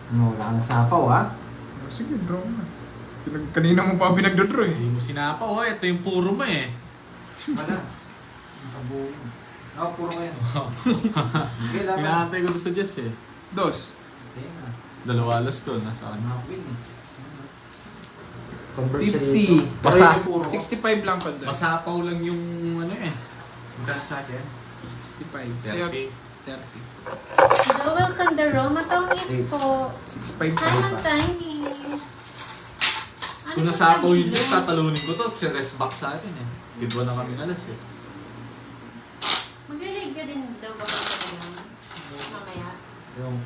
S1: No, wala na sapaw ha.
S2: Oh, sige, draw mo na. Kanina mo pa pinagdodraw eh.
S3: Hindi mo sinapa, oh. Ito yung puro mo eh.
S1: Wala. Nakabuo. Ako, puro ngayon. Sige, dapat.
S3: Hinahantay ko to sa Jess eh.
S2: Dos.
S1: Sige na.
S3: Dalawa alas doon, nasa ano.
S1: Mga win eh. Convert siya
S2: 50.
S1: dito.
S3: Basta.
S1: Pero yung puro.
S2: 65 lang pa doon.
S3: Masapaw lang yung ano eh. Magkano sa akin?
S2: 65. Sa'yo,
S3: 30.
S2: 30.
S4: Joel Candaroma, tongits po.
S2: 65 pa.
S4: Hi, Tiny. Ano
S3: Kung
S4: yung
S3: nasapaw yung
S4: tagilo?
S3: Jess, tatalunin ko to. Si rest back sa akin eh. Tidwa na kami alas eh.
S4: Mag-live ka din daw ba kayo sa ganun? Mamaya.
S1: Yung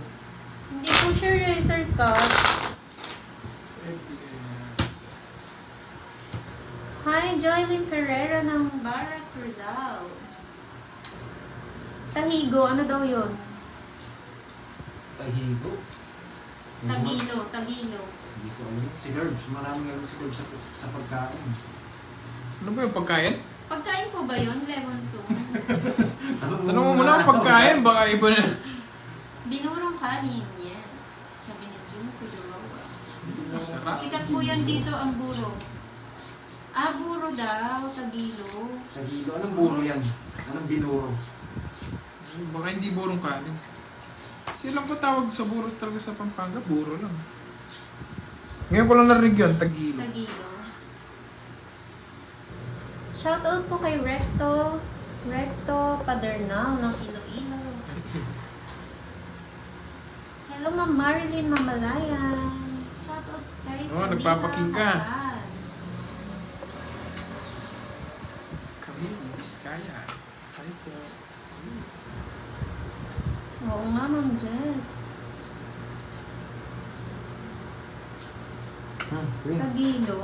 S4: Hindi po sure eh, Sir Scott. Hi, Joylyn Ferreira ng Baras, Rizal. Tahigo, ano daw yun?
S1: tahigo.
S4: Tagilo, Tagilo.
S1: Hindi ko alam. Si Gerbs. Maraming alam si Gerbs sa pagkain.
S2: Ano ba yung pagkain?
S4: Pagkain po ba yun? Lemon soup?
S2: Tanong mo muna kung pagkain, baka iba na.
S4: Binurong kanin, yes. Sabi ni Jun Kudurowa.
S2: Masarap.
S4: Sikat po yan dito ang buro. Ah, buro daw, Tagilo.
S1: Tagilo. Anong buro yan? Anong binuro?
S2: Baka hindi burong kanin. Silang pa tawag sa buro talaga sa Pampanga, buro lang. Ngayon ko lang narinig yun, Tagilo.
S4: Tagilo. Shoutout po kay Recto Padernal ng Iloilo. Hello, Ma'am Marilyn Mamalayan. Shoutout kay
S2: Oh,
S4: Sabina
S2: nagpapaking ka.
S4: Hasan.
S2: Kami, Biskaya. Ay po.
S4: Oo nga, Ma'am Jess.
S1: Win.
S4: Tagilo.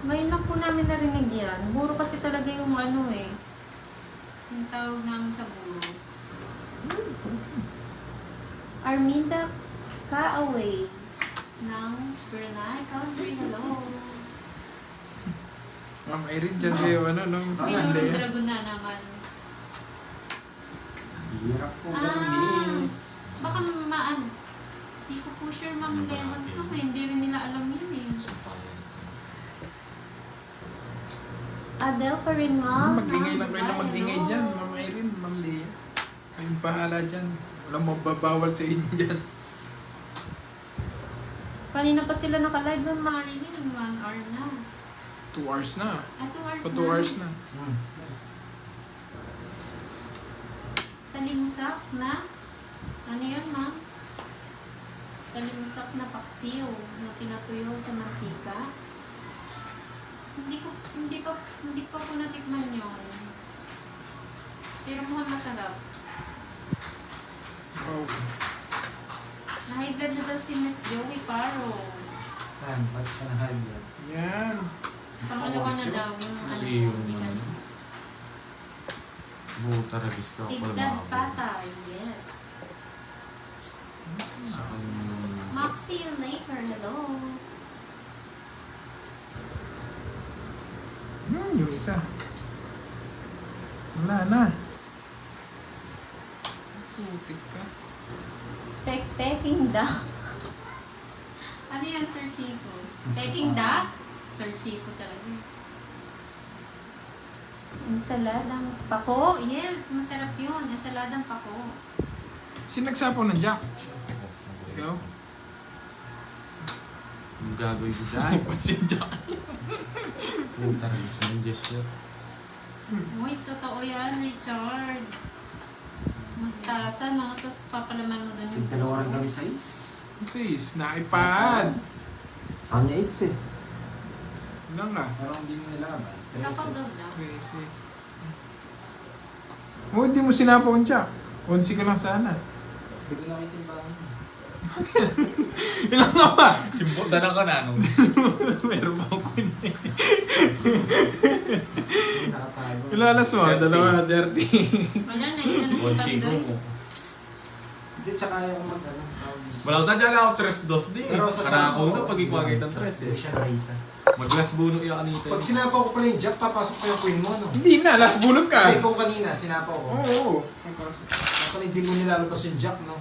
S4: Ngayon lang po namin narinig yan. Buro kasi talaga yung ano eh. Yung tawag namin sa buro. Arminda Kaaway ng Brunei Country. Hello.
S2: Ma'am Irene dyan sa'yo, ano, no?
S4: Binurong dragon na naman.
S1: Hirap po
S4: Ah.
S1: ganun, miss.
S4: Baka maan. Di ko po sure, Ma'am Lemon Soup eh. Hindi rin nila alam yun eh. Adele pa rin, Ma'am.
S2: Mag-ingay lang kayo na
S4: Hi,
S2: mag-ingay
S4: hello.
S2: dyan, Ma'am Irene, Ma'am Lea. Kayong bahala dyan. Walang mababawal sa inyo dyan.
S4: Kanina pa sila nakalive ng Marilyn. 1 hour na.
S2: 2 hours na.
S4: Ah, 2 hours
S2: Pa
S4: na.
S2: 2 hours na.
S1: Yes.
S4: Talimusak na. Ano yan, Ma'am? Kalimusap na paksiw na pinatuyo sa mantika. Hindi pa ko natikman yun. Pero mukhang masarap.
S2: Wow.
S4: Na-high blood na daw si Miss Joey Paro.
S1: Saan? Ba't siya na-high blood?
S2: Yan.
S4: Pangalawa na daw yung
S3: Hindi yung
S4: ikan.
S3: ano. Buta ragis ka.
S4: Tigdad pata, yes.
S3: Sa kanya.
S4: Moxie Laker, hello.
S2: Yung isa. Wala na. Putik ka.
S4: Peking duck. Ano yan, Sir Chico? Peking duck? Sir Chico talaga. Ensaladang pako. Yes, masarap yun. Ensaladang pako.
S2: Sinagsapaw ng Jack. Ikaw?
S3: Yung gagawin ko dyan.
S2: Pansin Jack.
S3: Buta ragis ng gesture.
S4: Uy, totoo yan, Richard. Mustasa, no? Tapos papalaman mo dun yung
S1: Dalawa rin kami size.
S2: Sis, na-iPad.
S1: Sa kanya 8 eh.
S2: Ilang ka?
S1: Pero hindi mo nilaban.
S4: Kapag daw lang.
S2: Crazy. Oh, hindi mo sinapaw ang Jack. 11 ka lang sana.
S1: Hindi ko na may timbangan.
S2: Ilang ka ba?
S3: Simputan na ka na nung.
S2: Meron ba ako yun eh?
S1: Hindi nakatago.
S2: Ilalas mo, dalawa, dirty.
S4: Wala na, yun na si
S3: Bonsigo
S4: Pandoy.
S3: mo.
S1: Hindi, tsaka yung mag-ano.
S3: Wala na dyan ako 3-2 din.
S1: Pero sa
S3: Karako
S1: tao,
S3: na pag ikwagay ng 3
S1: Hindi
S3: eh.
S1: siya nakita.
S3: Mag-last buno yung kanita.
S1: Pag sinapaw ko pala yung jack, papasok pa yung queen mo, no?
S2: Hindi na, last bulot ka.
S1: Ay, kung kanina, sinapaw ko.
S2: Oo.
S1: Kapag hindi mo nilalabas yung jack, no?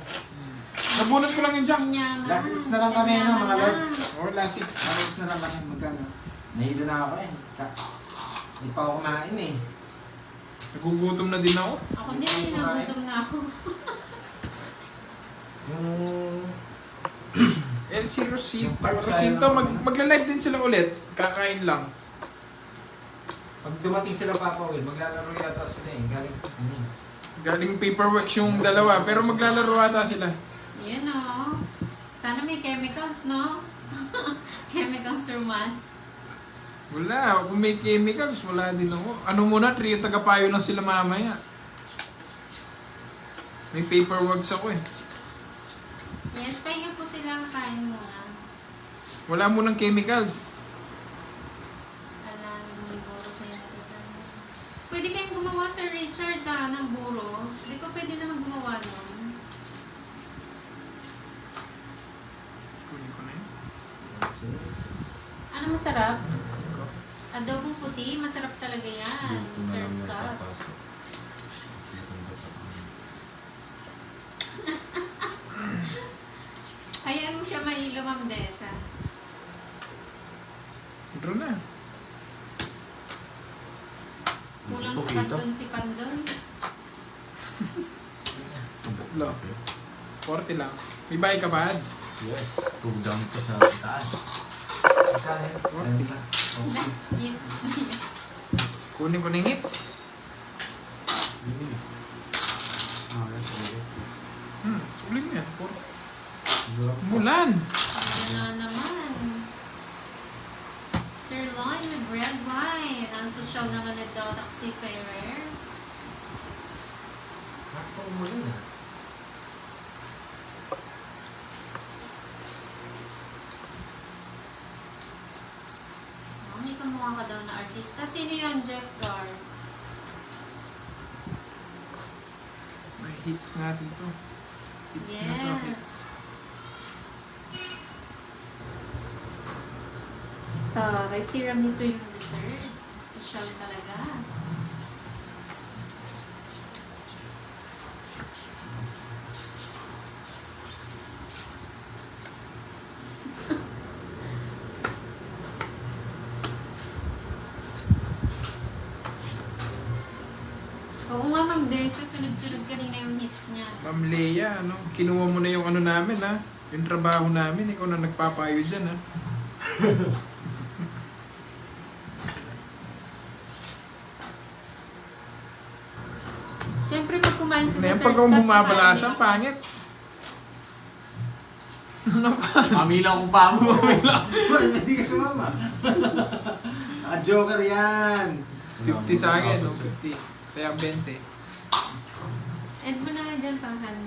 S2: Nabunot ko lang yung Jack.
S4: Yaman.
S1: Last 6 na lang kami, no, mga lads?
S2: Oh, last 6.
S1: Last 6 na lang kami, magkano? Nahido na ako eh. Hindi pa ako kumain eh.
S2: Nagugutom na din ako.
S4: Ako din, nagutom na ako.
S1: Yung...
S2: Si Rosito.
S1: Yung part sa
S2: Rosito,
S1: ano,
S2: magla-live din sila ulit. Kakain lang.
S1: Pag dumating sila Papa Will, maglalaro yata sila eh. Galing, ano eh.
S2: Galing paperwork yung dalawa, pero maglalaro ata sila.
S4: Yan o. Sana may chemicals, no? Chemicals romance.
S2: Wala, kung may chemicals, wala din ako. Ano muna, trio tagapayo lang sila mamaya. May paperworks ako eh.
S4: Yes, pahinga po sila kain muna.
S2: Wala munang chemicals.
S4: Alam, buro kaya natin. Pwede kayong gumawa sa Richard ng buro. Hindi ko pwede naman gumawa nun.
S2: Kunin ko na yun.
S4: Ano masarap? Adobong puti, masarap talaga yan.
S3: Dito na
S4: Sir
S3: lang yung
S4: Scott.
S3: papasok.
S4: Hayaan mo siya mailo, Ma'am Desa.
S2: Draw na.
S4: Kulang
S3: Ito,
S4: sa
S3: kita.
S4: kanton si Pandoy.
S2: Lo. 40 lang. May bahay ka pa?
S3: Yes, 2 down ko sa taas.
S1: Magkano yun? 30. Okay.
S4: Yes.
S2: Kunin ko na yung hits.
S1: Ah, that's okay.
S2: Sulit niya.
S1: Siguro.
S2: Mulan.
S4: Ayan na naman. Sirloin with red wine. Ang social naman na daw Taxi Ferrer.
S1: Ako mo rin ah.
S4: Oh, may kamukha ka daw na artista. Sino yun, Jeff Gars?
S2: May hits natin to. Hits na to. Hits.
S4: Yes. Taray, tiramisu yung dessert. Social talaga. Oo nga, Ma'am Desa, sunod-sunod kanina yung hits niya.
S2: Ma'am Leia, ano? Kinuha mo na yung ano namin, ha? Yung trabaho namin. Ikaw na nagpapayo dyan, ha?
S4: Siyempre, pag kumain si
S2: Ano yan?
S4: Sir
S2: Pag kung
S4: Scott,
S2: bumabala
S4: kumain
S2: siya,
S4: ako.
S2: pangit.
S5: Mamila ko pa mo.
S1: Bakit hindi ka sumama? Joker yan!
S2: 50 sa akin, no? 50. Kaya 20.
S4: End mo na nga dyan, Pahan.